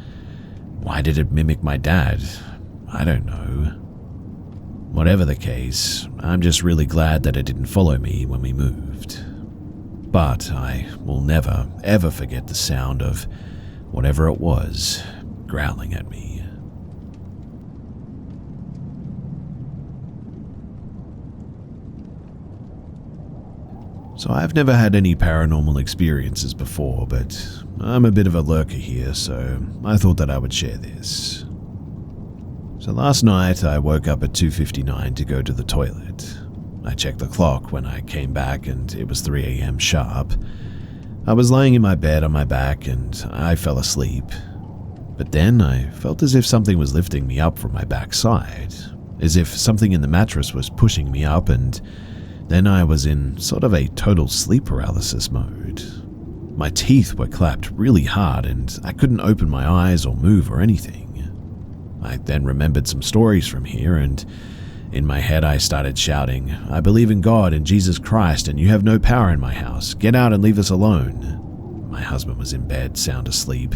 Why did it mimic my dad? I don't know. Whatever the case, I'm just really glad that it didn't follow me when we moved. But I will never, ever forget the sound of whatever it was growling at me. So I've never had any paranormal experiences before, but I'm a bit of a lurker here, so I thought that I would share this. So last night I woke up at 2:59 to go to the toilet. I checked the clock when I came back and it was 3 a.m. sharp. I was lying in my bed on my back and I fell asleep. But then I felt as if something was lifting me up from my backside, as if something in the mattress was pushing me up, and then I was in sort of a total sleep paralysis mode. My teeth were clapped really hard and I couldn't open my eyes or move or anything. I then remembered some stories from here, and in my head I started shouting, "I believe in God and Jesus Christ, and you have no power in my house. Get out and leave us alone." My husband was in bed, sound asleep.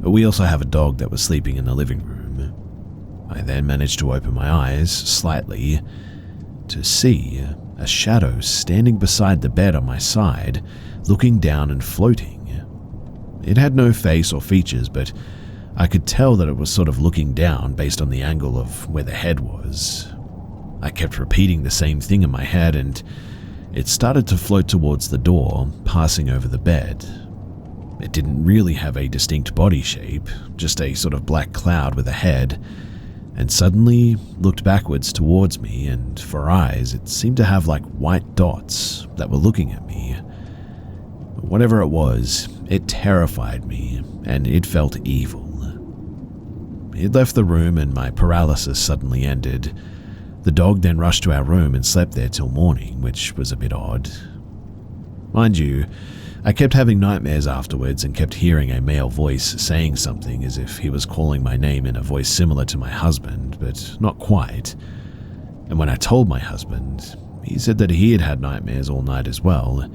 We also have a dog that was sleeping in the living room. I then managed to open my eyes slightly to see a shadow standing beside the bed on my side, looking down and floating. It had no face or features, but I could tell that it was sort of looking down based on the angle of where the head was. I kept repeating the same thing in my head, and it started to float towards the door, passing over the bed. It didn't really have a distinct body shape, just a sort of black cloud with a head, and suddenly looked backwards towards me, and for eyes it seemed to have like white dots that were looking at me. Whatever it was, it terrified me, and it felt evil. It left the room and my paralysis suddenly ended. The dog then rushed to our room and slept there till morning, which was a bit odd. Mind you, I kept having nightmares afterwards and kept hearing a male voice saying something as if he was calling my name in a voice similar to my husband, but not quite. And when I told my husband, he said that he had had nightmares all night as well,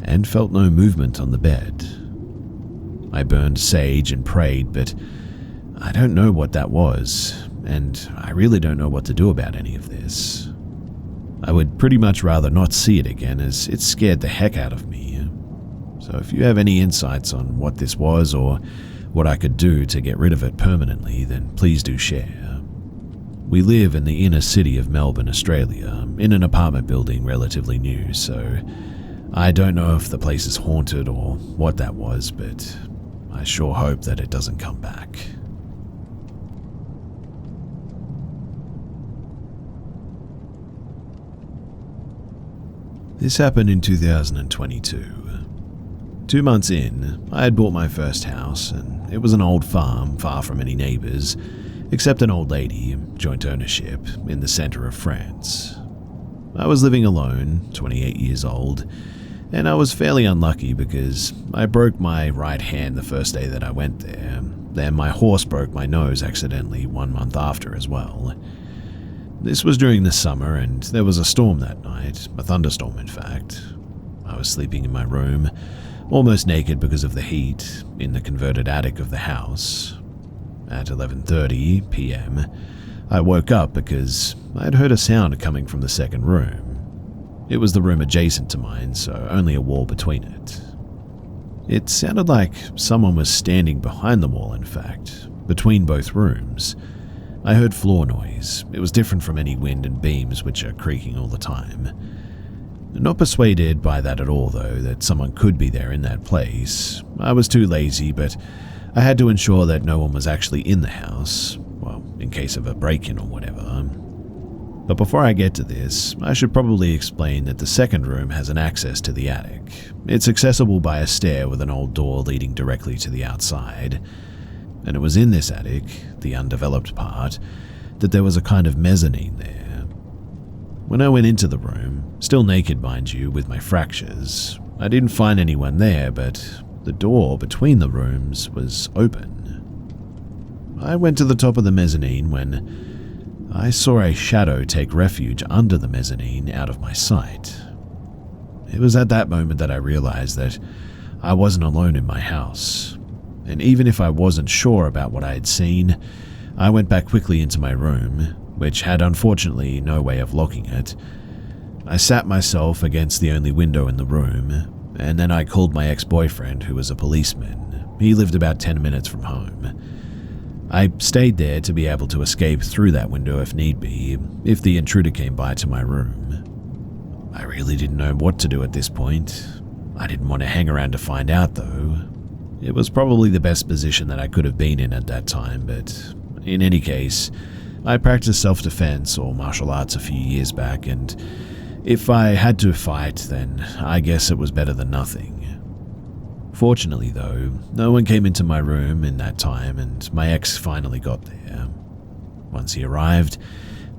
and felt no movement on the bed. I burned sage and prayed, but I don't know what that was, and I really don't know what to do about any of this. I would pretty much rather not see it again, as it scared the heck out of me. So if you have any insights on what this was or what I could do to get rid of it permanently, then please do share. We live in the inner city of Melbourne, Australia, in an apartment building relatively new, so I don't know if the place is haunted or what that was, but I sure hope that it doesn't come back. This happened in 2022. 2 months in, I had bought my first house, and it was an old farm far from any neighbours, except an old lady, joint ownership, in the centre of France. I was living alone, 28 years old, and I was fairly unlucky because I broke my right hand the first day that I went there. Then my horse broke my nose accidentally 1 month after as well. This was during the summer, and there was a storm that night, a thunderstorm in fact. I was sleeping in my room, almost naked because of the heat, in the converted attic of the house. At 11:30 p.m., I woke up because I had heard a sound coming from the second room. It was the room adjacent to mine, so only a wall between it. It sounded like someone was standing behind the wall, in fact, between both rooms. I heard floor noise. It was different from any wind and beams which are creaking all the time. Not persuaded by that at all, though, that someone could be there in that place. I was too lazy, but I had to ensure that no one was actually in the house, well, in case of a break-in or whatever. But before I get to this, I should probably explain that the second room has an access to the attic. It's accessible by a stair with an old door leading directly to the outside. And it was in this attic, the undeveloped part, that there was a kind of mezzanine there. When I went into the room, still naked mind you, with my fractures, I didn't find anyone there, but the door between the rooms was open. I went to the top of the mezzanine when I saw a shadow take refuge under the mezzanine out of my sight. It was at that moment that I realized that I wasn't alone in my house, and even if I wasn't sure about what I had seen, I went back quickly into my room, which had unfortunately no way of locking it. I sat myself against the only window in the room, and then I called my ex-boyfriend, who was a policeman. He lived about 10 minutes from home. I stayed there to be able to escape through that window if need be, if the intruder came by to my room. I really didn't know what to do at this point. I didn't want to hang around to find out, though. It was probably the best position that I could have been in at that time, but in any case, I practiced self-defense or martial arts a few years back, and if I had to fight, then I guess it was better than nothing. Fortunately, though, no one came into my room in that time, and my ex finally got there. Once he arrived,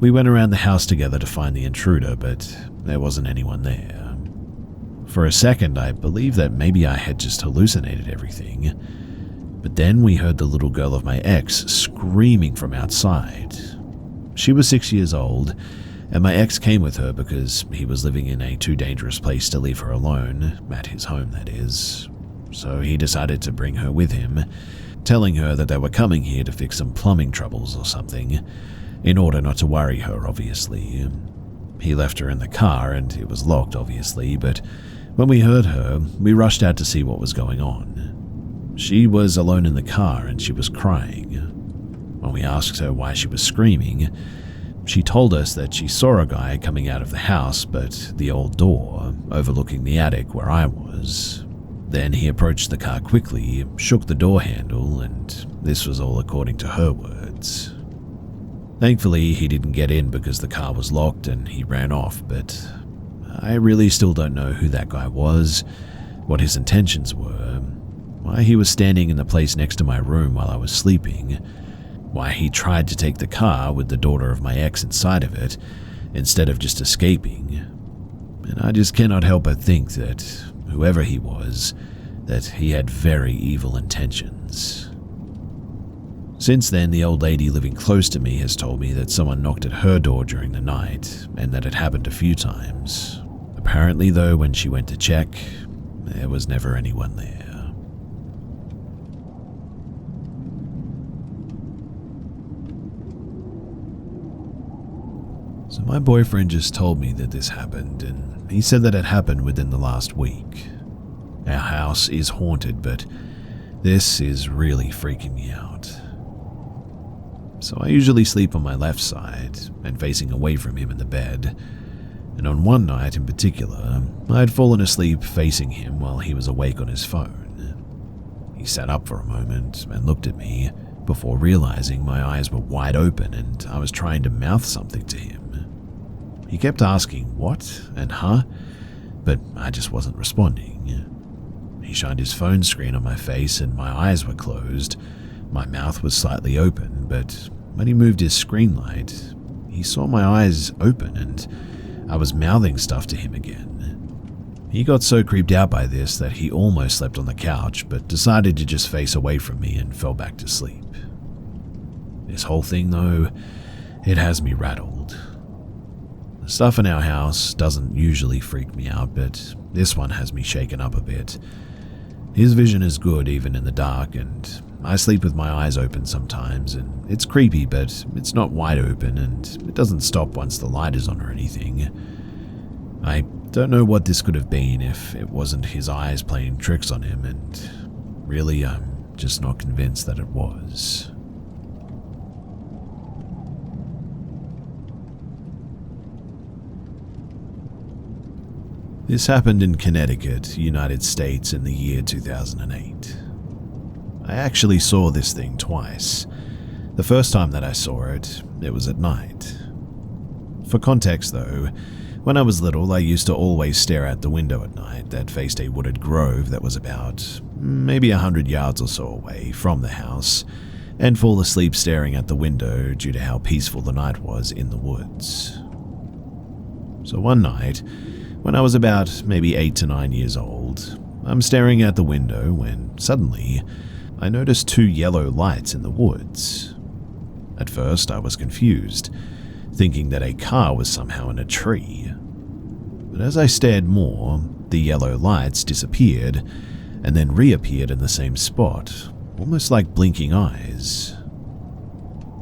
we went around the house together to find the intruder, but there wasn't anyone there. For a second, I believed that maybe I had just hallucinated everything. But then we heard the little girl of my ex screaming from outside. She was 6 years old, and my ex came with her because he was living in a too dangerous place to leave her alone, at his home that is. So he decided to bring her with him, telling her that they were coming here to fix some plumbing troubles or something, in order not to worry her, obviously. He left her in the car, and it was locked, obviously, but when we heard her, we rushed out to see what was going on. She was alone in the car, and she was crying. When we asked her why she was screaming, she told us that she saw a guy coming out of the house, but the old door, overlooking the attic where I was. Then he approached the car quickly, shook the door handle, and this was all according to her words. Thankfully, he didn't get in because the car was locked and he ran off, but I really still don't know who that guy was, what his intentions were, why he was standing in the place next to my room while I was sleeping, why he tried to take the car with the daughter of my ex inside of it, instead of just escaping. And I just cannot help but think that whoever he was, that he had very evil intentions. Since then, the old lady living close to me has told me that someone knocked at her door during the night and that it happened a few times. Apparently, though, when she went to check, there was never anyone there. So my boyfriend just told me that this happened, and he said that it happened within the last week. Our house is haunted, but this is really freaking me out. So I usually sleep on my left side and facing away from him in the bed, and on one night in particular, I had fallen asleep facing him while he was awake on his phone. He sat up for a moment and looked at me before realizing my eyes were wide open and I was trying to mouth something to him. He kept asking what and huh, but I just wasn't responding. He shined his phone screen on my face and my eyes were closed. My mouth was slightly open, but when he moved his screen light, he saw my eyes open and I was mouthing stuff to him again. He got so creeped out by this that he almost slept on the couch, but decided to just face away from me and fell back to sleep. This whole thing, though, it has me rattled. The stuff in our house doesn't usually freak me out, but this one has me shaken up a bit. His vision is good even in the dark, and I sleep with my eyes open sometimes, and it's creepy, but it's not wide open, and it doesn't stop once the light is on or anything. I don't know what this could have been if it wasn't his eyes playing tricks on him, and really I'm just not convinced that it was. This happened in Connecticut, United States in the year 2008. I actually saw this thing twice. The first time that I saw it, it was at night. For context though, when I was little I used to always stare out the window at night that faced a wooded grove that was about maybe 100 yards or so away from the house, and fall asleep staring at the window due to how peaceful the night was in the woods. So one night, when I was about maybe 8 to 9 years old, I'm staring out the window when suddenly I noticed 2 yellow lights in the woods. At first I was confused, thinking that a car was somehow in a tree. But as I stared more, the yellow lights disappeared and then reappeared in the same spot, almost like blinking eyes.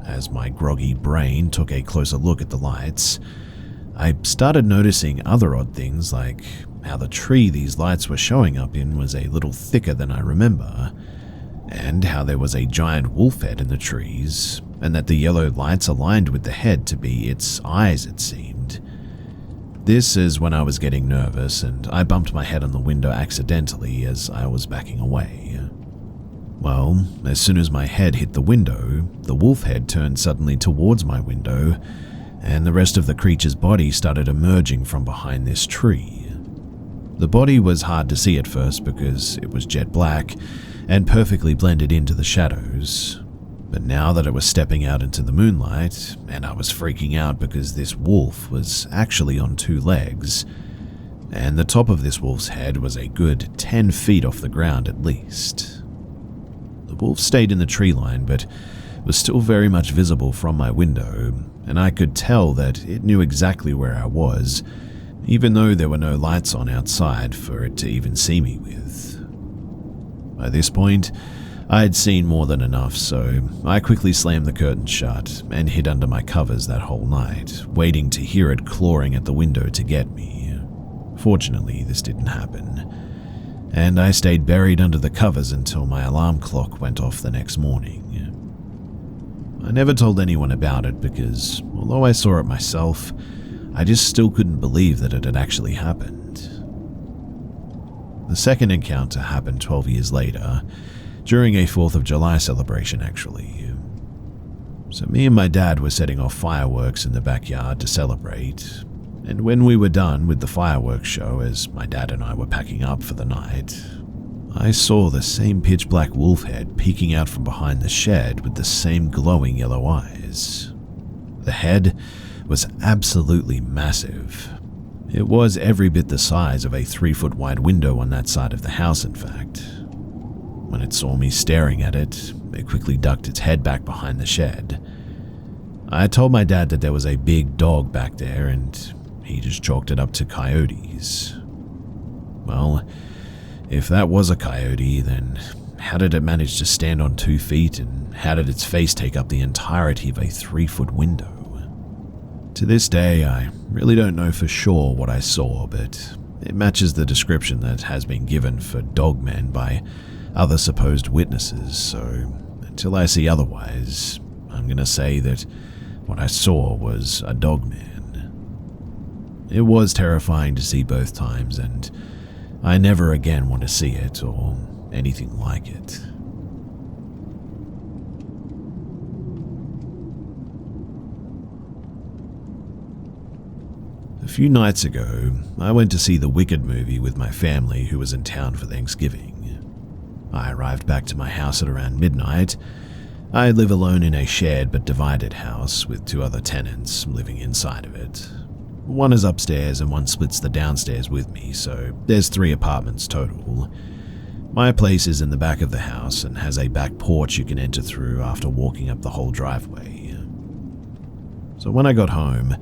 As my groggy brain took a closer look at the lights, I started noticing other odd things, like how the tree these lights were showing up in was a little thicker than I remember, and how there was a giant wolf head in the trees, and that the yellow lights aligned with the head to be its eyes, it seemed. This is when I was getting nervous, and I bumped my head on the window accidentally as I was backing away. Well, as soon as my head hit the window, the wolf head turned suddenly towards my window, and the rest of the creature's body started emerging from behind this tree. The body was hard to see at first because it was jet black and perfectly blended into the shadows, but now that it was stepping out into the moonlight, and I was freaking out because this wolf was actually on 2 legs, and the top of this wolf's head was a good 10 feet off the ground at least. The wolf stayed in the tree line, but was still very much visible from my window, and I could tell that it knew exactly where I was, even though there were no lights on outside for it to even see me with. By this point, I had seen more than enough, so I quickly slammed the curtain shut and hid under my covers that whole night, waiting to hear it clawing at the window to get me. Fortunately, this didn't happen, and I stayed buried under the covers until my alarm clock went off the next morning. I never told anyone about it because, although I saw it myself, I just still couldn't believe that it had actually happened. The second encounter happened 12 years later, during a 4th of July celebration actually. So me and my dad were setting off fireworks in the backyard to celebrate, and when we were done with the fireworks show, as my dad and I were packing up for the night, I saw the same pitch black wolf head peeking out from behind the shed with the same glowing yellow eyes. The head was absolutely massive, It was every bit the size of a 3-foot wide window on that side of the house, in fact. When it saw me staring at it, it quickly ducked its head back behind the shed. I told my dad that there was a big dog back there, and he just chalked it up to coyotes. Well, if that was a coyote, then how did it manage to stand on 2 feet, and how did its face take up the entirety of a 3-foot window? To this day, I really don't know for sure what I saw, but it matches the description that has been given for dogmen by other supposed witnesses, so until I see otherwise, I'm going to say that what I saw was a dogman. It was terrifying to see both times, and I never again want to see it or anything like it. A few nights ago, I went to see the Wicked movie with my family who was in town for Thanksgiving. I arrived back to my house at around midnight. I live alone in a shared but divided house with 2 other tenants living inside of it. One is upstairs and one splits the downstairs with me, so there's 3 apartments total. My place is in the back of the house and has a back porch you can enter through after walking up the whole driveway. So when I got home,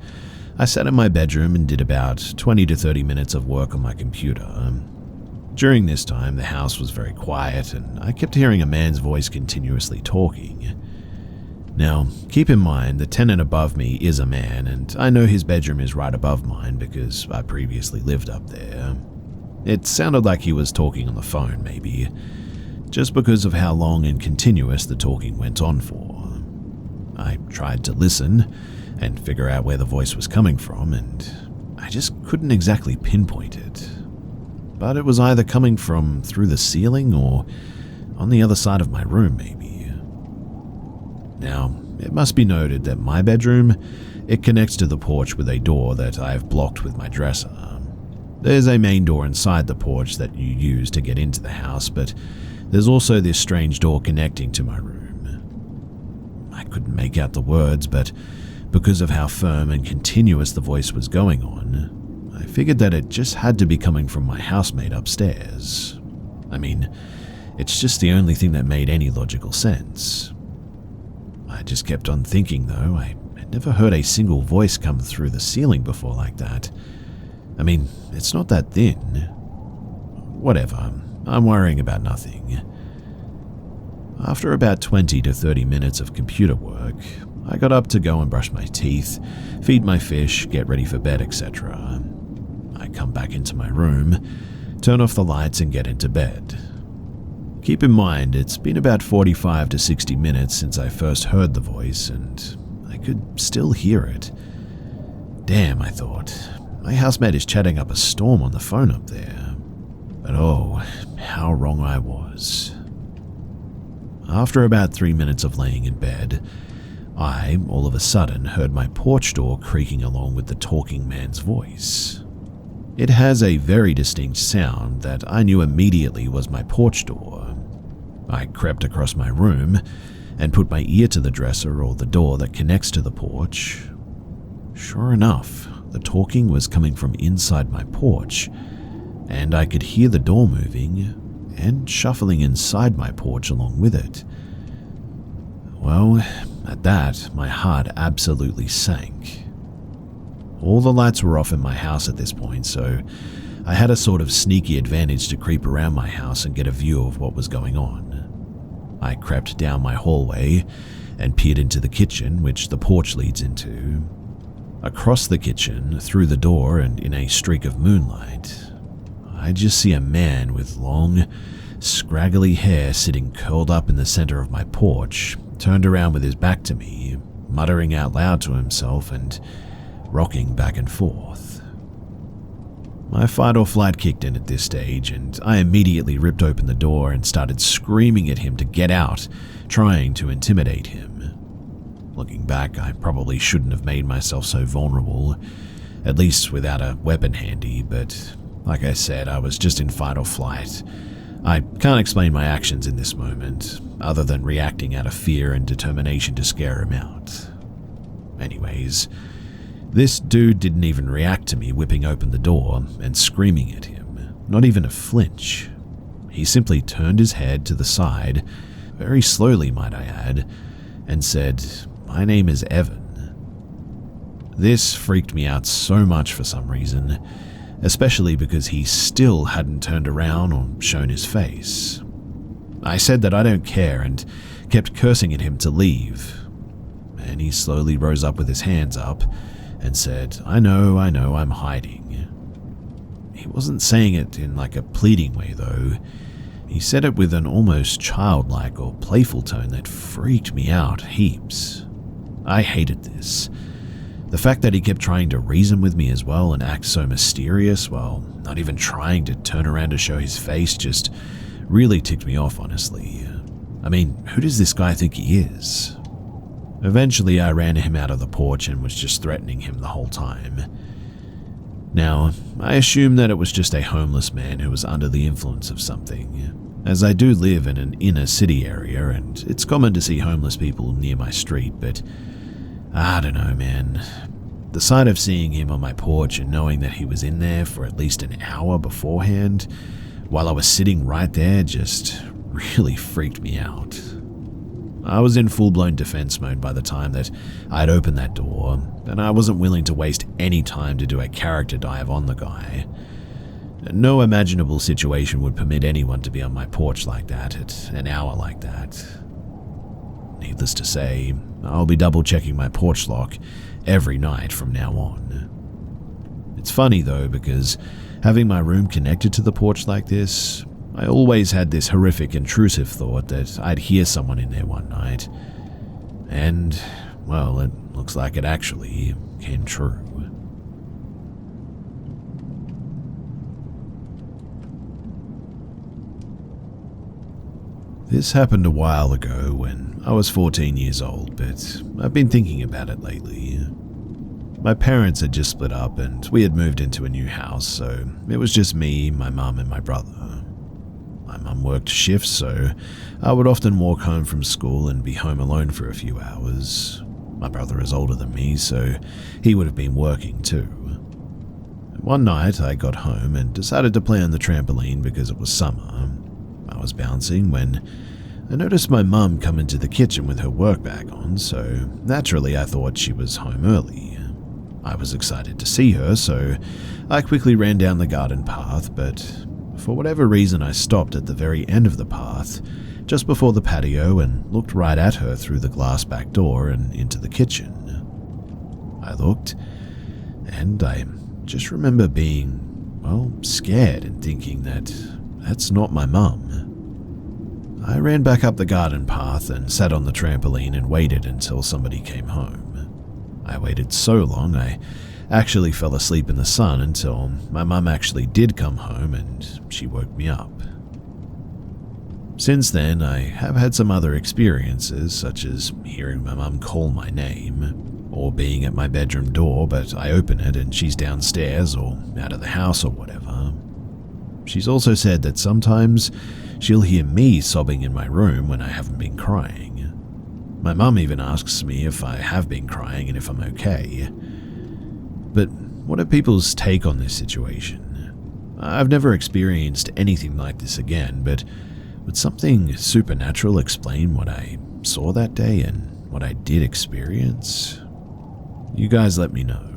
I sat in my bedroom and did about 20 to 30 minutes of work on my computer. During this time, the house was very quiet and I kept hearing a man's voice continuously talking. Now, keep in mind, the tenant above me is a man, and I know his bedroom is right above mine because I previously lived up there. It sounded like he was talking on the phone, maybe, just because of how long and continuous the talking went on for. I tried to listen and figure out where the voice was coming from, and I just couldn't exactly pinpoint it. But it was either coming from through the ceiling or on the other side of my room, maybe. Now, it must be noted that my bedroom, it connects to the porch with a door that I have blocked with my dresser. There's a main door inside the porch that you use to get into the house, but there's also this strange door connecting to my room. I couldn't make out the words, but because of how firm and continuous the voice was going on, I figured that it just had to be coming from my housemate upstairs. I mean, it's just the only thing that made any logical sense. I just kept on thinking, though, I had never heard a single voice come through the ceiling before like that. I mean, it's not that thin. Whatever, I'm worrying about nothing. After about 20 to 30 minutes of computer work, I got up to go and brush my teeth, feed my fish, get ready for bed, etc. I come back into my room, turn off the lights and get into bed. Keep in mind, it's been about 45 to 60 minutes since I first heard the voice, and I could still hear it. Damn, I thought, my housemate is chatting up a storm on the phone up there. But oh, how wrong I was. After about 3 minutes of laying in bed, I, all of a sudden, heard my porch door creaking along with the talking man's voice. It has a very distinct sound that I knew immediately was my porch door. I crept across my room and put my ear to the dresser or the door that connects to the porch. Sure enough, the talking was coming from inside my porch, and I could hear the door moving and shuffling inside my porch along with it. Well, at that, my heart absolutely sank. All the lights were off in my house at this point, so I had a sort of sneaky advantage to creep around my house and get a view of what was going on. I crept down my hallway and peered into the kitchen, which the porch leads into. Across the kitchen, through the door and in a streak of moonlight, I just see a man with long, scraggly hair sitting curled up in the center of my porch, turned around with his back to me, muttering out loud to himself and rocking back and forth. My fight or flight kicked in at this stage, and I immediately ripped open the door and started screaming at him to get out, trying to intimidate him. Looking back, I probably shouldn't have made myself so vulnerable, at least without a weapon handy, but like I said, I was just in fight or flight. I can't explain my actions in this moment, other than reacting out of fear and determination to scare him out. Anyways, This dude didn't even react to me whipping open the door and screaming at him, not even a flinch. He simply turned his head to the side, very slowly might I add, and said, "My name is Evan." This freaked me out so much for some reason, especially because he still hadn't turned around or shown his face. I said that I don't care and kept cursing at him to leave, and he slowly rose up with his hands up and said, I know, I'm hiding." He wasn't saying it in like a pleading way though. He said it with an almost childlike or playful tone that freaked me out heaps. I hated this. The fact that he kept trying to reason with me as well and act so mysterious while not even trying to turn around to show his face just really ticked me off, honestly. I mean, who does this guy think he is? Eventually, I ran him out of the porch and was just threatening him the whole time. Now, I assume that it was just a homeless man who was under the influence of something, as I do live in an inner city area and it's common to see homeless people near my street, but I don't know, man. The sight of seeing him on my porch and knowing that he was in there for at least an hour beforehand, while I was sitting right there, just really freaked me out. I was in full-blown defense mode by the time that I'd opened that door, and I wasn't willing to waste any time to do a character dive on the guy. No imaginable situation would permit anyone to be on my porch like that at an hour like that. Needless to say, I'll be double-checking my porch lock every night from now on. It's funny though, because having my room connected to the porch like this, I always had this horrific intrusive thought that I'd hear someone in there one night. And, well, it looks like it actually came true. This happened a while ago when I was 14 years old, but I've been thinking about it lately. My parents had just split up and we had moved into a new house, so it was just me, my mum, and my brother. My mum worked shifts, so I would often walk home from school and be home alone for a few hours. My brother is older than me, so he would have been working too. One night I got home and decided to play on the trampoline because it was summer. I was bouncing when I noticed my mum come into the kitchen with her work bag on, so naturally I thought she was home early. I was excited to see her, so I quickly ran down the garden path, but for whatever reason I stopped at the very end of the path, just before the patio, and looked right at her through the glass back door and into the kitchen. I looked, and I just remember being, well, scared and thinking that that's not my mum. I ran back up the garden path and sat on the trampoline and waited until somebody came home. I waited so long I actually fell asleep in the sun until my mum actually did come home and she woke me up. Since then, I have had some other experiences, such as hearing my mum call my name, or being at my bedroom door but I open it and she's downstairs or out of the house or whatever. She's also said that sometimes she'll hear me sobbing in my room when I haven't been crying. My mum even asks me if I have been crying and if I'm okay. But what are people's take on this situation? I've never experienced anything like this again, but would something supernatural explain what I saw that day and what I did experience? You guys let me know.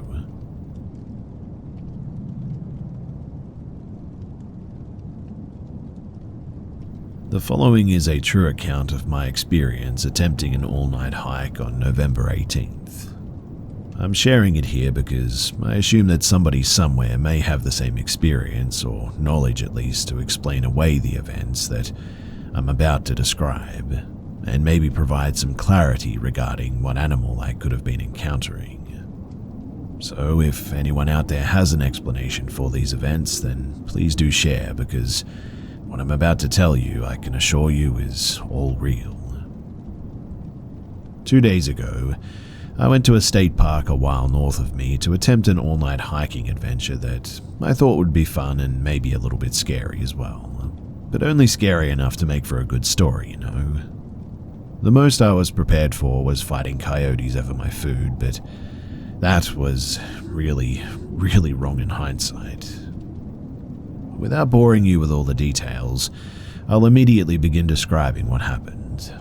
The following is a true account of my experience attempting an all-night hike on November 18th. I'm sharing it here because I assume that somebody somewhere may have the same experience, or knowledge at least, to explain away the events that I'm about to describe, and maybe provide some clarity regarding what animal I could have been encountering. So if anyone out there has an explanation for these events, then please do share, because what I'm about to tell you, I can assure you, is all real. 2 days ago, I went to a state park a while north of me to attempt an all-night hiking adventure that I thought would be fun and maybe a little bit scary as well. But only scary enough to make for a good story, you know. The most I was prepared for was fighting coyotes over my food, but That was really, really wrong in hindsight. Without boring you with all the details, I'll immediately begin describing what happened.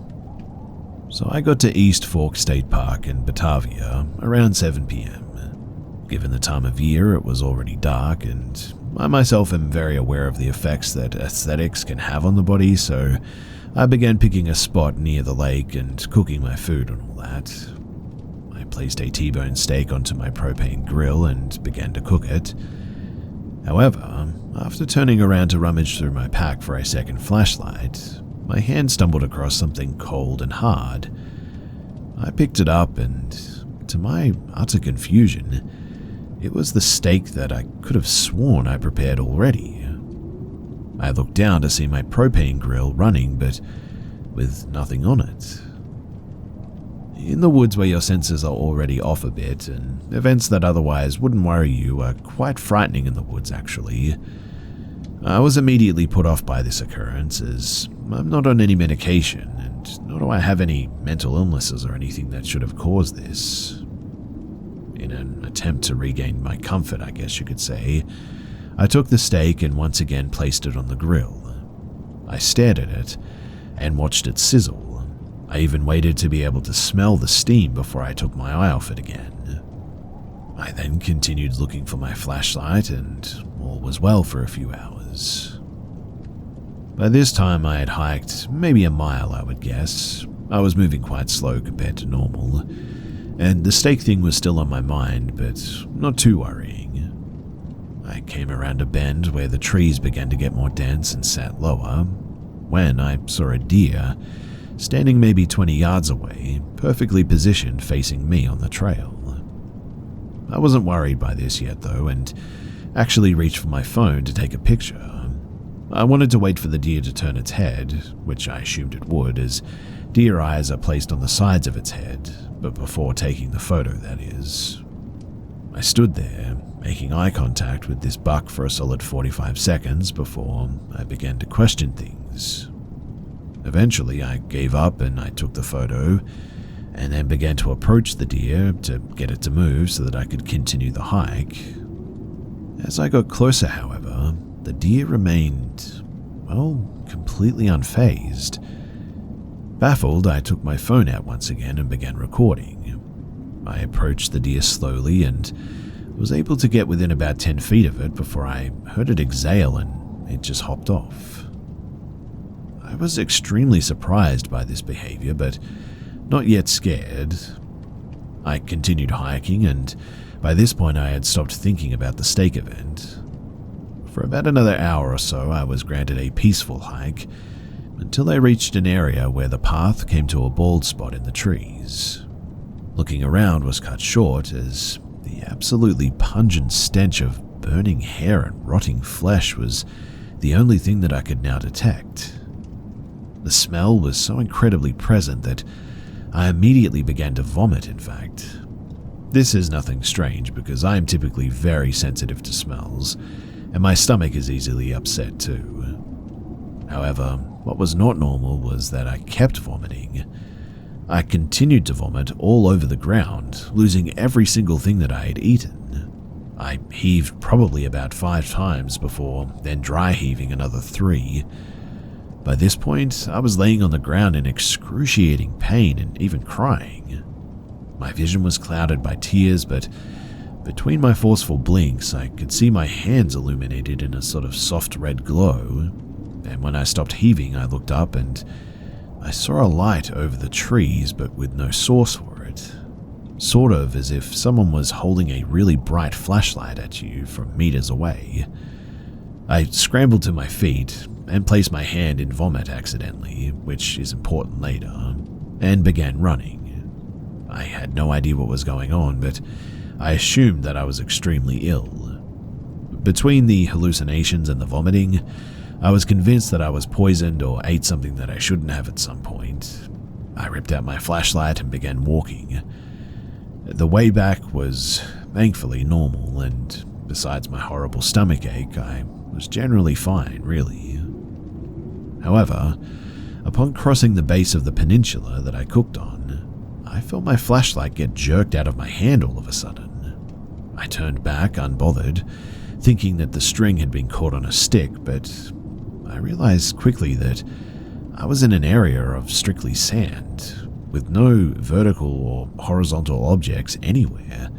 So I got to East Fork State Park in Batavia around 7 p.m. Given the time of year, it was already dark, and I myself am very aware of the effects that aesthetics can have on the body, so I began picking a spot near the lake and cooking my food and all that. I placed a T-bone steak onto my propane grill and began to cook it. However, after turning around to rummage through my pack for a second flashlight, my hand stumbled across something cold and hard. I picked it up and, to my utter confusion, it was the steak that I could have sworn I prepared already. I looked down to see my propane grill running, but with nothing on it. In the woods where your senses are already off a bit, and events that otherwise wouldn't worry you are quite frightening in the woods actually, I was immediately put off by this occurrence, as I'm not on any medication, and nor do I have any mental illnesses or anything that should have caused this. In an attempt to regain my comfort, I guess you could say, I took the steak and once again placed it on the grill. I stared at it and watched it sizzle. I even waited to be able to smell the steam before I took my eye off it again. I then continued looking for my flashlight, and all was well for a few hours. By this time I had hiked maybe a mile, I would guess. I was moving quite slow compared to normal, and the steak thing was still on my mind, but not too worrying. I came around a bend where the trees began to get more dense and sat lower, when I saw a deer standing maybe 20 yards away, perfectly positioned facing me on the trail. I wasn't worried by this yet though, and actually reached for my phone to take a picture. I wanted to wait for the deer to turn its head, which I assumed it would, as deer eyes are placed on the sides of its head, but before taking the photo, that is. I stood there, making eye contact with this buck for a solid 45 seconds before I began to question things. Eventually, I gave up and I took the photo, and then began to approach the deer to get it to move so that I could continue the hike. As I got closer, however, the deer remained, well, completely unfazed. Baffled, I took my phone out once again and began recording. I approached the deer slowly and was able to get within about 10 feet of it before I heard it exhale and it just hopped off. I was extremely surprised by this behavior, but not yet scared. I continued hiking, and by this point I had stopped thinking about the steak event. For about another hour or so, I was granted a peaceful hike, until I reached an area where the path came to a bald spot in the trees. Looking around was cut short, as the absolutely pungent stench of burning hair and rotting flesh was the only thing that I could now detect. The smell was so incredibly present that I immediately began to vomit, in fact. This is nothing strange because I am typically very sensitive to smells, and my stomach is easily upset too. However, what was not normal was that I kept vomiting. I continued to vomit all over the ground, losing every single thing that I had eaten. I heaved probably about 5 times before then dry heaving another 3. By this point, I was laying on the ground in excruciating pain and even crying. My vision was clouded by tears, but between my forceful blinks, I could see my hands illuminated in a sort of soft red glow, and when I stopped heaving, I looked up and I saw a light over the trees, but with no source for it. Sort of as if someone was holding a really bright flashlight at you from meters away. I scrambled to my feet and placed my hand in vomit accidentally, which is important later, and began running. I had no idea what was going on, but I assumed that I was extremely ill. Between the hallucinations and the vomiting, I was convinced that I was poisoned or ate something that I shouldn't have at some point. I ripped out my flashlight and began walking. The way back was thankfully normal, and besides my horrible stomachache, I was generally fine, really. However, upon crossing the base of the peninsula that I cooked on, I felt my flashlight get jerked out of my hand all of a sudden. I turned back unbothered, thinking that the string had been caught on a stick, but I realized quickly that I was in an area of strictly sand, with no vertical or horizontal objects anywhere.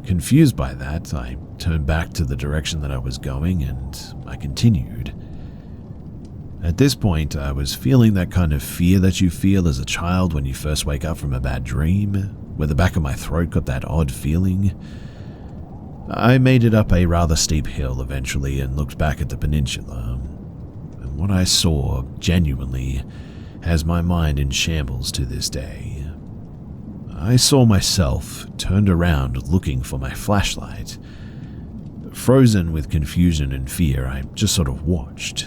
Confused by that, I turned back to the direction that I was going and I continued. At this point, I was feeling that kind of fear that you feel as a child when you first wake up from a bad dream, where the back of my throat got that odd feeling. I made it up a rather steep hill eventually and looked back at the peninsula, and what I saw genuinely has my mind in shambles to this day. I saw myself turned around looking for my flashlight. Frozen with confusion and fear, I just sort of watched.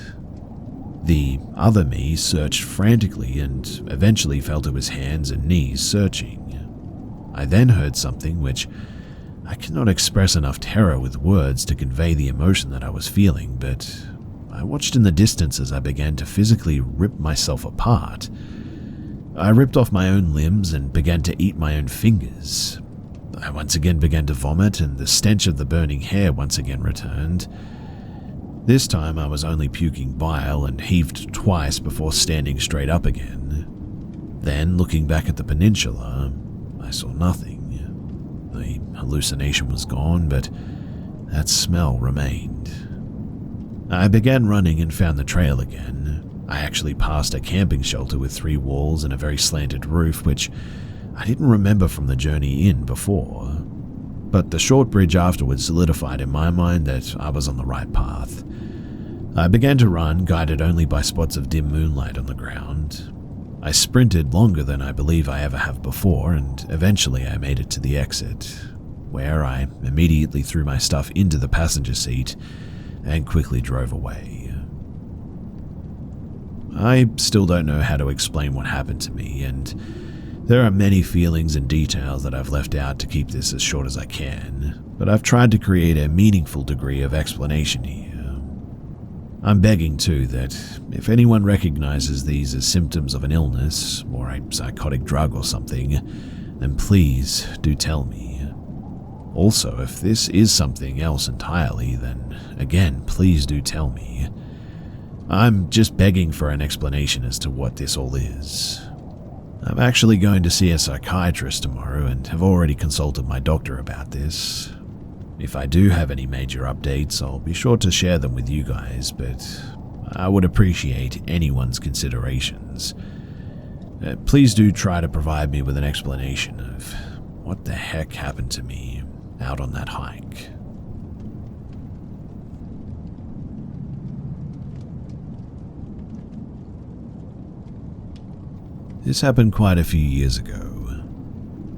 The other me searched frantically and eventually fell to his hands and knees searching. I then heard something which I cannot express enough terror with words to convey the emotion that I was feeling, but I watched in the distance as I began to physically rip myself apart. I ripped off my own limbs and began to eat my own fingers. I once again began to vomit, and the stench of the burning hair once again returned. This time I was only puking bile and heaved twice before standing straight up again. Then, looking back at the peninsula, I saw nothing. The hallucination was gone, but that smell remained. I began running and found the trail again. I actually passed a camping shelter with 3 walls and a very slanted roof, which I didn't remember from the journey in before. But the short bridge afterwards solidified in my mind that I was on the right path. I began to run, guided only by spots of dim moonlight on the ground. I sprinted longer than I believe I ever have before, and eventually I made it to the exit, where I immediately threw my stuff into the passenger seat and quickly drove away. I still don't know how to explain what happened to me, and there are many feelings and details that I've left out to keep this as short as I can, but I've tried to create a meaningful degree of explanation here. I'm begging too that if anyone recognizes these as symptoms of an illness or a psychotic drug or something, then please do tell me. Also, if this is something else entirely, then again, please do tell me. I'm just begging for an explanation as to what this all is. I'm actually going to see a psychiatrist tomorrow and have already consulted my doctor about this. If I do have any major updates, I'll be sure to share them with you guys, but I would appreciate anyone's considerations. Please do try to provide me with an explanation of what the heck happened to me out on that hike. This happened quite a few years ago.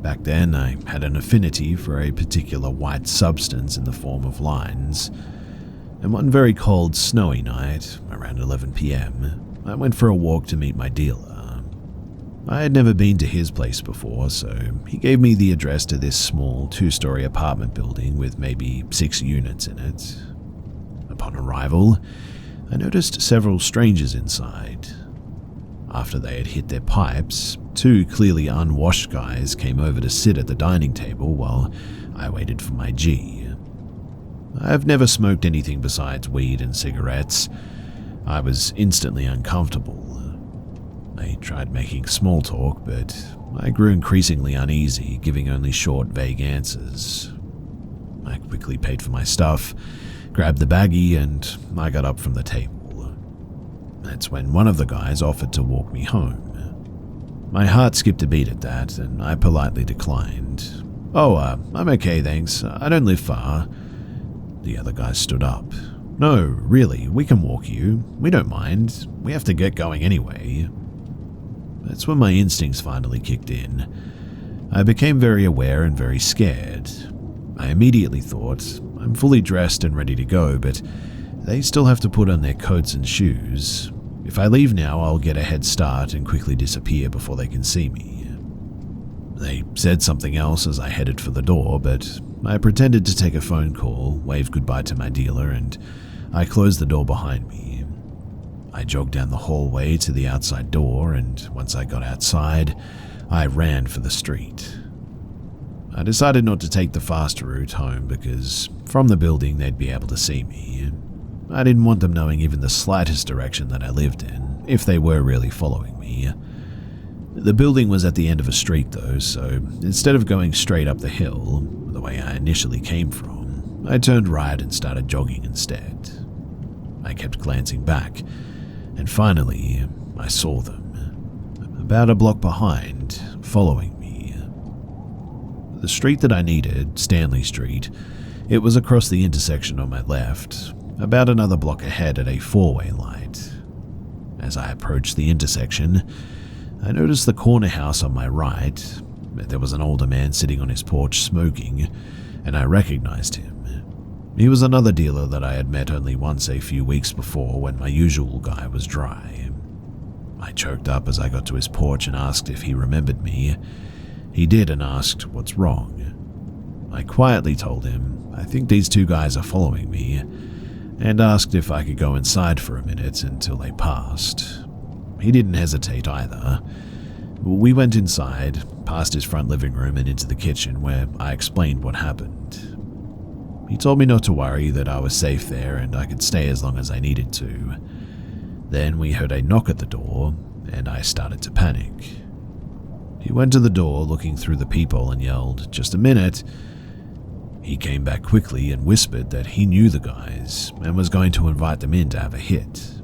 Back then, I had an affinity for a particular white substance in the form of lines, and one very cold, snowy night, around 11 p.m., I went for a walk to meet my dealer. I had never been to his place before, so he gave me the address to this small 2-story apartment building with maybe 6 units in it. Upon arrival, I noticed several strangers inside. After they had hit their pipes, 2 clearly unwashed guys came over to sit at the dining table while I waited for my G. I've never smoked anything besides weed and cigarettes. I was instantly uncomfortable. I tried making small talk, but I grew increasingly uneasy, giving only short, vague answers. I quickly paid for my stuff, grabbed the baggie, and I got up from the table. That's when one of the guys offered to walk me home. My heart skipped a beat at that, and I politely declined. "Oh, I'm okay, thanks. I don't live far." The other guy stood up. "No, really, we can walk you. We don't mind. We have to get going anyway." That's when my instincts finally kicked in. I became very aware and very scared. I immediately thought, I'm fully dressed and ready to go, but they still have to put on their coats and shoes. If I leave now, I'll get a head start and quickly disappear before they can see me. They said something else as I headed for the door, but I pretended to take a phone call, waved goodbye to my dealer, and I closed the door behind me. I jogged down the hallway to the outside door, and once I got outside, I ran for the street. I decided not to take the faster route home because from the building they'd be able to see me. I didn't want them knowing even the slightest direction that I lived in, if they were really following me. The building was at the end of a street though, so instead of going straight up the hill, the way I initially came from, I turned right and started jogging instead. I kept glancing back, and finally, I saw them, about a block behind, following me. The street that I needed, Stanley Street, it was across the intersection on my left, about another block ahead at a four-way light. As I approached the intersection, I noticed the corner house on my right. There was an older man sitting on his porch smoking, and I recognized him. He was another dealer that I had met only once a few weeks before when my usual guy was dry. I choked up as I got to his porch and asked if he remembered me. He did and asked what's wrong. I quietly told him I think these two guys are following me, and asked if I could go inside for a minute until they passed. He didn't hesitate either. We went inside, past his front living room and into the kitchen where I explained what happened. He told me not to worry, that I was safe there and I could stay as long as I needed to. Then we heard a knock at the door and I started to panic. He went to the door looking through the peephole and yelled, "Just a minute." He came back quickly and whispered that he knew the guys and was going to invite them in to have a hit.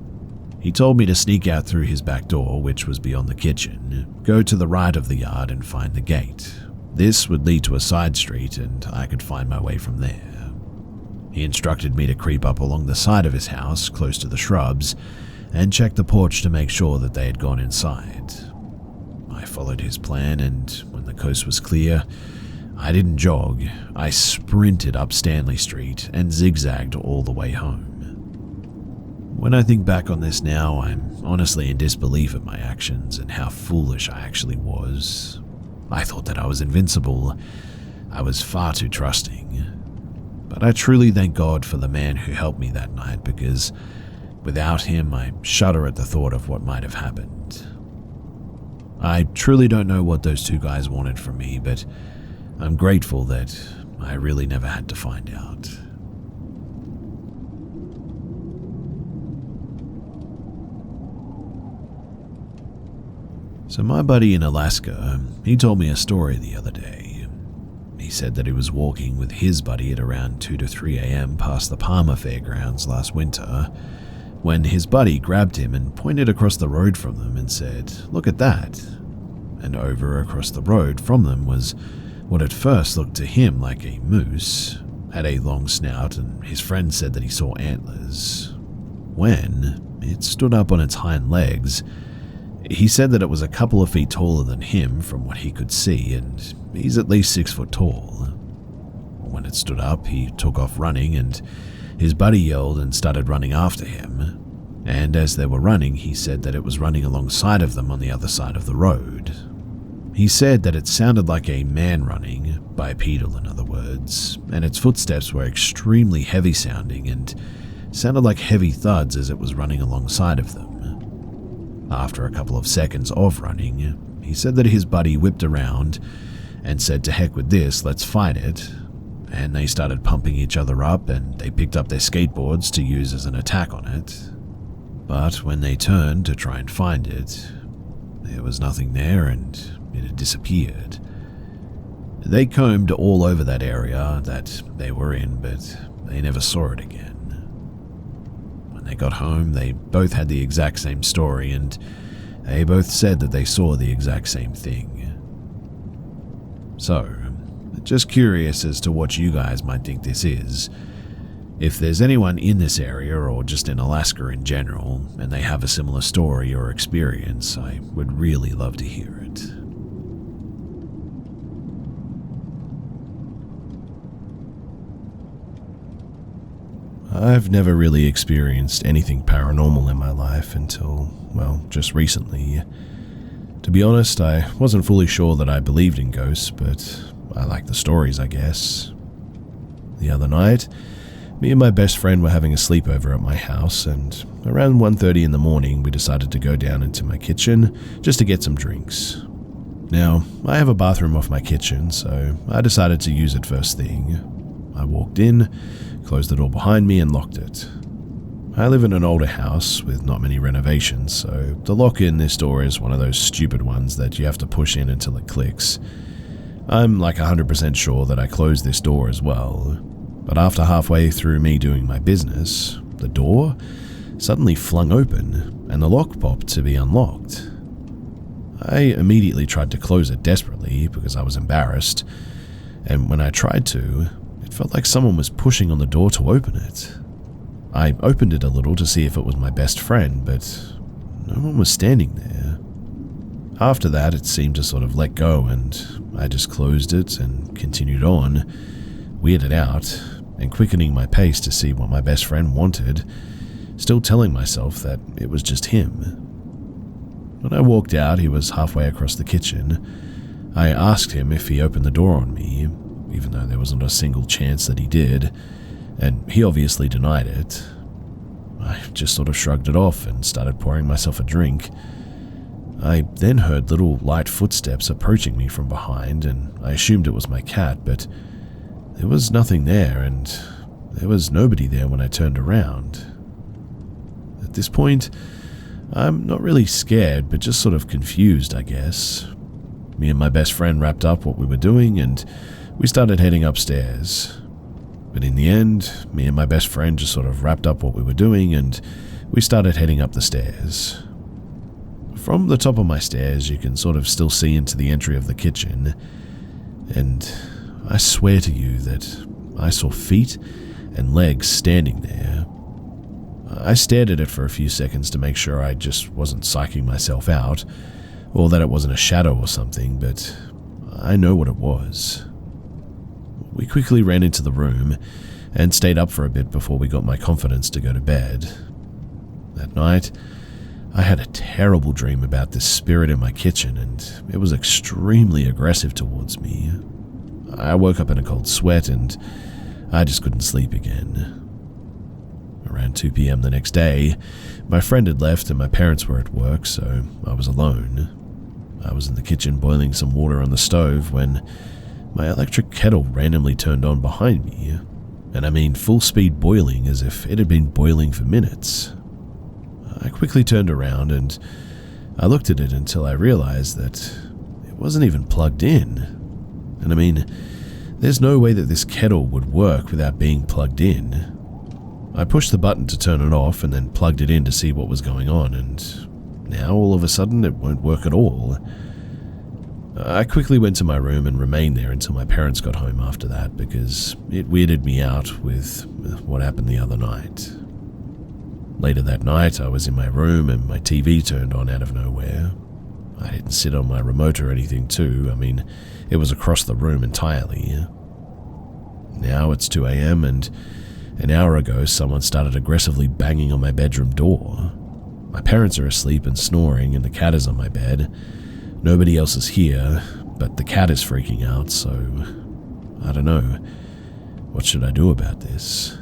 He told me to sneak out through his back door, which was beyond the kitchen, go to the right of the yard and find the gate. This would lead to a side street and I could find my way from there. He instructed me to creep up along the side of his house, close to the shrubs, and check the porch to make sure that they had gone inside. I followed his plan, and when the coast was clear, I didn't jog. I sprinted up Stanley Street and zigzagged all the way home. When I think back on this now, I'm honestly in disbelief at my actions and how foolish I actually was. I thought that I was invincible. I was far too trusting. But I truly thank God for the man who helped me that night, because without him, I shudder at the thought of what might have happened. I truly don't know what those two guys wanted from me, but I'm grateful that I really never had to find out. So my buddy in Alaska, he told me a story the other day. He said that he was walking with his buddy at around 2 to 3 a.m. past the Palmer Fairgrounds last winter, when his buddy grabbed him and pointed across the road from them and said, "Look at that." And over across the road from them was what at first looked to him like a moose, had a long snout, and his friend said that he saw antlers. When it stood up on its hind legs, he said that it was a couple of feet taller than him from what he could see, and he's at least 6 foot tall. When it stood up, he took off running, and his buddy yelled and started running after him. And as they were running, he said that it was running alongside of them on the other side of the road. He said that it sounded like a man running, bipedal in other words, and its footsteps were extremely heavy sounding and sounded like heavy thuds as it was running alongside of them. After a couple of seconds of running, he said that his buddy whipped around and said, "To heck with this, let's fight it." And they started pumping each other up, and they picked up their skateboards to use as an attack on it. But when they turned to try and find it, there was nothing there and it had disappeared. They combed all over that area that they were in, but they never saw it again. When they got home, they both had the exact same story, and they both said that they saw the exact same thing. So, just curious as to what you guys might think this is. If there's anyone in this area or just in Alaska in general, and they have a similar story or experience, I would really love to hear it. I've never really experienced anything paranormal in my life until, well, just recently. To be honest, I wasn't fully sure that I believed in ghosts, but I like the stories, I guess. The other night, me and my best friend were having a sleepover at my house, and around 1:30 in the morning, we decided to go down into my kitchen just to get some drinks. Now, I have a bathroom off my kitchen, so I decided to use it first thing. I walked in, closed the door behind me, and locked it. I live in an older house with not many renovations, so the lock in this door is one of those stupid ones that you have to push in until it clicks. I'm like 100% sure that I closed this door as well, but after halfway through me doing my business, the door suddenly flung open and the lock popped to be unlocked. I immediately tried to close it desperately because I was embarrassed, and when I tried to, it felt like someone was pushing on the door to open it. I opened it a little to see if it was my best friend, but no one was standing there. After that, it seemed to sort of let go, and I just closed it and continued on, weirded out, and quickening my pace to see what my best friend wanted, still telling myself that it was just him. When I walked out, he was halfway across the kitchen. I asked him if he opened the door on me, even though there wasn't a single chance that he did, and he obviously denied it. I just sort of shrugged it off and started pouring myself a drink. I then heard little light footsteps approaching me from behind, and I assumed it was my cat, but there was nothing there, and there was nobody there when I turned around. At this point, I'm not really scared, but just sort of confused, I guess. Me and my best friend wrapped up what we were doing, and we started heading upstairs. But in the end, me and my best friend just sort of wrapped up what we were doing, and we started heading up the stairs. From the top of my stairs, you can sort of still see into the entry of the kitchen, and I swear to you that I saw feet and legs standing there. I stared at it for a few seconds to make sure I just wasn't psyching myself out, or that it wasn't a shadow or something, but I know what it was. We quickly ran into the room and stayed up for a bit before we got my confidence to go to bed. That night, I had a terrible dream about this spirit in my kitchen, and it was extremely aggressive towards me. I woke up in a cold sweat, and I just couldn't sleep again. Around 2 p.m. the next day, my friend had left and my parents were at work, so I was alone. I was in the kitchen boiling some water on the stove when my electric kettle randomly turned on behind me, and I mean full speed boiling as if it had been boiling for minutes. I quickly turned around and I looked at it until I realized that it wasn't even plugged in. And I mean, there's no way that this kettle would work without being plugged in. I pushed the button to turn it off and then plugged it in to see what was going on, and now all of a sudden it won't work at all. I quickly went to my room and remained there until my parents got home after that because it weirded me out with what happened the other night. Later that night, I was in my room and my TV turned on out of nowhere. I didn't sit on my remote or anything too. I mean, it was across the room entirely. Now it's 2 a.m. and an hour ago someone started aggressively banging on my bedroom door. My parents are asleep and snoring and the cat is on my bed. Nobody else is here, but the cat is freaking out, so I don't know. What should I do about this?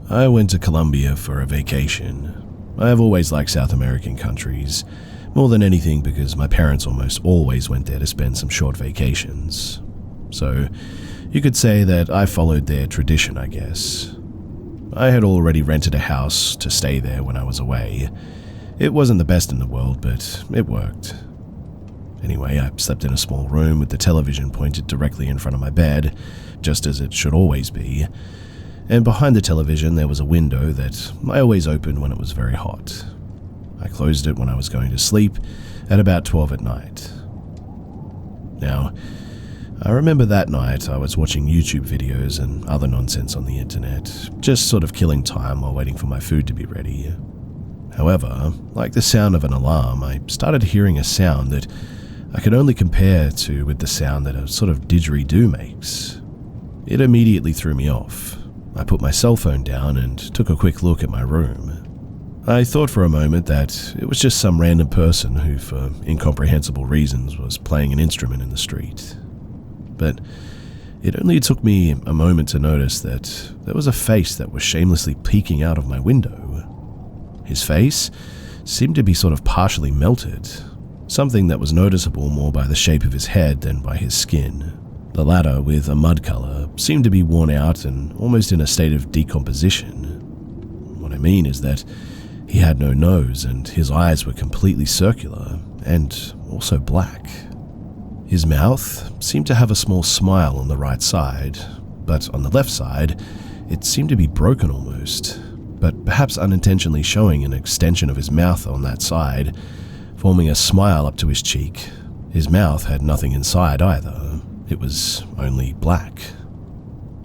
I went to Colombia for a vacation. I have always liked South American countries, more than anything because my parents almost always went there to spend some short vacations. So you could say that I followed their tradition, I guess. I had already rented a house to stay there when I was away. It wasn't the best in the world, but it worked. Anyway, I slept in a small room with the television pointed directly in front of my bed, just as it should always be. And behind the television there was a window that I always opened when it was very hot. I closed it when I was going to sleep at about 12 at night. Now, I remember that night I was watching YouTube videos and other nonsense on the internet, just sort of killing time while waiting for my food to be ready. However, like the sound of an alarm, I started hearing a sound that I could only compare to with the sound that a sort of didgeridoo makes. It immediately threw me off. I put my cell phone down and took a quick look at my room. I thought for a moment that it was just some random person who, for incomprehensible reasons, was playing an instrument in the street. But It only took me a moment to notice that there was a face that was shamelessly peeking out of my window. His face seemed to be sort of partially melted, something that was noticeable more by the shape of his head than by his skin. The latter, with a mud color, seemed to be worn out and almost in a state of decomposition. What I mean is that he had no nose and his eyes were completely circular and also black. His mouth seemed to have a small smile on the right side, but on the left side, it seemed to be broken almost, but perhaps unintentionally showing an extension of his mouth on that side, forming a smile up to his cheek. His mouth had nothing inside either. It was only black.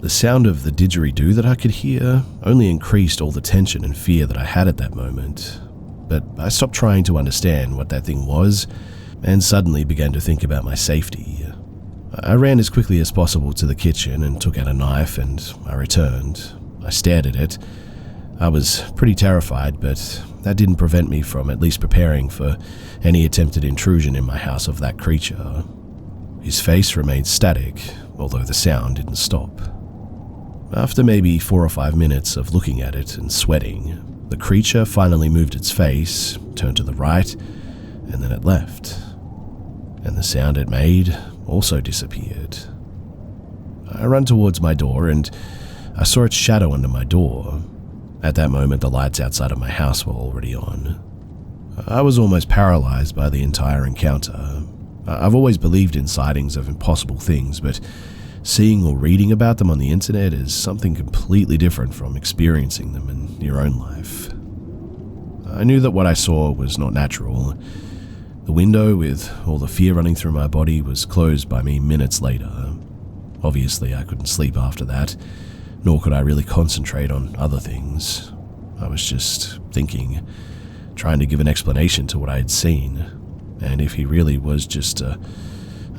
The sound of the didgeridoo that I could hear only increased all the tension and fear that I had at that moment, but I stopped trying to understand what that thing was and suddenly began to think about my safety. I ran as quickly as possible to the kitchen and took out a knife, and I returned. I stared at it. I was pretty terrified, but that didn't prevent me from at least preparing for any attempted intrusion in my house of that creature. His face remained static, although the sound didn't stop. After maybe 4 or 5 minutes of looking at it and sweating, the creature finally moved its face, turned to the right, and then it left. And the sound it made also disappeared. I ran towards my door and I saw its shadow under my door. At that moment, the lights outside of my house were already on. I was almost paralyzed by the entire encounter. I've always believed in sightings of impossible things, but seeing or reading about them on the internet is something completely different from experiencing them in your own life. I knew that what I saw was not natural. The window, with all the fear running through my body, was closed by me minutes later. Obviously, I couldn't sleep after that, nor could I really concentrate on other things. I was just thinking, trying to give an explanation to what I had seen, and if he really was just a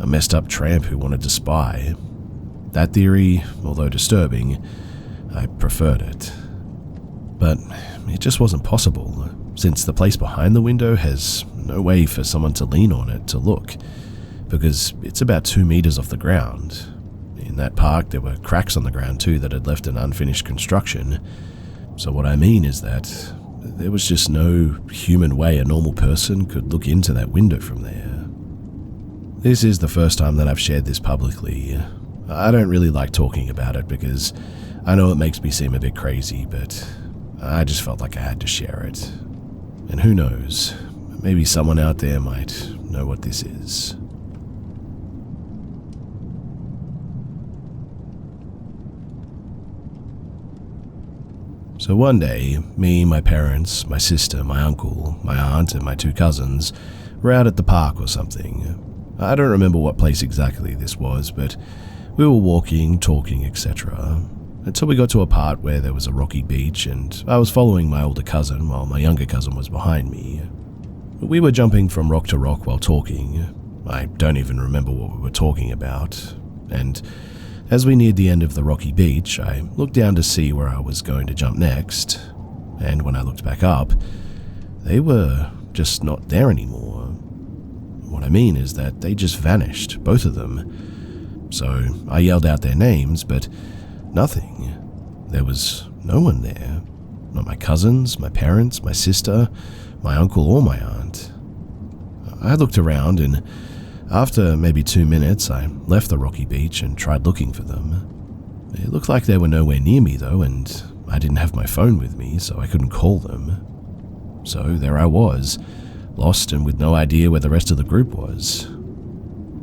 messed up tramp who wanted to spy. That theory, although disturbing, I preferred it. But it just wasn't possible, since the place behind the window has no way for someone to lean on it to look, because it's about 2 meters off the ground. In that park, there were cracks on the ground too that had left an unfinished construction. So what I mean is that there was just no human way a normal person could look into that window from there. This is the first time that I've shared this publicly. I don't really like talking about it because I know it makes me seem a bit crazy, but I just felt like I had to share it. And who knows, maybe someone out there might know what this is. So one day, me, my parents, my sister, my uncle, my aunt, and my 2 cousins were out at the park or something. I don't remember what place exactly this was, but we were walking, talking, etc., until we got to a part where there was a rocky beach and I was following my older cousin while my younger cousin was behind me. We were jumping from rock to rock while talking. I don't even remember what we were talking about, and as we neared the end of the rocky beach, I looked down to see where I was going to jump next, and when I looked back up, they were just not there anymore. What I mean is that they just vanished, both of them. So I yelled out their names, but nothing. There was no one there. Not my cousins, my parents, my sister, my uncle, or my aunt. I looked around, and after maybe 2 minutes, I left the rocky beach and tried looking for them. It looked like they were nowhere near me though, and I didn't have my phone with me, so I couldn't call them. So there I was, lost and with no idea where the rest of the group was.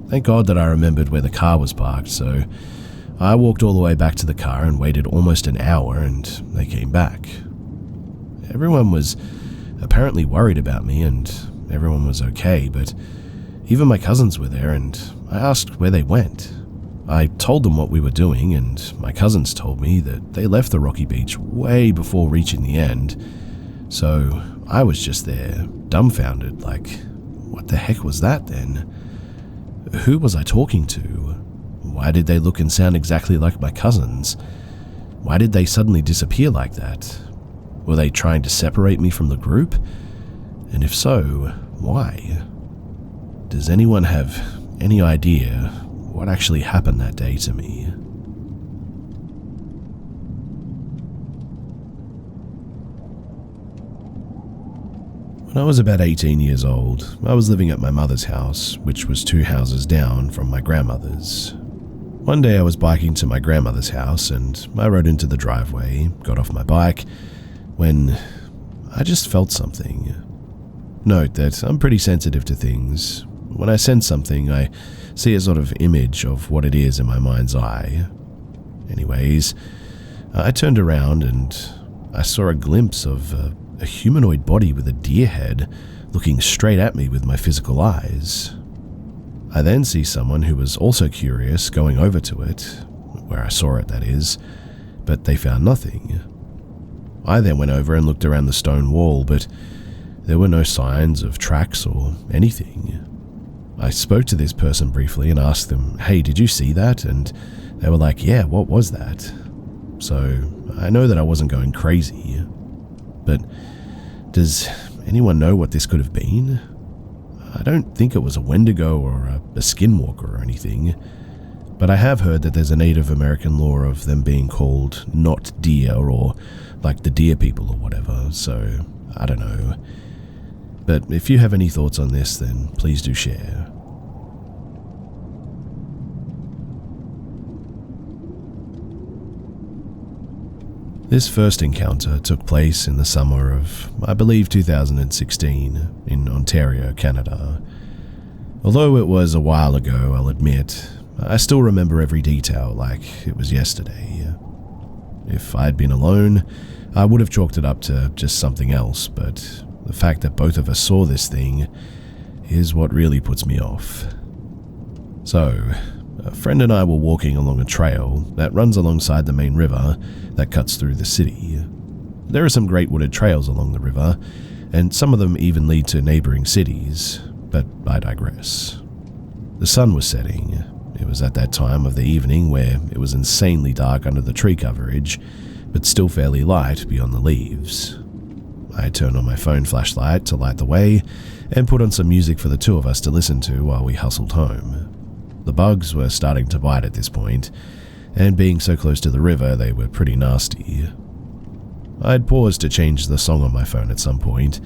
Thank God that I remembered where the car was parked, so I walked all the way back to the car and waited almost an hour, and they came back. Everyone was apparently worried about me, and everyone was okay, but even my cousins were there, and I asked where they went. I told them what we were doing, and my cousins told me that they left the rocky beach way before reaching the end, so I was just there, dumbfounded, like, what the heck was that then? Who was I talking to? Why did they look and sound exactly like my cousins? Why did they suddenly disappear like that? Were they trying to separate me from the group? And if so, why? Does anyone have any idea what actually happened that day to me? When I was about 18 years old, I was living at my mother's house, which was 2 houses down from my grandmother's. One day I was biking to my grandmother's house and I rode into the driveway, got off my bike, when I just felt something. Note that I'm pretty sensitive to things. When I sense something, I see a sort of image of what it is in my mind's eye. Anyways, I turned around and I saw a glimpse of a humanoid body with a deer head looking straight at me with my physical eyes. I then see someone who was also curious going over to it, where I saw it, that is, but they found nothing. I then went over and looked around the stone wall, but there were no signs of tracks or anything. I spoke to this person briefly and asked them, "Hey, did you see that?" And they were like, "Yeah, what was that?" So I know that I wasn't going crazy. But does anyone know what this could have been? I don't think it was a Wendigo or a skinwalker or anything, but I have heard that there's a Native American lore of them being called not deer or like the deer people or whatever, so I don't know. But if you have any thoughts on this, then please do share. This first encounter took place in the summer of, I believe, 2016 in Ontario, Canada. Although it was a while ago, I'll admit, I still remember every detail like it was yesterday. If I'd been alone, I would have chalked it up to just something else, but the fact that both of us saw this thing is what really puts me off. So, a friend and I were walking along a trail that runs alongside the main river that cuts through the city. There are some great wooded trails along the river, and some of them even lead to neighboring cities, but I digress. The sun was setting. It was at that time of the evening where it was insanely dark under the tree coverage, but still fairly light beyond the leaves. I turned on my phone flashlight to light the way and put on some music for the two of us to listen to while we hustled home. The bugs were starting to bite at this point, and being so close to the river, they were pretty nasty. I'd paused to change the song on my phone at some point,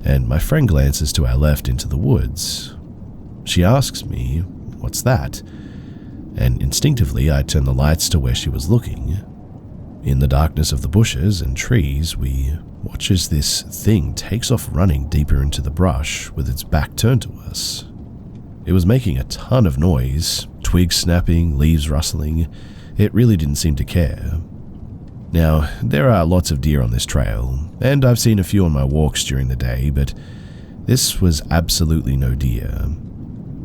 and my friend glances to our left into the woods. She asks me, "What's that?" And instinctively I turn the lights to where she was looking. In the darkness of the bushes and trees, we watch as this thing takes off running deeper into the brush with its back turned to us. It was making a ton of noise, twigs snapping, leaves rustling. It really didn't seem to care. Now, there are lots of deer on this trail, and I've seen a few on my walks during the day, but this was absolutely no deer.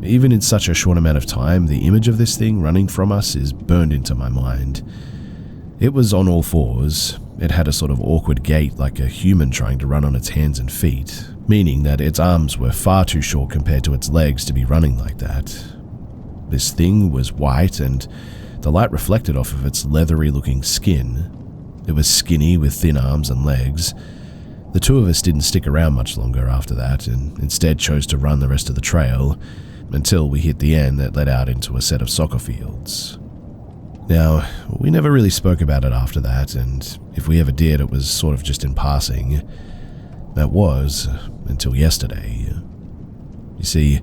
Even in such a short amount of time, the image of this thing running from us is burned into my mind. It was on all fours. It had a sort of awkward gait like a human trying to run on its hands and feet, meaning that its arms were far too short compared to its legs to be running like that. This thing was white and the light reflected off of its leathery-looking skin. It was skinny with thin arms and legs. The two of us didn't stick around much longer after that and instead chose to run the rest of the trail until we hit the end that led out into a set of soccer fields. Now, we never really spoke about it after that, and if we ever did, it was sort of just in passing. That was until yesterday. You see,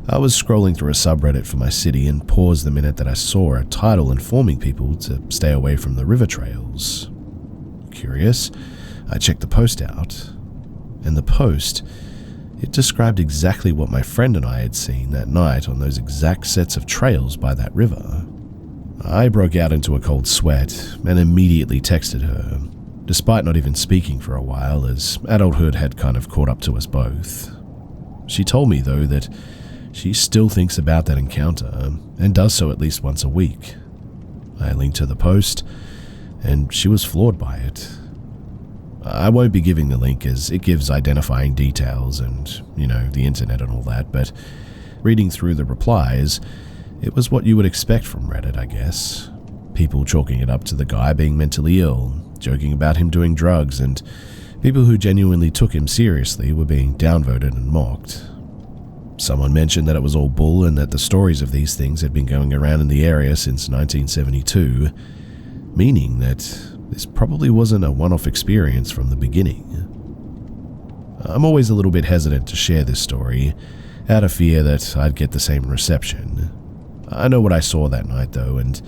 I was scrolling through a subreddit for my city and paused the minute that I saw a title informing people to stay away from the river trails. Curious, I checked the post out, and the post, it described exactly what my friend and I had seen that night on those exact sets of trails by that river. I broke out into a cold sweat and immediately texted her, despite not even speaking for a while, as adulthood had kind of caught up to us both. She told me, though, that she still thinks about that encounter and does so at least once a week. I linked to the post, and she was floored by it. I won't be giving the link as it gives identifying details and, the internet and all that, but reading through the replies, it was what you would expect from Reddit, I guess. People chalking it up to the guy being mentally ill, joking about him doing drugs, and people who genuinely took him seriously were being downvoted and mocked. Someone mentioned that it was all bull and that the stories of these things had been going around in the area since 1972, meaning that this probably wasn't a one-off experience from the beginning. I'm always a little bit hesitant to share this story, out of fear that I'd get the same reception. I know what I saw that night though, and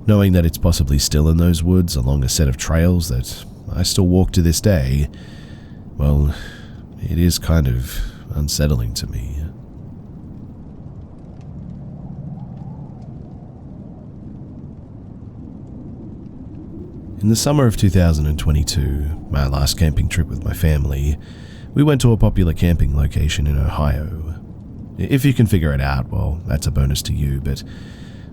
knowing that it's possibly still in those woods along a set of trails that I still walk to this day, well, it is kind of unsettling to me. In the summer of 2022, my last camping trip with my family, we went to a popular camping location in Ohio. If you can figure it out, well, that's a bonus to you, but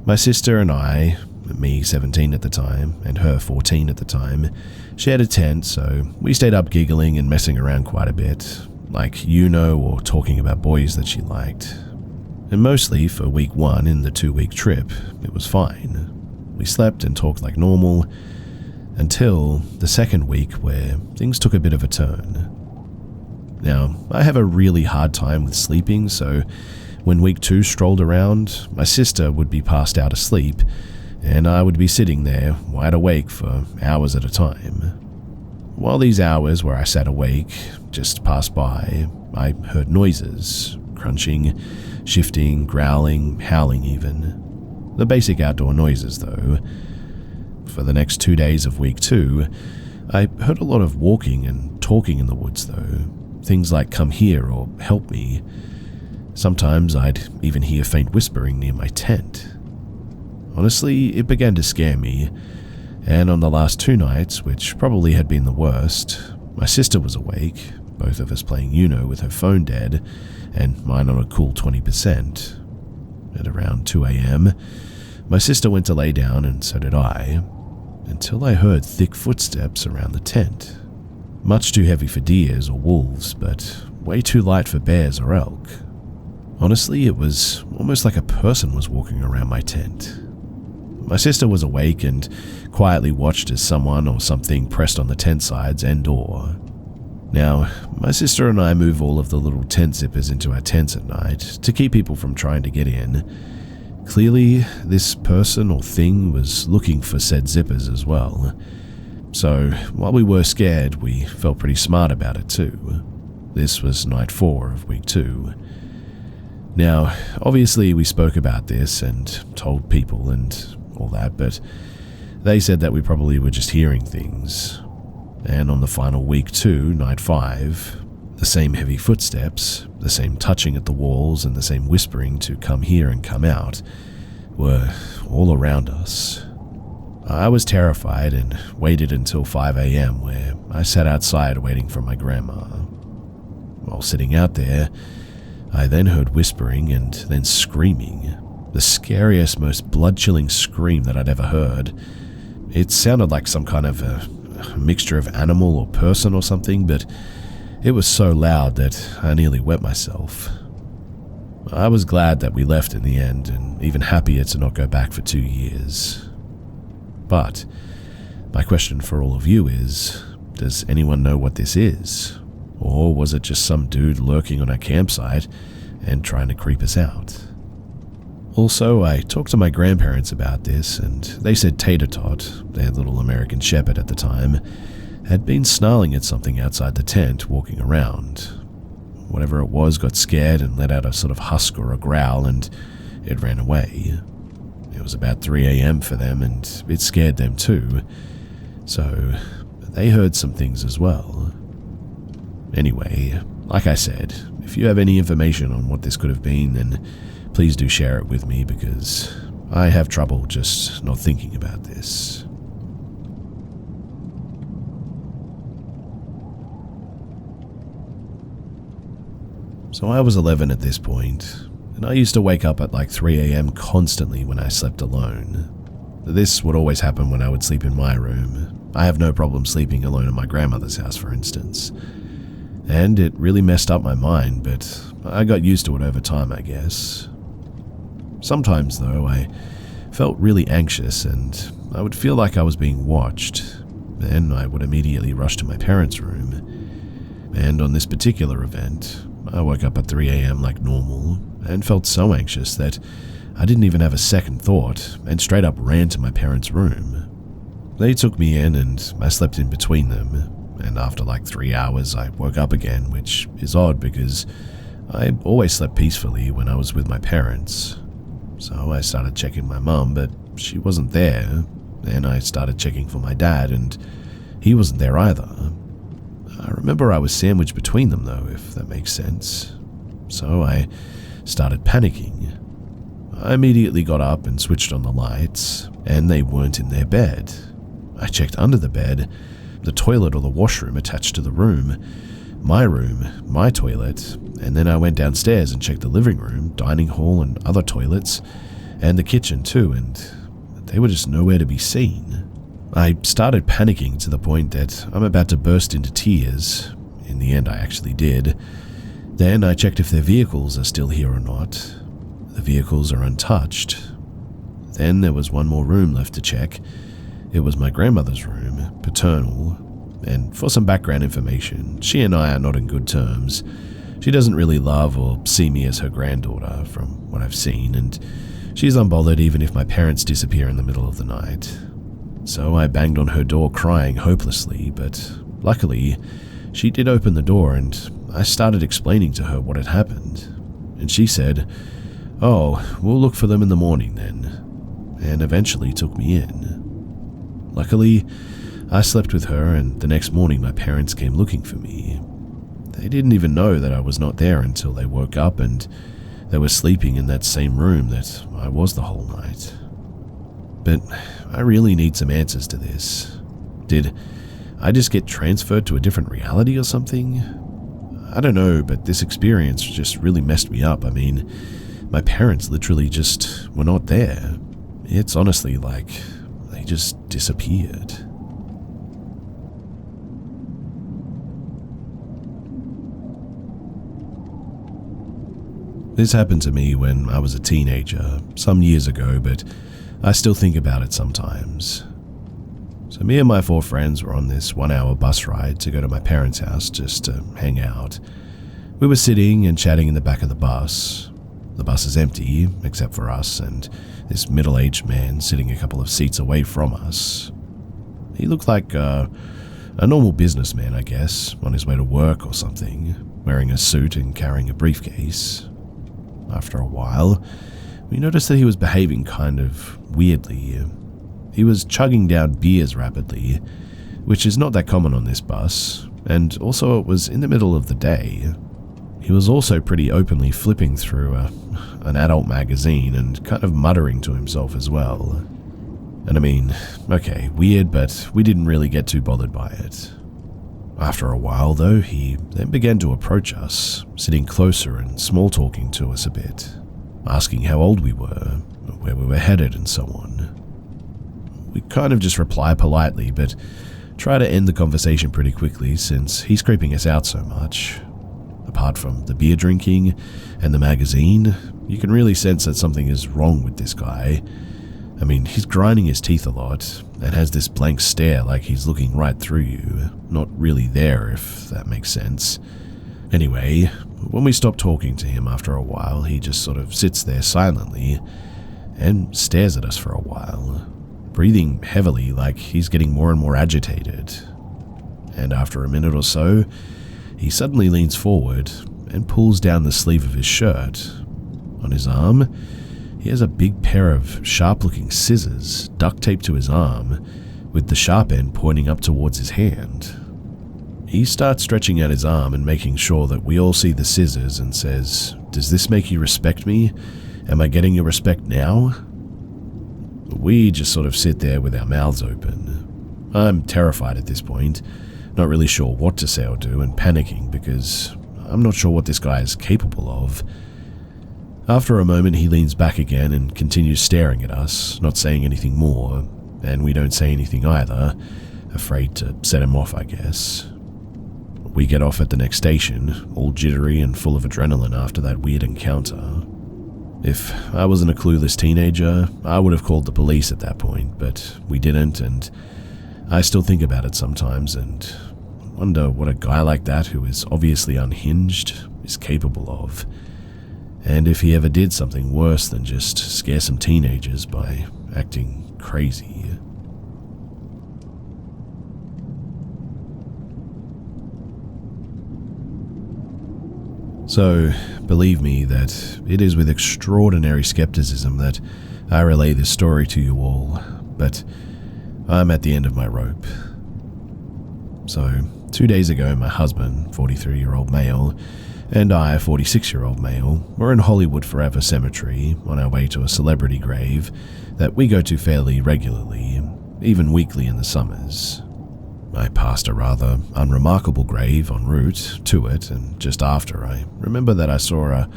my sister and I, me 17 at the time, and her 14 at the time, shared a tent, so we stayed up giggling and messing around quite a bit, like or talking about boys that she liked. And mostly for week 1 in the 2-week trip, it was fine. We slept and talked like normal, until the second week where things took a bit of a turn. Now, I have a really hard time with sleeping, so when week 2 strolled around, my sister would be passed out asleep, and I would be sitting there, wide awake for hours at a time. While these hours where I sat awake just passed by, I heard noises, crunching, shifting, growling, howling even. The basic outdoor noises, though. For the next 2 days of week 2, I heard a lot of walking and talking in the woods though, things like "come here" or "help me." Sometimes I'd even hear faint whispering near my tent. Honestly, it began to scare me, and on the last 2 nights, which probably had been the worst, my sister was awake, both of us playing with her phone dead, and mine on a cool 20%. At around 2 a.m., my sister went to lay down and so did I, until I heard thick footsteps around the tent. Much too heavy for deers or wolves, but way too light for bears or elk. Honestly, it was almost like a person was walking around my tent. My sister was awake and quietly watched as someone or something pressed on the tent sides and door. Now, my sister and I move all of the little tent zippers into our tents at night to keep people from trying to get in. Clearly, this person or thing was looking for said zippers as well. So, while we were scared, we felt pretty smart about it too. This was night 4 of week 2. Now, obviously we spoke about this and told people and all that, but they said that we probably were just hearing things. And on the final week 2, night 5, the same heavy footsteps, the same touching at the walls, and the same whispering to "come here" and "come out" were all around us. I was terrified and waited until 5 a.m. where I sat outside waiting for my grandma. While sitting out there, I then heard whispering and then screaming, the scariest, most blood-chilling scream that I'd ever heard. It sounded like some kind of a mixture of animal or person or something, but it was so loud that I nearly wet myself. I was glad that we left in the end, and even happier to not go back for 2 years. But my question for all of you is, does anyone know what this is? Or was it just some dude lurking on our campsite and trying to creep us out? Also, I talked to my grandparents about this, and they said Tater Tot, their little American shepherd at the time, had been snarling at something outside the tent walking around. Whatever it was got scared and let out a sort of husk or a growl, and it ran away. It was about 3 a.m. for them, and it scared them too, so they heard some things as well. Anyway, like I said, if you have any information on what this could have been, then please do share it with me, because I have trouble just not thinking about this. So I was 11 at this point, and I used to wake up at like 3 a.m. constantly when I slept alone. This would always happen when I would sleep in my room. I have no problem sleeping alone in my grandmother's house, for instance. And it really messed up my mind, but I got used to it over time, I guess. Sometimes, though, I felt really anxious, and I would feel like I was being watched. Then I would immediately rush to my parents' room. And on this particular event, I woke up at 3 a.m. like normal, and felt so anxious that I didn't even have a second thought, and straight up ran to my parents' room. They took me in, and I slept in between them, and after like 3 hours I woke up again, which is odd because I always slept peacefully when I was with my parents. So I started checking my mum, but she wasn't there. Then I started checking for my dad, and he wasn't there either. I remember I was sandwiched between them though, if that makes sense. So I started panicking. I immediately got up and switched on the lights, and they weren't in their bed. I checked under the bed, the toilet or the washroom attached to the room, my toilet, and then I went downstairs and checked the living room, dining hall and other toilets, and the kitchen too, and they were just nowhere to be seen. I started panicking to the point that I'm about to burst into tears. In the end, I actually did. Then I checked if their vehicles are still here or not. The vehicles are untouched. Then there was one more room left to check. It was my grandmother's room, paternal, and for some background information, she and I are not in good terms. She doesn't really love or see me as her granddaughter, from what I've seen, and she's unbothered even if my parents disappear in the middle of the night. So I banged on her door crying hopelessly, but luckily, she did open the door and I started explaining to her what had happened. And she said, "Oh, we'll look for them in the morning then," and eventually took me in. Luckily, I slept with her, and the next morning my parents came looking for me. They didn't even know that I was not there until they woke up, and they were sleeping in that same room that I was the whole night. But I really need some answers to this. Did I just get transferred to a different reality or something? I don't know, but this experience just really messed me up. I mean, my parents literally just were not there. It's honestly like they just disappeared. This happened to me when I was a teenager, some years ago, but I still think about it sometimes. So me and my 4 friends were on this 1-hour bus ride to go to my parents' house just to hang out. We were sitting and chatting in the back of the bus. The bus is empty, except for us and this middle-aged man sitting a couple of seats away from us. He looked like a normal businessman, I guess, on his way to work or something, wearing a suit and carrying a briefcase. After a while, we noticed that he was behaving kind of weirdly. He was chugging down beers rapidly, which is not that common on this bus, and also it was in the middle of the day. He was also pretty openly flipping through an adult magazine and kind of muttering to himself as well. And I mean, okay, weird, but we didn't really get too bothered by it. After a while, though, he then began to approach us, sitting closer and small-talking to us a bit, asking how old we were, where we were headed, and so on. We kind of just reply politely, but try to end the conversation pretty quickly since he's creeping us out so much. Apart from the beer drinking and the magazine, you can really sense that something is wrong with this guy. I mean, he's grinding his teeth a lot and has this blank stare like he's looking right through you, not really there, if that makes sense. Anyway, when we stop talking to him after a while, he just sort of sits there silently and stares at us for a while, breathing heavily like he's getting more and more agitated. And after a minute or so, he suddenly leans forward and pulls down the sleeve of his shirt. On his arm, he has a big pair of sharp-looking scissors duct taped to his arm, with the sharp end pointing up towards his hand. He starts stretching out his arm and making sure that we all see the scissors and says, "Does this make you respect me? Am I getting your respect now?" We just sort of sit there with our mouths open. I'm terrified at this point, not really sure what to say or do, and panicking because I'm not sure what this guy is capable of. After a moment, he leans back again and continues staring at us, not saying anything more, and we don't say anything either, afraid to set him off, I guess. We get off at the next station, all jittery and full of adrenaline after that weird encounter. If I wasn't a clueless teenager, I would have called the police at that point, but we didn't, and I still think about it sometimes and wonder what a guy like that, who is obviously unhinged, is capable of. And if he ever did something worse than just scare some teenagers by acting crazy. So, believe me that it is with extraordinary skepticism that I relay this story to you all, but I'm at the end of my rope. So, 2 days ago, my husband, 43-year-old male, and I, 46-year-old male, were in Hollywood Forever Cemetery on our way to a celebrity grave that we go to fairly regularly, even weekly in the summers. I passed a rather unremarkable grave en route to it, and just after, I remember that I saw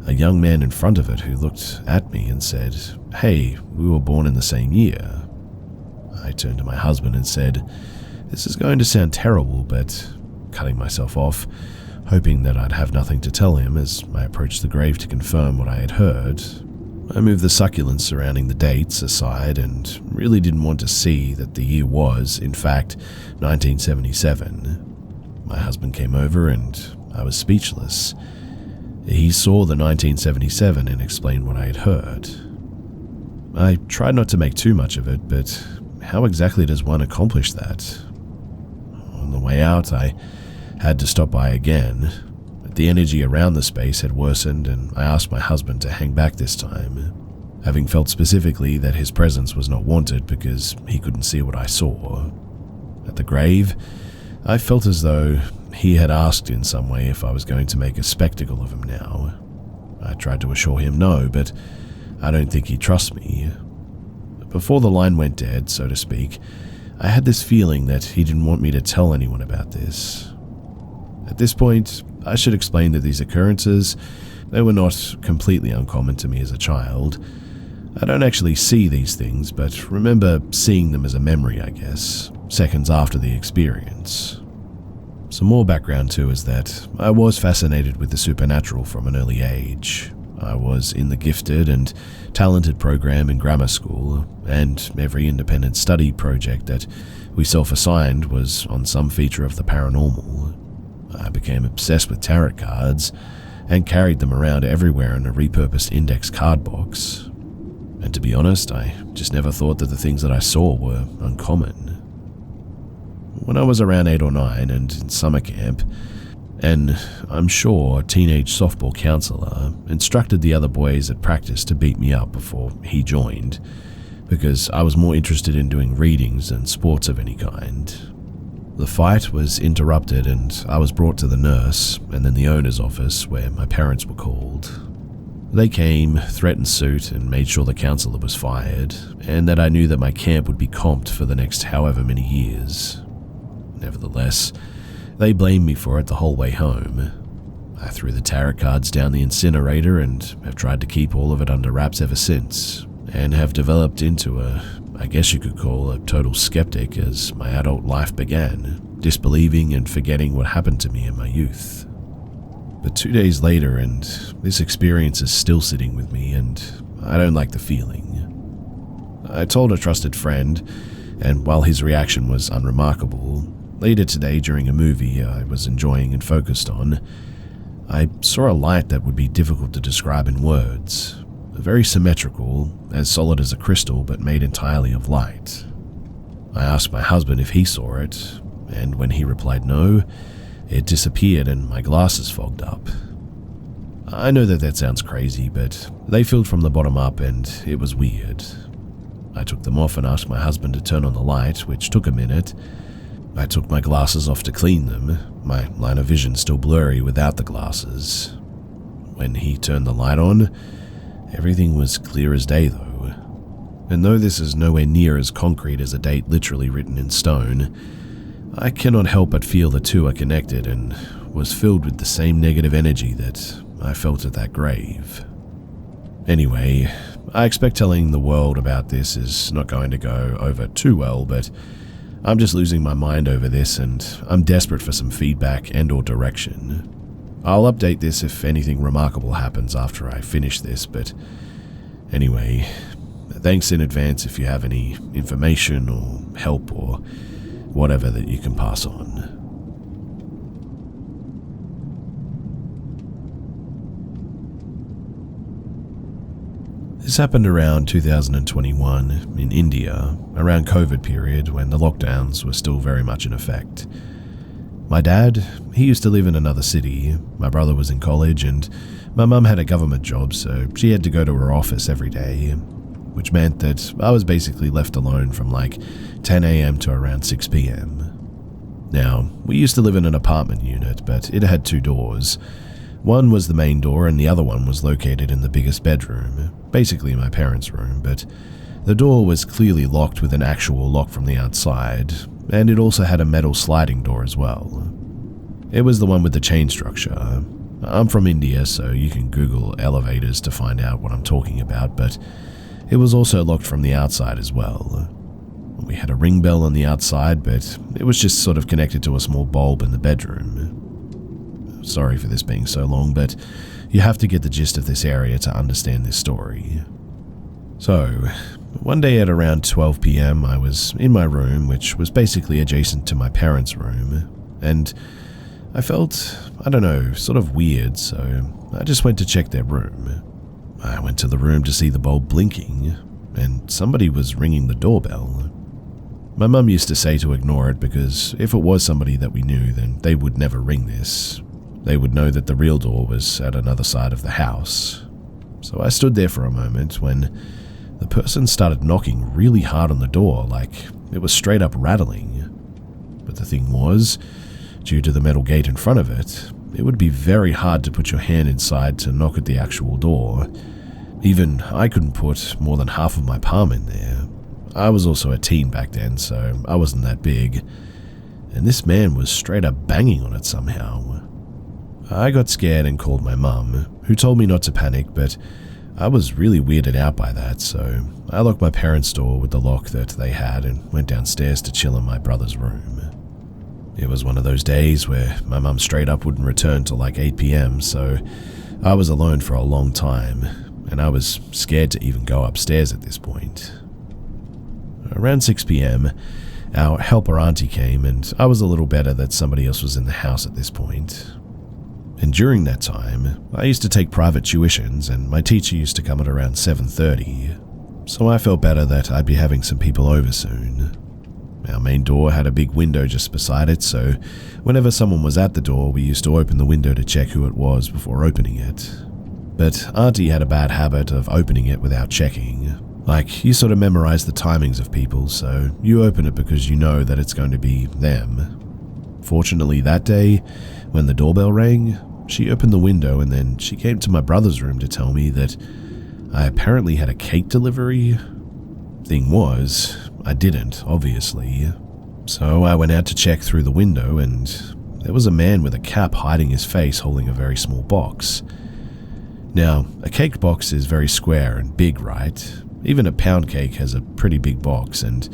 a young man in front of it who looked at me and said, "Hey, we were born in the same year." I turned to my husband and said, "This is going to sound terrible," but cutting myself off, hoping that I'd have nothing to tell him as I approached the grave to confirm what I had heard. I moved the succulents surrounding the dates aside and really didn't want to see that the year was, in fact, 1977. My husband came over and I was speechless. He saw the 1977 and explained what I had heard. I tried not to make too much of it, but how exactly does one accomplish that? On the way out, I had to stop by again. The energy around the space had worsened, and I asked my husband to hang back this time, having felt specifically that his presence was not wanted because he couldn't see what I saw. At the grave, I felt as though he had asked in some way if I was going to make a spectacle of him now. I tried to assure him no, but I don't think he trusts me. Before the line went dead, so to speak, I had this feeling that he didn't want me to tell anyone about this. At this point, I should explain that these occurrences, they were not completely uncommon to me as a child. I don't actually see these things, but remember seeing them as a memory, I guess, seconds after the experience. Some more background too is that I was fascinated with the supernatural from an early age. I was in the gifted and talented program in grammar school, and every independent study project that we self-assigned was on some feature of the paranormal. I became obsessed with tarot cards and carried them around everywhere in a repurposed index card box. And to be honest, I just never thought that the things that I saw were uncommon. When I was around 8 or 9 and in summer camp, an, I'm sure, teenage softball counselor instructed the other boys at practice to beat me up before he joined, because I was more interested in doing readings than sports of any kind. The fight was interrupted and I was brought to the nurse and then the owner's office where my parents were called. They came, threatened suit, and made sure the counselor was fired, and that I knew that my camp would be comped for the next however many years. Nevertheless, they blamed me for it the whole way home. I threw the tarot cards down the incinerator and have tried to keep all of it under wraps ever since, and have developed into I guess you could call a total skeptic as my adult life began, disbelieving and forgetting what happened to me in my youth. But 2 days later, and this experience is still sitting with me, and I don't like the feeling. I told a trusted friend, and while his reaction was unremarkable, later today during a movie I was enjoying and focused on, I saw a light that would be difficult to describe in words. Very symmetrical, as solid as a crystal but made entirely of light. I asked my husband if he saw it, and when he replied no, it disappeared and my glasses fogged up. I know that sounds crazy, but they filled from the bottom up and it was weird. I took them off and asked my husband to turn on the light, which took a minute. I took my glasses off to clean them, my line of vision still blurry without the glasses. When he turned the light on, everything was clear as day though. And though this is nowhere near as concrete as a date literally written in stone, I cannot help but feel the two are connected and was filled with the same negative energy that I felt at that grave. Anyway, I expect telling the world about this is not going to go over too well, but I'm just losing my mind over this and I'm desperate for some feedback and or direction. I'll update this if anything remarkable happens after I finish this, but anyway, thanks in advance if you have any information or help or whatever that you can pass on. This happened around 2021 in India, around COVID period when the lockdowns were still very much in effect. My dad, he used to live in another city. My brother was in college and my mum had a government job, so she had to go to her office every day, which meant that I was basically left alone from like 10 a.m. to around 6 p.m. Now, we used to live in an apartment unit, but it had 2 doors. One was the main door and the other one was located in the biggest bedroom, basically my parents' room, but the door was clearly locked with an actual lock from the outside, and it also had a metal sliding door as well. It was the one with the chain structure. I'm from India, so you can Google elevators to find out what I'm talking about, but it was also locked from the outside as well. We had a ring bell on the outside, but it was just sort of connected to a small bulb in the bedroom. Sorry for this being so long, but you have to get the gist of this area to understand this story. So, one day at around 12 p.m, I was in my room, which was basically adjacent to my parents' room, and I felt, I don't know, sort of weird, so I just went to check their room. I went to the room to see the bulb blinking, and somebody was ringing the doorbell. My mum used to say to ignore it because if it was somebody that we knew, then they would never ring this. They would know that the real door was at another side of the house. So I stood there for a moment when the person started knocking really hard on the door, like it was straight up rattling. But the thing was, due to the metal gate in front of it, it would be very hard to put your hand inside to knock at the actual door. Even I couldn't put more than half of my palm in there. I was also a teen back then, so I wasn't that big. And this man was straight up banging on it somehow. I got scared and called my mum, who told me not to panic, but I was really weirded out by that, so I locked my parents' door with the lock that they had and went downstairs to chill in my brother's room. It was one of those days where my mum straight up wouldn't return till like 8 p.m, so I was alone for a long time, and I was scared to even go upstairs at this point. Around 6 p.m, our helper auntie came, and I was a little better that somebody else was in the house at this point. And during that time, I used to take private tuitions, and my teacher used to come at around 7:30, so I felt better that I'd be having some people over soon. Our main door had a big window just beside it, so whenever someone was at the door, we used to open the window to check who it was before opening it. But Auntie had a bad habit of opening it without checking. Like, you sort of memorize the timings of people, so you open it because you know that it's going to be them. Fortunately, that day, when the doorbell rang, she opened the window and then she came to my brother's room to tell me that I apparently had a cake delivery. Thing was, I didn't, obviously. So I went out to check through the window and there was a man with a cap hiding his face holding a very small box. Now, a cake box is very square and big, right? Even a pound cake has a pretty big box, and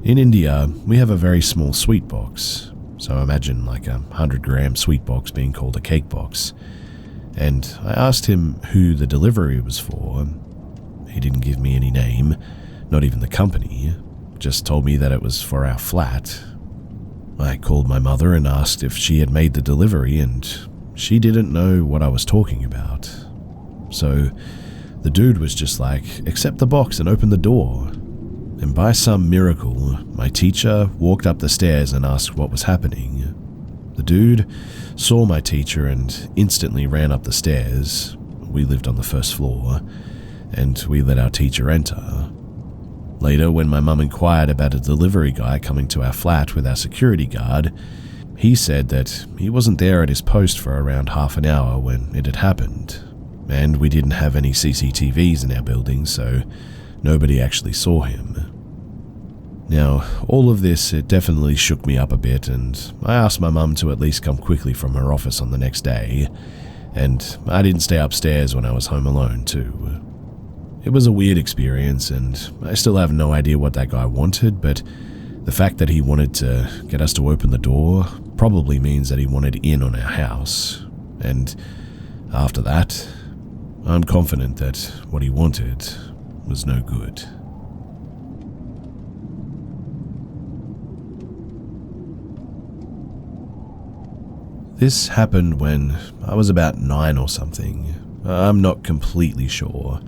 in India, we have a very small sweet box. So imagine like a 100-gram sweet box being called a cake box. And I asked him who the delivery was for. He didn't give me any name, not even the company, just told me that it was for our flat. I called my mother and asked if she had made the delivery, and she didn't know what I was talking about. So the dude was just like, accept the box and open the door. And by some miracle, my teacher walked up the stairs and asked what was happening. The dude saw my teacher and instantly ran up the stairs. We lived on the first floor, and we let our teacher enter. Later, when my mum inquired about a delivery guy coming to our flat with our security guard, he said that he wasn't there at his post for around half an hour when it had happened, and we didn't have any CCTVs in our building, so nobody actually saw him. Now, all of this, it definitely shook me up a bit, and I asked my mum to at least come quickly from her office on the next day, and I didn't stay upstairs when I was home alone too. It was a weird experience, and I still have no idea what that guy wanted, but the fact that he wanted to get us to open the door probably means that he wanted in on our house, and after that, I'm confident that what he wanted was no good. This happened when I was about 9 or something. I'm not completely sure.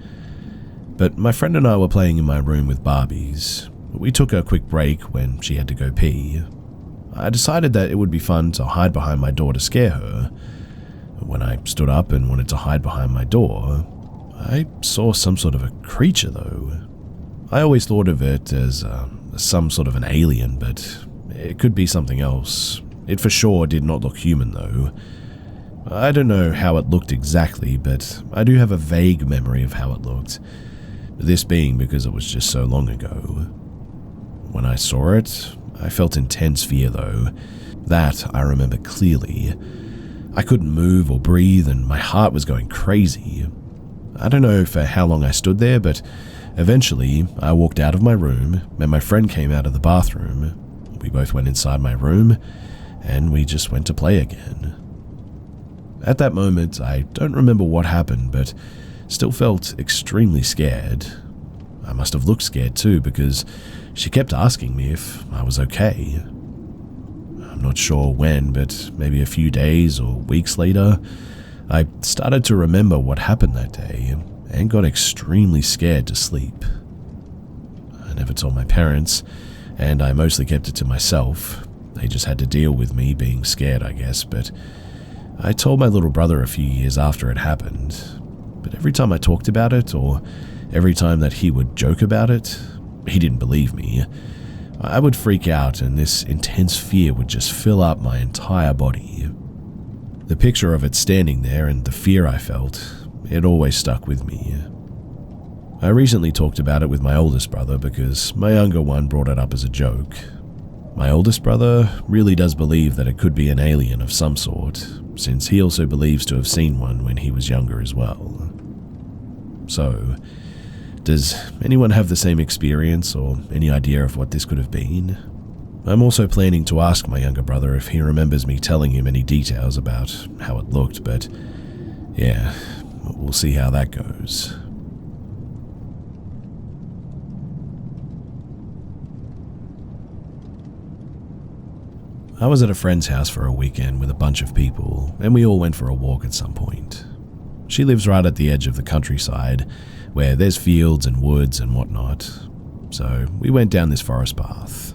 But my friend and I were playing in my room with Barbies. We took a quick break when she had to go pee. I decided that it would be fun to hide behind my door to scare her. When I stood up and wanted to hide behind my door, I saw some sort of a creature though. I always thought of it as some sort of an alien, but it could be something else. It for sure did not look human though. I don't know how it looked exactly, but I do have a vague memory of how it looked. This being because it was just so long ago. When I saw it, I felt intense fear though. That I remember clearly. I couldn't move or breathe and my heart was going crazy. I don't know for how long I stood there, but eventually I walked out of my room and my friend came out of the bathroom. We both went inside my room and we just went to play again. At that moment, I don't remember what happened, but still felt extremely scared. I must have looked scared too because she kept asking me if I was okay. I'm not sure when, but maybe a few days or weeks later, I started to remember what happened that day and got extremely scared to sleep. I never told my parents, and I mostly kept it to myself. They just had to deal with me being scared, I guess, but I told my little brother a few years after it happened. But every time I talked about it, or every time that he would joke about it, he didn't believe me. I would freak out and this intense fear would just fill up my entire body. The picture of it standing there and the fear I felt, it always stuck with me. I recently talked about it with my oldest brother because my younger one brought it up as a joke. My oldest brother really does believe that it could be an alien of some sort, since he also believes to have seen one when he was younger as well. So, does anyone have the same experience or any idea of what this could have been? I'm also planning to ask my younger brother if he remembers me telling him any details about how it looked, but yeah, we'll see how that goes. I was at a friend's house for a weekend with a bunch of people, and we all went for a walk at some point. She lives right at the edge of the countryside, where there's fields and woods and whatnot, so we went down this forest path.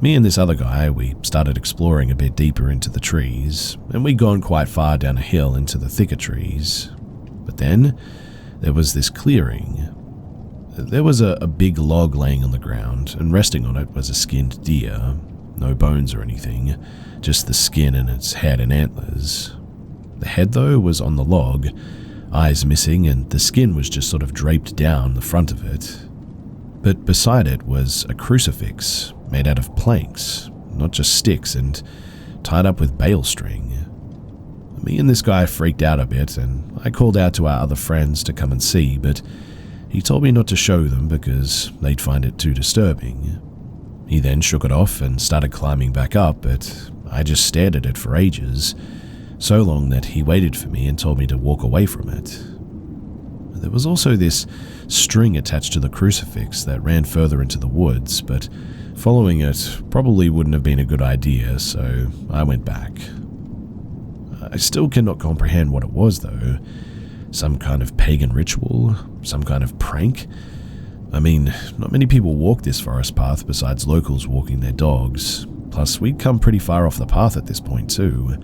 Me and this other guy, we started exploring a bit deeper into the trees, and we'd gone quite far down a hill into the thicker trees. But then, there was this clearing. There was a big log laying on the ground, and resting on it was a skinned deer. No bones or anything, just the skin and its head and antlers. The head, though, was on the log, eyes missing, and the skin was just sort of draped down the front of it. But beside it was a crucifix made out of planks, not just sticks, and tied up with bale string. Me and this guy freaked out a bit, and I called out to our other friends to come and see, but he told me not to show them because they'd find it too disturbing. He then shook it off and started climbing back up, but I just stared at it for ages, so long that he waited for me and told me to walk away from it. There was also this string attached to the crucifix that ran further into the woods, but following it probably wouldn't have been a good idea, so I went back. I still cannot comprehend what it was, though. Some kind of pagan ritual? Some kind of prank? I mean, not many people walk this forest path besides locals walking their dogs. Plus, we'd come pretty far off the path at this point too.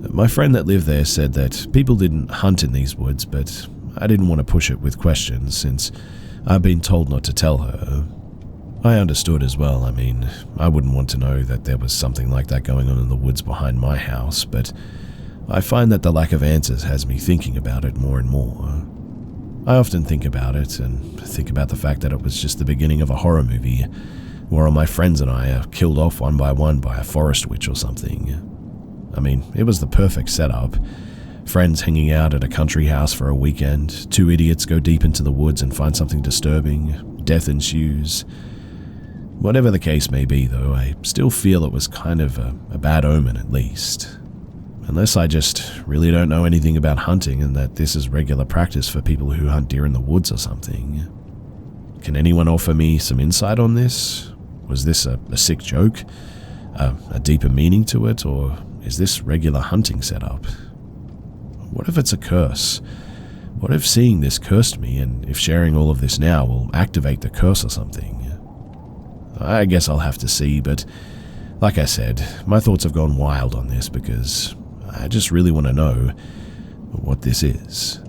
My friend that lived there said that people didn't hunt in these woods, but I didn't want to push it with questions since I'd been told not to tell her. I understood as well. I mean, I wouldn't want to know that there was something like that going on in the woods behind my house, but I find that the lack of answers has me thinking about it more and more. I often think about it and think about the fact that it was just the beginning of a horror movie where all my friends and I are killed off one by a forest witch or something. I mean, it was the perfect setup. Friends hanging out at a country house for a weekend, two idiots go deep into the woods and find something disturbing, death ensues. Whatever the case may be, though, I still feel it was kind of a bad omen at least. Unless I just really don't know anything about hunting and that this is regular practice for people who hunt deer in the woods or something. Can anyone offer me some insight on this? Was this a sick joke? A deeper meaning to it? Or is this regular hunting setup? What if it's a curse? What if seeing this cursed me, and if sharing all of this now will activate the curse or something? I guess I'll have to see, but Like I said, my thoughts have gone wild on this because I just really want to know what this is.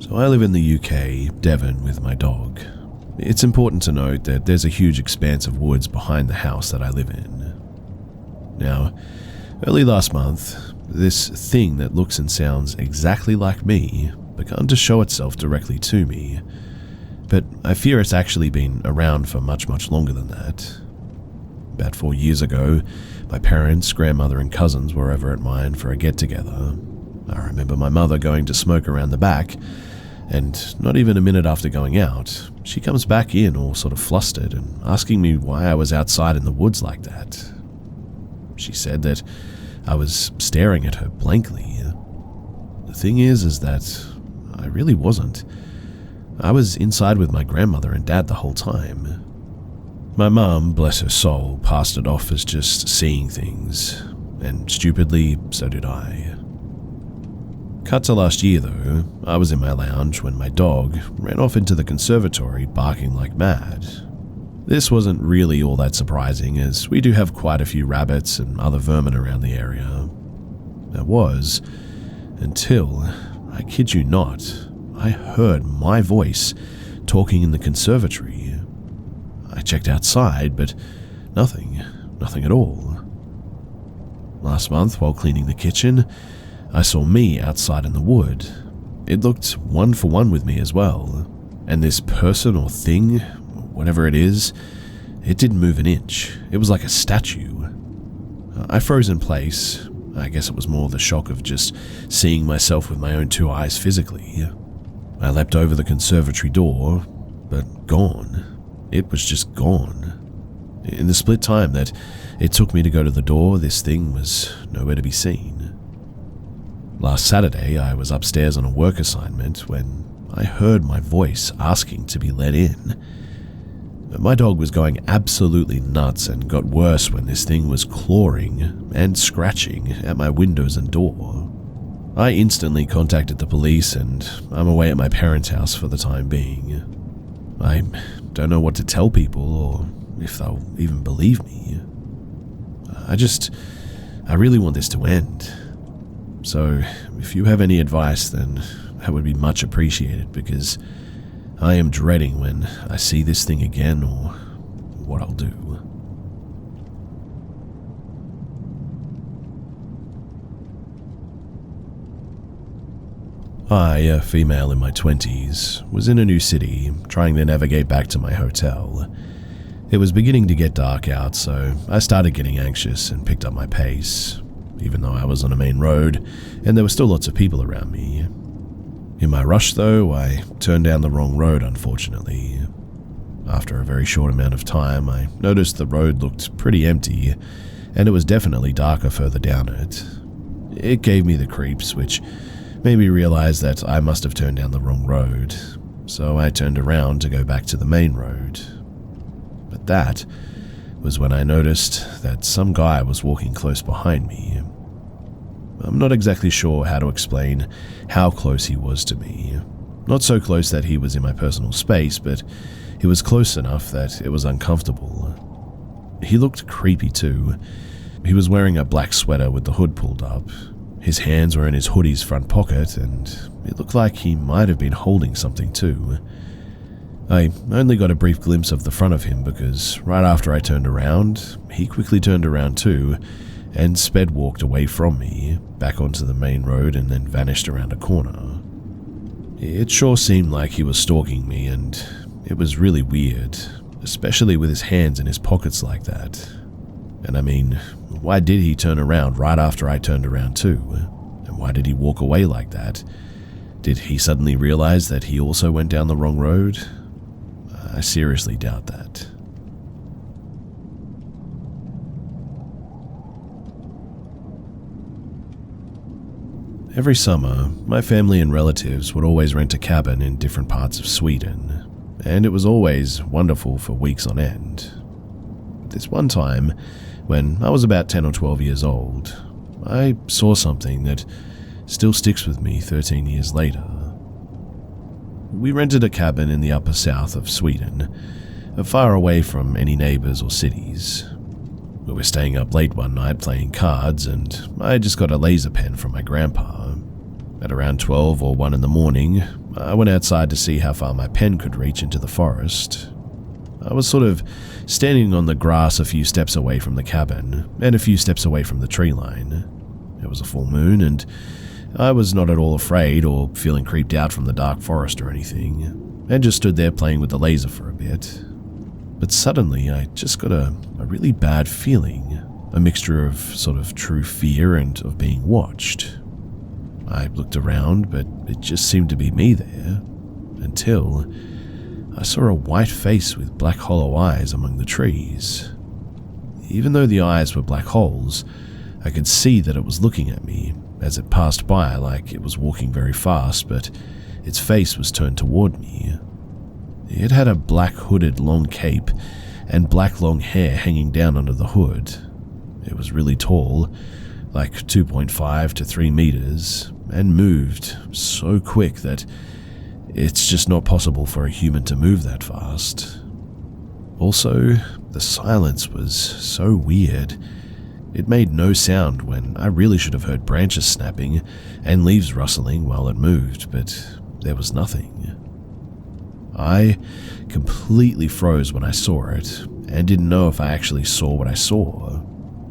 So I live in the UK, Devon, with my dog. It's important to note that there's a huge expanse of woods behind the house that I live in. Now, early last month, this thing that looks and sounds exactly like me began to show itself directly to me, but I fear it's actually been around for much, much longer than that. About 4 years ago, my parents, grandmother and cousins were over at mine for a get-together. I remember my mother going to smoke around the back, and not even a minute after going out, she comes back in all sort of flustered and asking me why I was outside in the woods like that. She said that I was staring at her blankly. The thing is that I really wasn't. I was inside with my grandmother and dad the whole time. My mum, bless her soul, passed it off as just seeing things, and stupidly, so did I. Cut to last year though, I was in my lounge when my dog ran off into the conservatory barking like mad. This wasn't really all that surprising, as we do have quite a few rabbits and other vermin around the area. It was, until, I kid you not, I heard my voice talking in the conservatory. I checked outside, but nothing at all. Last month, while cleaning the kitchen, I saw me outside in the wood. It looked one for one with me as well, and this person or thing, whatever it is, it didn't move an inch. It was like a statue. I froze in place. I guess it was more the shock of just seeing myself with my own two eyes physically. I leapt over the conservatory door, but gone. It was just gone. In the split time that it took me to go to the door, this thing was nowhere to be seen. Last Saturday, I was upstairs on a work assignment when I heard my voice asking to be let in. My dog was going absolutely nuts and got worse when this thing was clawing and scratching at my windows and door. I instantly contacted the police and I'm away at my parents' house for the time being. I don't know what to tell people or if they'll even believe me. I really want this to end. So, if you have any advice, then that would be much appreciated, because I am dreading when I see this thing again or what I'll do. I, a female in my 20s, was in a new city, trying to navigate back to my hotel. It was beginning to get dark out, so I started getting anxious and picked up my pace, even though I was on a main road and there were still lots of people around me. In my rush though, I turned down the wrong road, unfortunately. After a very short amount of time, I noticed the road looked pretty empty, and it was definitely darker further down it. It gave me the creeps, which made me realize that I must have turned down the wrong road, so I turned around to go back to the main road. But that was when I noticed that some guy was walking close behind me. I'm not exactly sure how to explain how close he was to me. Not so close that he was in my personal space, but he was close enough that it was uncomfortable. He looked creepy too. He was wearing a black sweater with the hood pulled up. His hands were in his hoodie's front pocket, and it looked like he might have been holding something too. I only got a brief glimpse of the front of him because right after I turned around, he quickly turned around too and sped walked away from me, back onto the main road, and then vanished around a corner. It sure seemed like he was stalking me, and it was really weird, especially with his hands in his pockets like that. And I mean, why did he turn around right after I turned around too? And why did he walk away like that? Did he suddenly realize that he also went down the wrong road? I seriously doubt that. Every summer, my family and relatives would always rent a cabin in different parts of Sweden, and it was always wonderful for weeks on end. But this one time, when I was about 10 or 12 years old, I saw something that still sticks with me 13 years later. We rented a cabin in the upper south of Sweden, far away from any neighbors or cities. We were staying up late one night playing cards, and I just got a laser pen from my grandpa. At around 12 or 1 in the morning, I went outside to see how far my pen could reach into the forest. I was sort of standing on the grass a few steps away from the cabin, and a few steps away from the tree line. It was a full moon, and I was not at all afraid or feeling creeped out from the dark forest or anything, and just stood there playing with the laser for a bit. But suddenly, I just got a really bad feeling, a mixture of sort of true fear and of being watched. I looked around, but it just seemed to be me there, until I saw a white face with black hollow eyes among the trees. Even though the eyes were black holes, I could see that it was looking at me as it passed by, like it was walking very fast, but its face was turned toward me. It had a black hooded long cape and black long hair hanging down under the hood. It was really tall, like 2.5 to 3 meters, and moved so quick that it's just not possible for a human to move that fast. Also, the silence was so weird. It made no sound when I really should have heard branches snapping and leaves rustling while it moved, but there was nothing. I completely froze when I saw it, and didn't know if I actually saw what I saw.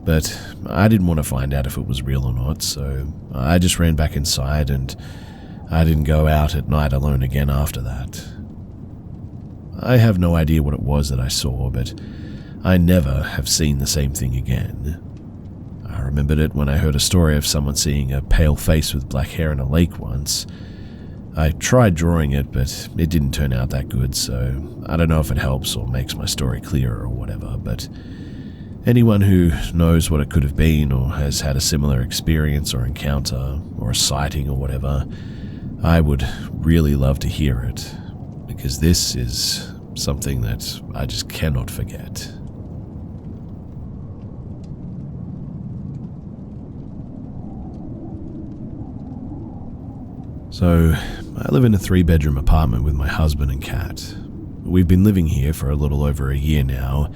But I didn't want to find out if it was real or not, so I just ran back inside, and I didn't go out at night alone again after that. I have no idea what it was that I saw, but I never have seen the same thing again. I remembered it when I heard a story of someone seeing a pale face with black hair in a lake once. I tried drawing it, but it didn't turn out that good, so I don't know if it helps or makes my story clearer or whatever, but anyone who knows what it could have been or has had a similar experience or encounter or a sighting or whatever, I would really love to hear it, because this is something that I just cannot forget. So, I live in a 3-bedroom apartment with my husband and cat. We've been living here for a little over a year now,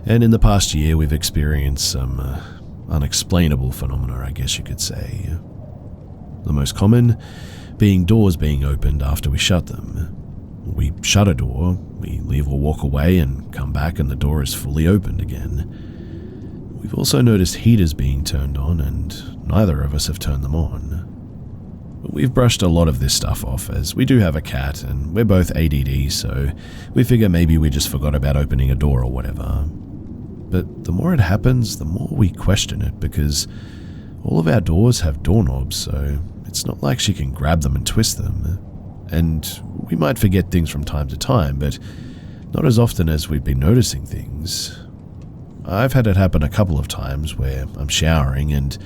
and in the past year we've experienced some unexplainable phenomena, I guess you could say. The most common being doors being opened after we shut them. We shut a door, we leave or walk away and come back and the door is fully opened again. We've also noticed heaters being turned on, and neither of us have turned them on. We've brushed a lot of this stuff off, as we do have a cat and we're both ADD, so we figure maybe we just forgot about opening a door or whatever. But the more it happens, the more we question it, because all of our doors have doorknobs, so it's not like she can grab them and twist them. And we might forget things from time to time, but not as often as we've been noticing things. I've had it happen a couple of times where I'm showering and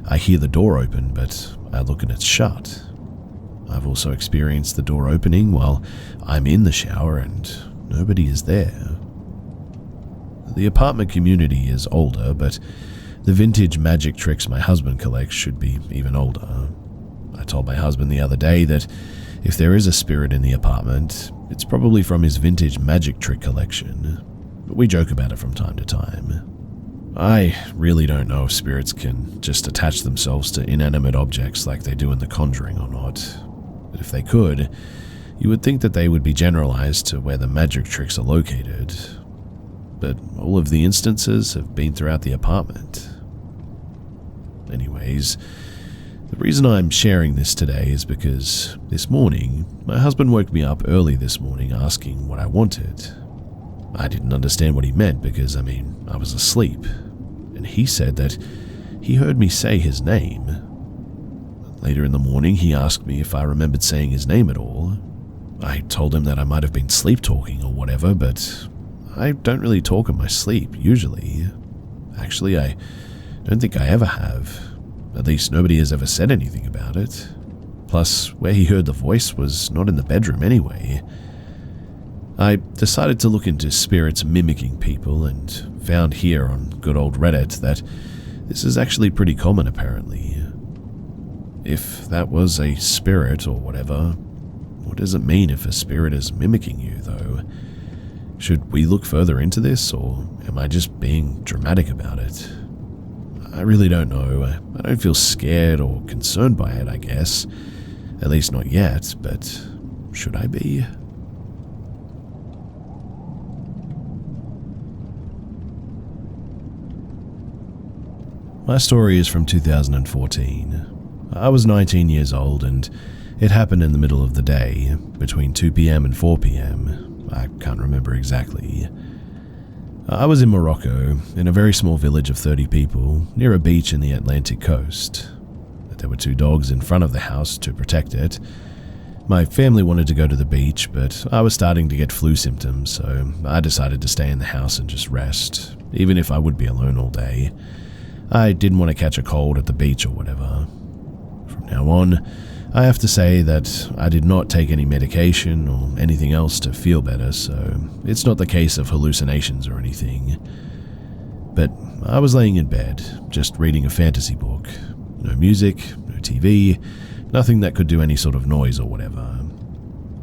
I hear the door open, but I look and it's shut. I've also experienced the door opening while I'm in the shower and nobody is there. The apartment community is older, but the vintage magic tricks my husband collects should be even older. I told my husband the other day that if there is a spirit in the apartment, it's probably from his vintage magic trick collection. We joke about it from time to time. I really don't know if spirits can just attach themselves to inanimate objects like they do in The Conjuring or not. But if they could, you would think that they would be generalized to where the magic tricks are located. But all of the instances have been throughout the apartment. Anyways, the reason I'm sharing this today is because this morning, my husband woke me up early this morning asking what I wanted. I didn't understand what he meant because, I was asleep. And he said that he heard me say his name. Later in the morning, he asked me if I remembered saying his name at all. I told him that I might have been sleep-talking or whatever, but I don't really talk in my sleep, usually. Actually, I don't think I ever have. At least nobody has ever said anything about it. Plus, where he heard the voice was not in the bedroom anyway. I decided to look into spirits mimicking people and found here on good old Reddit that this is actually pretty common apparently. If that was a spirit or whatever, What does it mean if a spirit is mimicking you, though? Should we look further into this, or am I just being dramatic about it? I really don't know. I don't feel scared or concerned by it, I guess. At least not yet, but should I be? My story is from 2014. I was 19 years old and it happened in the middle of the day, between 2 p.m. and 4 p.m. I can't remember exactly. I was in Morocco, in a very small village of 30 people, near a beach in the Atlantic coast. There were 2 dogs in front of the house to protect it. My family wanted to go to the beach, but I was starting to get flu symptoms, so I decided to stay in the house and just rest, even if I would be alone all day. I didn't want to catch a cold at the beach or whatever. From now on, I have to say that I did not take any medication or anything else to feel better, so it's not the case of hallucinations or anything. But I was laying in bed, just reading a fantasy book. No music, no TV, nothing that could do any sort of noise or whatever.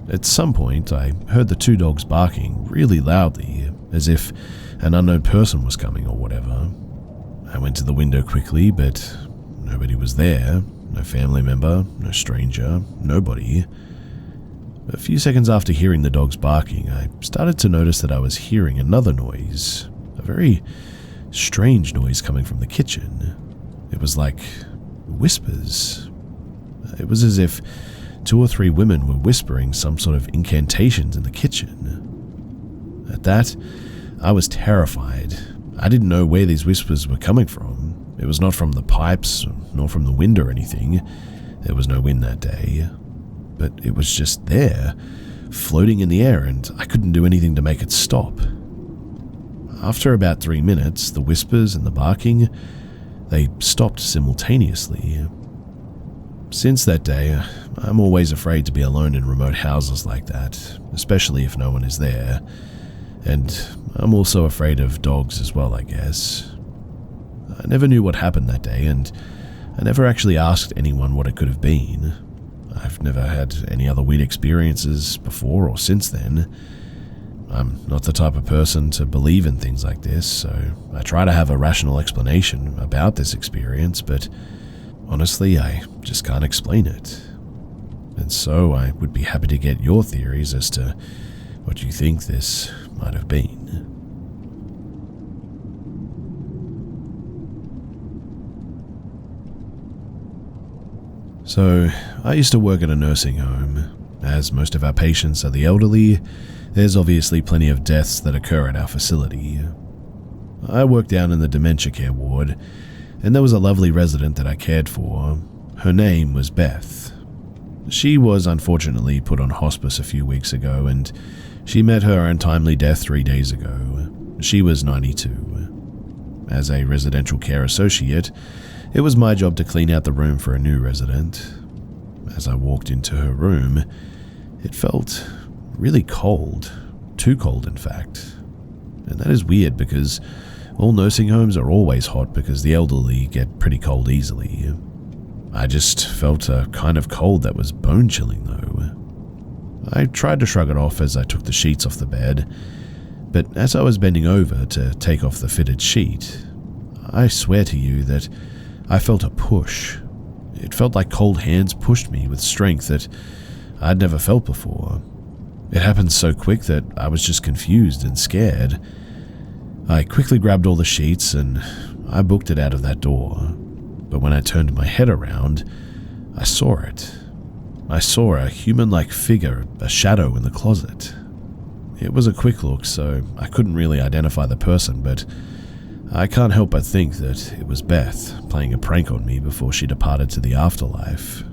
At some point, I heard the 2 dogs barking really loudly, as if an unknown person was coming or whatever. I went to the window quickly, but nobody was there. No family member, no stranger, nobody. A few seconds after hearing the dogs barking, I started to notice that I was hearing another noise, a very strange noise coming from the kitchen. It was like whispers. It was as if 2 or 3 women were whispering some sort of incantations in the kitchen. At that, I was terrified. I didn't know where these whispers were coming from. It was not from the pipes, nor from the wind or anything. There was no wind that day. But it was just there, floating in the air, and I couldn't do anything to make it stop. After about 3 minutes, the whispers and the barking, they stopped simultaneously. Since that day, I'm always afraid to be alone in remote houses like that, especially if no one is there. And I'm also afraid of dogs as well, I guess. I never knew what happened that day, and I never actually asked anyone what it could have been. I've never had any other weird experiences before or since then. I'm not the type of person to believe in things like this, so I try to have a rational explanation about this experience, but honestly, I just can't explain it. And so I would be happy to get your theories as to what you think this might have been. So, I used to work at a nursing home. As most of our patients are the elderly, there's obviously plenty of deaths that occur at our facility. I worked down in the dementia care ward, and there was a lovely resident that I cared for. Her name was Beth. She was unfortunately put on hospice a few weeks ago, and she met her untimely death 3 days ago. She was 92. As a residential care associate, it was my job to clean out the room for a new resident. As I walked into her room, it felt really cold. Too cold, in fact. And that is weird because all nursing homes are always hot because the elderly get pretty cold easily. I just felt a kind of cold that was bone-chilling, though. I tried to shrug it off as I took the sheets off the bed, but as I was bending over to take off the fitted sheet, I swear to you that I felt a push. It felt like cold hands pushed me with strength that I'd never felt before. It happened so quick that I was just confused and scared. I quickly grabbed all the sheets and I booked it out of that door. But when I turned my head around, I saw it. I saw a human-like figure, a shadow in the closet. It was a quick look, so I couldn't really identify the person, but I can't help but think that it was Beth playing a prank on me before she departed to the afterlife,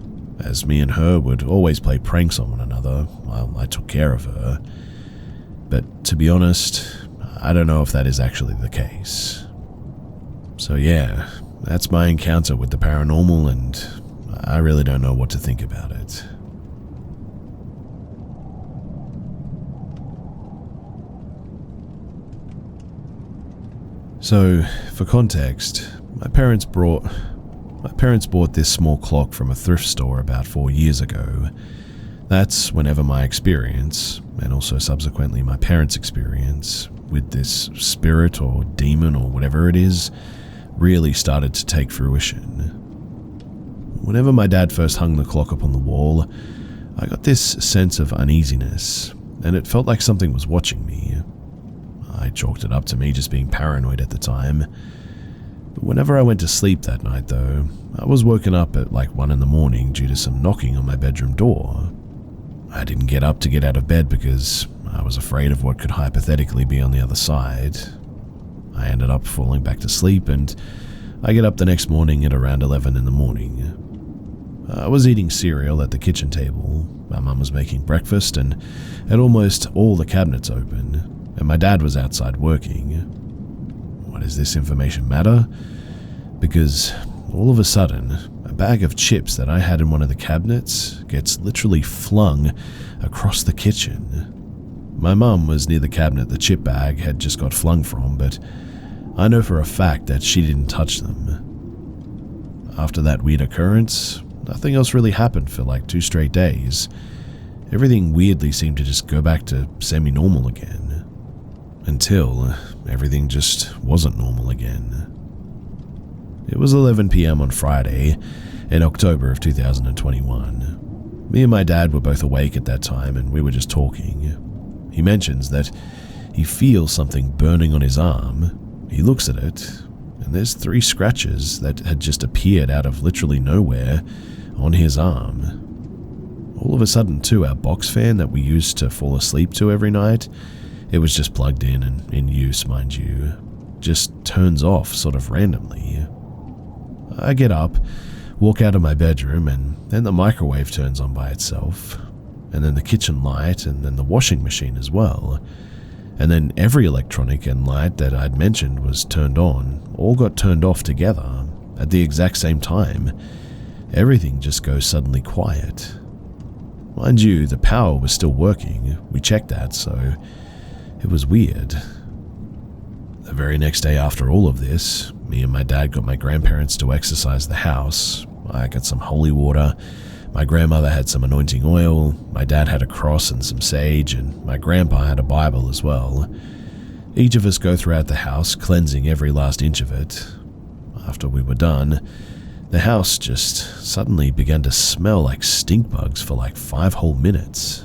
as me and her would always play pranks on one another while I took care of her. But to be honest, I don't know if that is actually the case. So yeah, that's my encounter with the paranormal, and I really don't know what to think about it. So, for context, my parents bought this small clock from a thrift store about 4 years ago. That's whenever my experience, and also subsequently my parents' experience, with this spirit or demon or whatever it is, really started to take fruition. Whenever my dad first hung the clock up on the wall, I got this sense of uneasiness, and it felt like something was watching me. I chalked it up to me just being paranoid at the time. But whenever I went to sleep that night, though, I was woken up at like 1 in the morning due to some knocking on my bedroom door. I didn't get up to get out of bed because I was afraid of what could hypothetically be on the other side. I ended up falling back to sleep, and I get up the next morning at around 11 in the morning. I was eating cereal at the kitchen table. My mum was making breakfast and had almost all the cabinets open, and my dad was outside working. Why does this information matter? Because all of a sudden, a bag of chips that I had in one of the cabinets gets literally flung across the kitchen. My mum was near the cabinet the chip bag had just got flung from, but I know for a fact that she didn't touch them. After that weird occurrence, nothing else really happened for like 2 straight days. Everything weirdly seemed to just go back to semi-normal again. Until everything just wasn't normal again. It was 11 p.m. on Friday in October of 2021. Me and my dad were both awake at that time, and we were just talking. He mentions that he feels something burning on his arm. He looks at it, and there's 3 scratches that had just appeared out of literally nowhere on his arm. All of a sudden, too, our box fan that we used to fall asleep to every night, it was just plugged in and in use, mind you, just turns off sort of randomly. I get up, walk out of my bedroom, and then the microwave turns on by itself, and then the kitchen light, and then the washing machine as well. And then every electronic and light that I'd mentioned was turned on, all got turned off together at the exact same time. Everything just goes suddenly quiet. Mind you, the power was still working. We checked that, so it was weird. The very next day after all of this, me and my dad got my grandparents to exorcise the house. I got some holy water. My grandmother had some anointing oil, my dad had a cross and some sage, and my grandpa had a Bible as well. Each of us go throughout the house, cleansing every last inch of it. After we were done, the house just suddenly began to smell like stink bugs for like 5 whole minutes.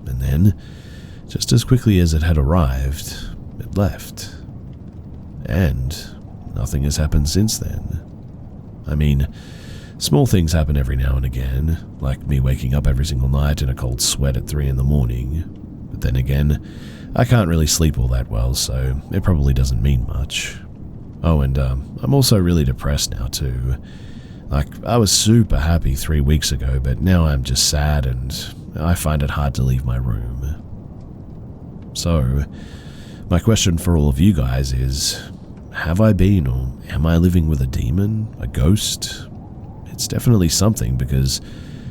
And then, just as quickly as it had arrived, it left. And nothing has happened since then. I mean, small things happen every now and again, like me waking up every single night in a cold sweat at 3 in the morning. But then again, I can't really sleep all that well, so it probably doesn't mean much. Oh, and I'm also really depressed now too. Like, I was super happy 3 weeks ago, but now I'm just sad and I find it hard to leave my room. So, my question for all of you guys is, have I been or am I living with a demon, a ghost? It's definitely something, because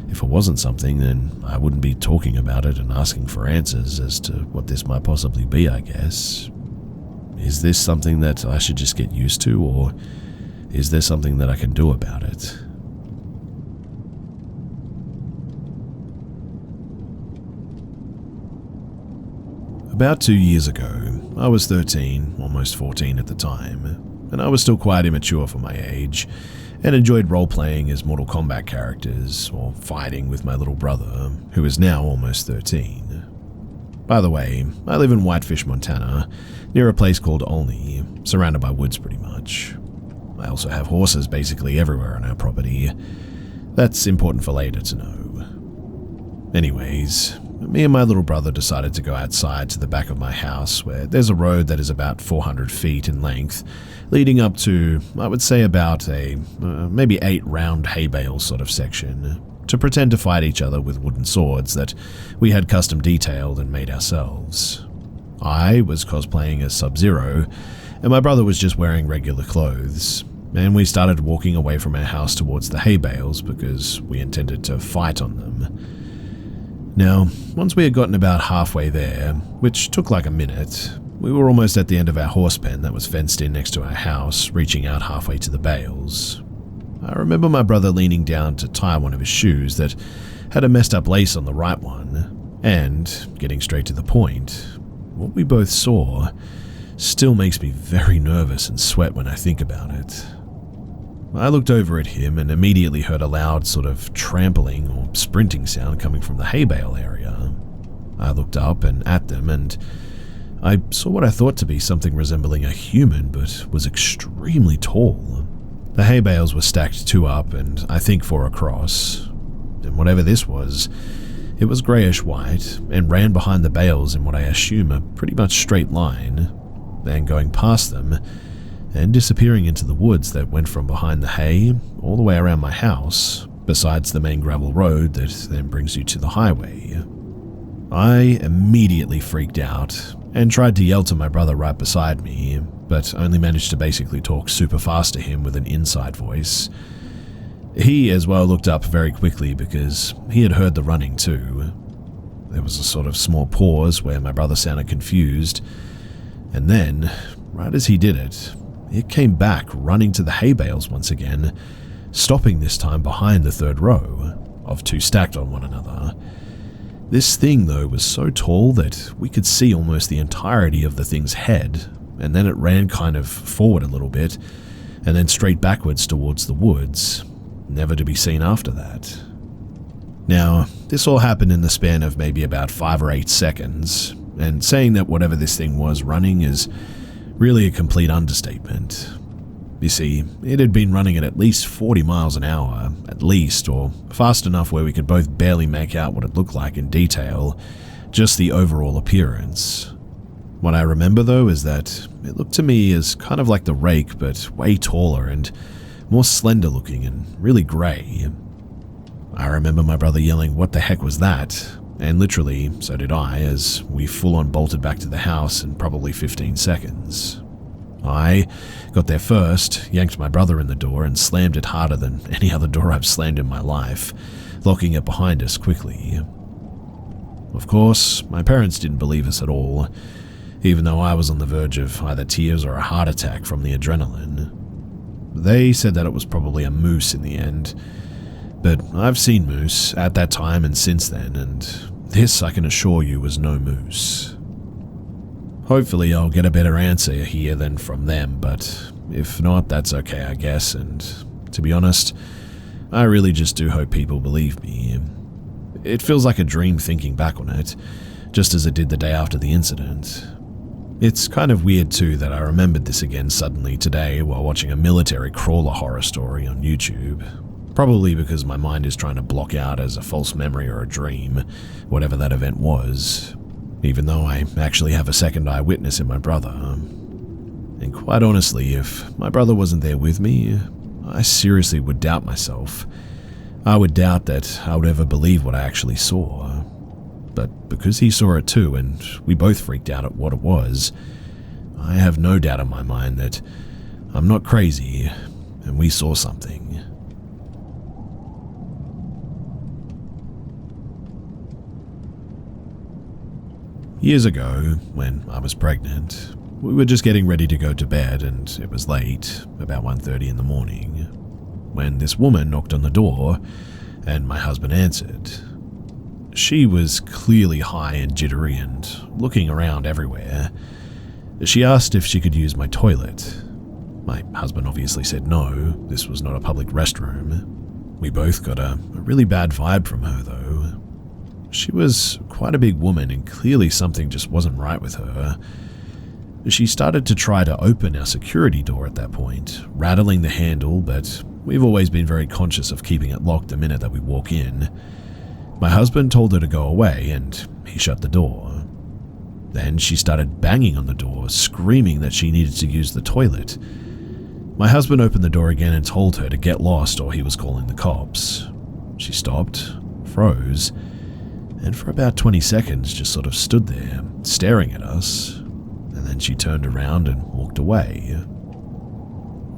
if it wasn't something, then I wouldn't be talking about it and asking for answers as to what this might possibly be, I guess. Is this something that I should just get used to, or is there something that I can do about it? About 2 years ago, I was 13, almost 14 at the time, and I was still quite immature for my age, and enjoyed role-playing as Mortal Kombat characters, or fighting with my little brother, who is now almost 13. By the way, I live in Whitefish, Montana, near a place called Olney, surrounded by woods pretty much. I also have horses basically everywhere on our property. That's important for later to know. Anyways, me and my little brother decided to go outside to the back of my house, where there's a road that is about 400 feet in length, leading up to, I would say, about a maybe 8 round hay bale sort of section, to pretend to fight each other with wooden swords that we had custom detailed and made ourselves. I was cosplaying as Sub-Zero, and my brother was just wearing regular clothes, and we started walking away from our house towards the hay bales because we intended to fight on them. Now, once we had gotten about halfway there, which took like a minute, we were almost at the end of our horse pen that was fenced in next to our house, reaching out halfway to the bales. I remember my brother leaning down to tie one of his shoes that had a messed up lace on the right one, and, getting straight to the point, what we both saw still makes me very nervous and sweat when I think about it. I looked over at him and immediately heard a loud sort of trampling or sprinting sound coming from the hay bale area. I looked up and at them, and I saw what I thought to be something resembling a human but was extremely tall. The hay bales were stacked 2 up and I think 4 across, and whatever this was, it was greyish white and ran behind the bales in what I assume a pretty much straight line, then going past them and disappearing into the woods that went from behind the hay all the way around my house, besides the main gravel road that then brings you to the highway. I immediately freaked out and tried to yell to my brother right beside me, but only managed to basically talk super fast to him with an inside voice. He as well looked up very quickly because he had heard the running too. There was a sort of small pause where my brother sounded confused, and then, right as he did it came back running to the hay bales once again, stopping this time behind the 3rd row, of 2 stacked on one another. This thing, though, was so tall that we could see almost the entirety of the thing's head, and then it ran kind of forward a little bit, and then straight backwards towards the woods, never to be seen after that. Now, this all happened in the span of maybe about 5 or 8 seconds, and saying that whatever this thing was running is really a complete understatement. You see, it had been running at least 40 miles an hour, at least, or fast enough where we could both barely make out what it looked like in detail, just the overall appearance. What I remember though is that it looked to me as kind of like the rake, but way taller and more slender looking and really grey. I remember my brother yelling, "What the heck was that?" And literally, so did I, as we full-on bolted back to the house in probably 15 seconds. I got there first, yanked my brother in the door, and slammed it harder than any other door I've slammed in my life, locking it behind us quickly. Of course, my parents didn't believe us at all, even though I was on the verge of either tears or a heart attack from the adrenaline. They said that it was probably a moose in the end, but I've seen moose at that time and since then, and this, I can assure you, was no moose. Hopefully I'll get a better answer here than from them, but if not, that's okay, I guess, and to be honest, I really just do hope people believe me. It feels like a dream thinking back on it, just as it did the day after the incident. It's kind of weird too that I remembered this again suddenly today while watching a military crawler horror story on YouTube. Probably because my mind is trying to block out as a false memory or a dream, whatever that event was, even though I actually have a second eyewitness in my brother. And quite honestly, if my brother wasn't there with me, I seriously would doubt myself. I would doubt that I would ever believe what I actually saw. But because he saw it too, and we both freaked out at what it was, I have no doubt in my mind that I'm not crazy, and we saw something. Years ago, when I was pregnant, we were just getting ready to go to bed and it was late, about 1:30 in the morning, when this woman knocked on the door and my husband answered. She was clearly high and jittery and looking around everywhere. She asked if she could use my toilet. My husband obviously said no, this was not a public restroom. We both got a really bad vibe from her though. She was quite a big woman and clearly something just wasn't right with her. She started to try to open our security door at that point, rattling the handle, but we've always been very conscious of keeping it locked the minute that we walk in. My husband told her to go away and he shut the door. Then she started banging on the door, screaming that she needed to use the toilet. My husband opened the door again and told her to get lost or he was calling the cops. She stopped, froze, and for about 20 seconds just sort of stood there, staring at us, and then she turned around and walked away.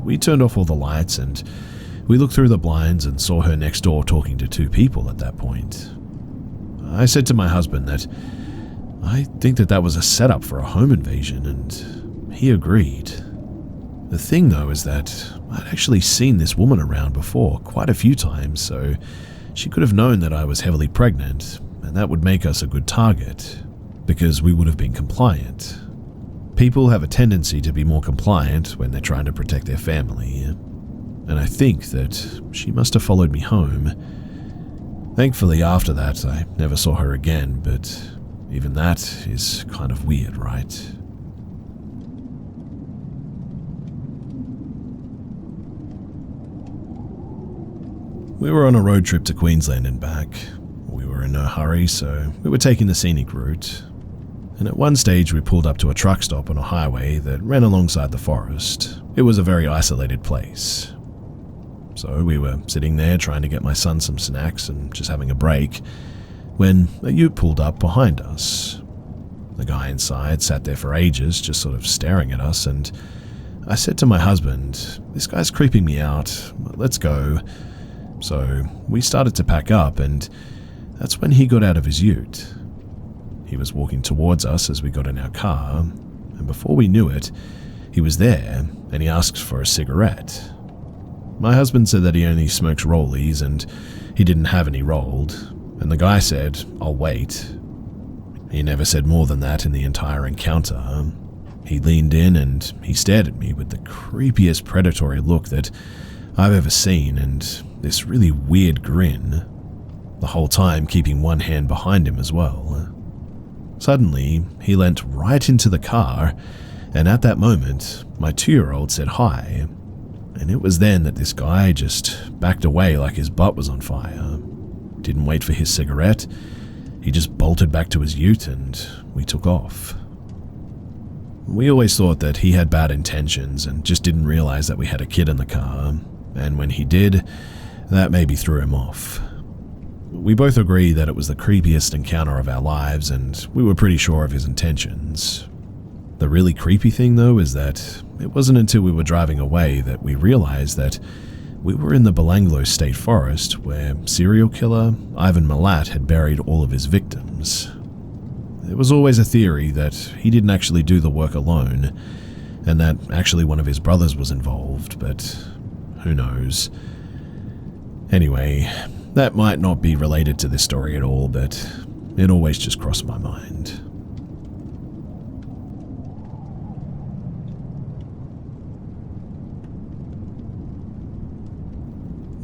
We turned off all the lights and we looked through the blinds and saw her next door talking to 2 people at that point. I said to my husband that I think that was a setup for a home invasion, and he agreed. The thing though is that I'd actually seen this woman around before quite a few times, so she could have known that I was heavily pregnant, and that would make us a good target, because we would have been compliant. People have a tendency to be more compliant when they're trying to protect their family, and I think that she must have followed me home. Thankfully, after that, I never saw her again, but even that is kind of weird, right? We were on a road trip to Queensland and back. We were in no hurry, so we were taking the scenic route. And at one stage we pulled up to a truck stop on a highway that ran alongside the forest. It was a very isolated place. So we were sitting there trying to get my son some snacks and just having a break, when a ute pulled up behind us. The guy inside sat there for ages, just sort of staring at us, and I said to my husband, "This guy's creeping me out, let's go." So we started to pack up, and that's when he got out of his ute. He was walking towards us as we got in our car, and before we knew it, he was there, and he asked for a cigarette. My husband said that he only smokes rollies, and he didn't have any rolled, and the guy said, "I'll wait." He never said more than that in the entire encounter. He leaned in and he stared at me with the creepiest predatory look that I've ever seen, and this really weird grin, the whole time keeping one hand behind him as well. Suddenly, he leant right into the car, and at that moment, my 2-year-old said hi, and it was then that this guy just backed away like his butt was on fire. Didn't wait for his cigarette, he just bolted back to his ute and we took off. We always thought that he had bad intentions and just didn't realize that we had a kid in the car, and when he did, that maybe threw him off. We both agree that it was the creepiest encounter of our lives, and we were pretty sure of his intentions. The really creepy thing, though, is that it wasn't until we were driving away that we realized that we were in the Belanglo State Forest, where serial killer Ivan Milat had buried all of his victims. There was always a theory that he didn't actually do the work alone, and that actually one of his brothers was involved, but who knows. Anyway, that might not be related to this story at all, but it always just crossed my mind.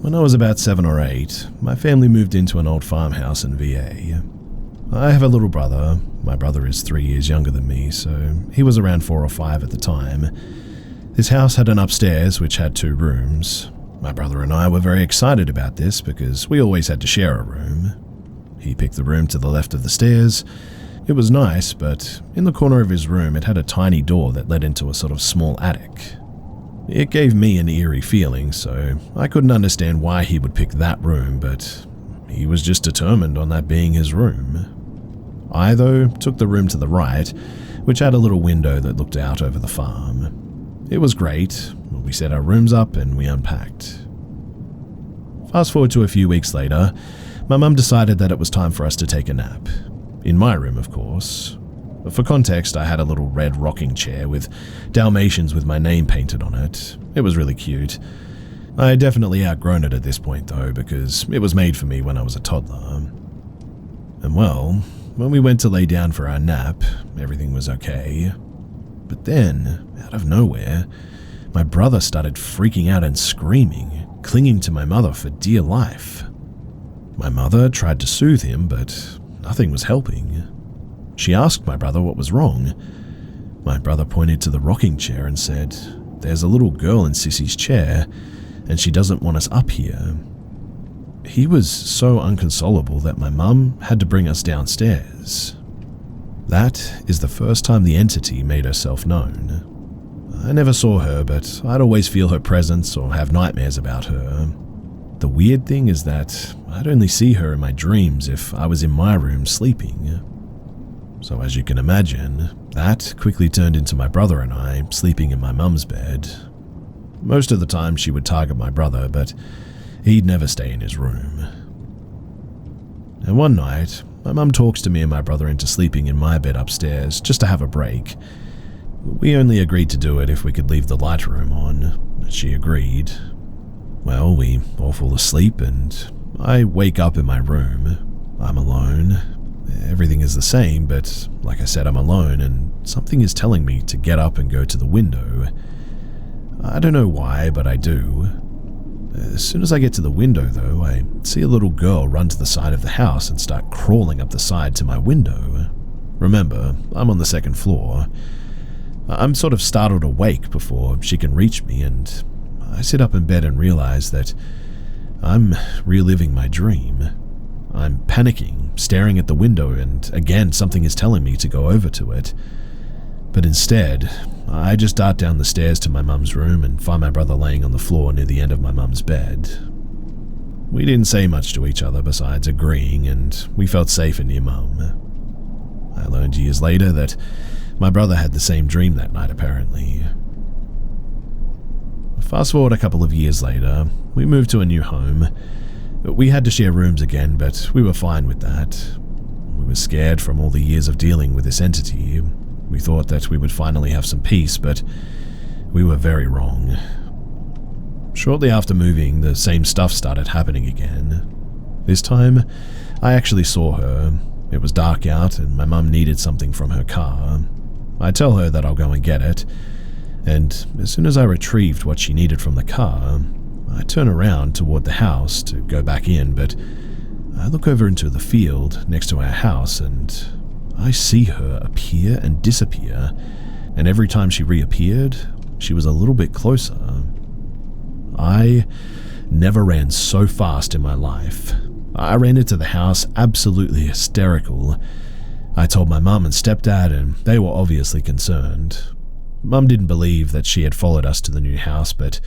When I was about 7 or 8, my family moved into an old farmhouse in VA. I have a little brother. My brother is 3 years younger than me, so he was around 4 or 5 at the time. This house had an upstairs which had 2 rooms. My brother and I were very excited about this because we always had to share a room. He picked the room to the left of the stairs. It was nice, but in the corner of his room it had a tiny door that led into a sort of small attic. It gave me an eerie feeling, so I couldn't understand why he would pick that room, but he was just determined on that being his room. I, though, took the room to the right, which had a little window that looked out over the farm. It was great. We set our rooms up and we unpacked. Fast forward to a few weeks later, my mum decided that it was time for us to take a nap. In my room, of course. For context, I had a little red rocking chair with Dalmatians with my name painted on it. It was really cute. I had definitely outgrown it at this point though, because it was made for me when I was a toddler. And well, when we went to lay down for our nap, everything was okay. But then, out of nowhere, my brother started freaking out and screaming, clinging to my mother for dear life. My mother tried to soothe him, but nothing was helping. She asked my brother what was wrong. My brother pointed to the rocking chair and said, "There's a little girl in Sissy's chair, and she doesn't want us up here." He was so inconsolable that my mum had to bring us downstairs. That is the first time the entity made herself known. I never saw her, but I'd always feel her presence or have nightmares about her. The weird thing is that I'd only see her in my dreams if I was in my room sleeping. So as you can imagine, that quickly turned into my brother and I sleeping in my mum's bed. Most of the time she would target my brother, but he'd never stay in his room. And one night, my mum talks to me and my brother into sleeping in my bed upstairs just to have a break. We only agreed to do it if we could leave the light room on. She agreed. Well, we all fall asleep and I wake up in my room. I'm alone. Everything is the same, but like I said, I'm alone and something is telling me to get up and go to the window. I don't know why, but I do. As soon as I get to the window, though, I see a little girl run to the side of the house and start crawling up the side to my window. Remember, I'm on the second floor. I'm sort of startled awake before she can reach me, and I sit up in bed and realize that I'm reliving my dream. I'm panicking, staring at the window, and again something is telling me to go over to it. But instead, I just dart down the stairs to my mum's room and find my brother laying on the floor near the end of my mum's bed. We didn't say much to each other besides agreeing, and we felt safer near mum. I learned years later that my brother had the same dream that night, apparently. Fast forward a couple of years later, we moved to a new home. We had to share rooms again, but we were fine with that. We were scared from all the years of dealing with this entity. We thought that we would finally have some peace, but we were very wrong. Shortly after moving, the same stuff started happening again. This time, I actually saw her. It was dark out, and my mum needed something from her car. I tell her that I'll go and get it, and as soon as I retrieved what she needed from the car, I turn around toward the house to go back in, but I look over into the field next to our house, and I see her appear and disappear, and every time she reappeared, she was a little bit closer. I never ran so fast in my life. I ran into the house absolutely hysterical. I told my mum and stepdad, and they were obviously concerned. Mum didn't believe that she had followed us to the new house, but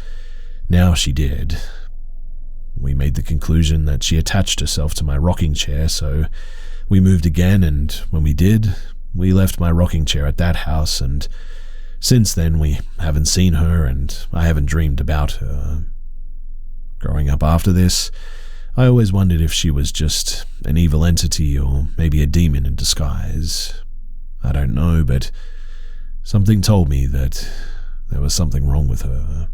now she did. We made the conclusion that she attached herself to my rocking chair, so we moved again, and when we did, we left my rocking chair at that house, and since then we haven't seen her, and I haven't dreamed about her. Growing up after this, I always wondered if she was just an evil entity or maybe a demon in disguise. I don't know, but something told me that there was something wrong with her.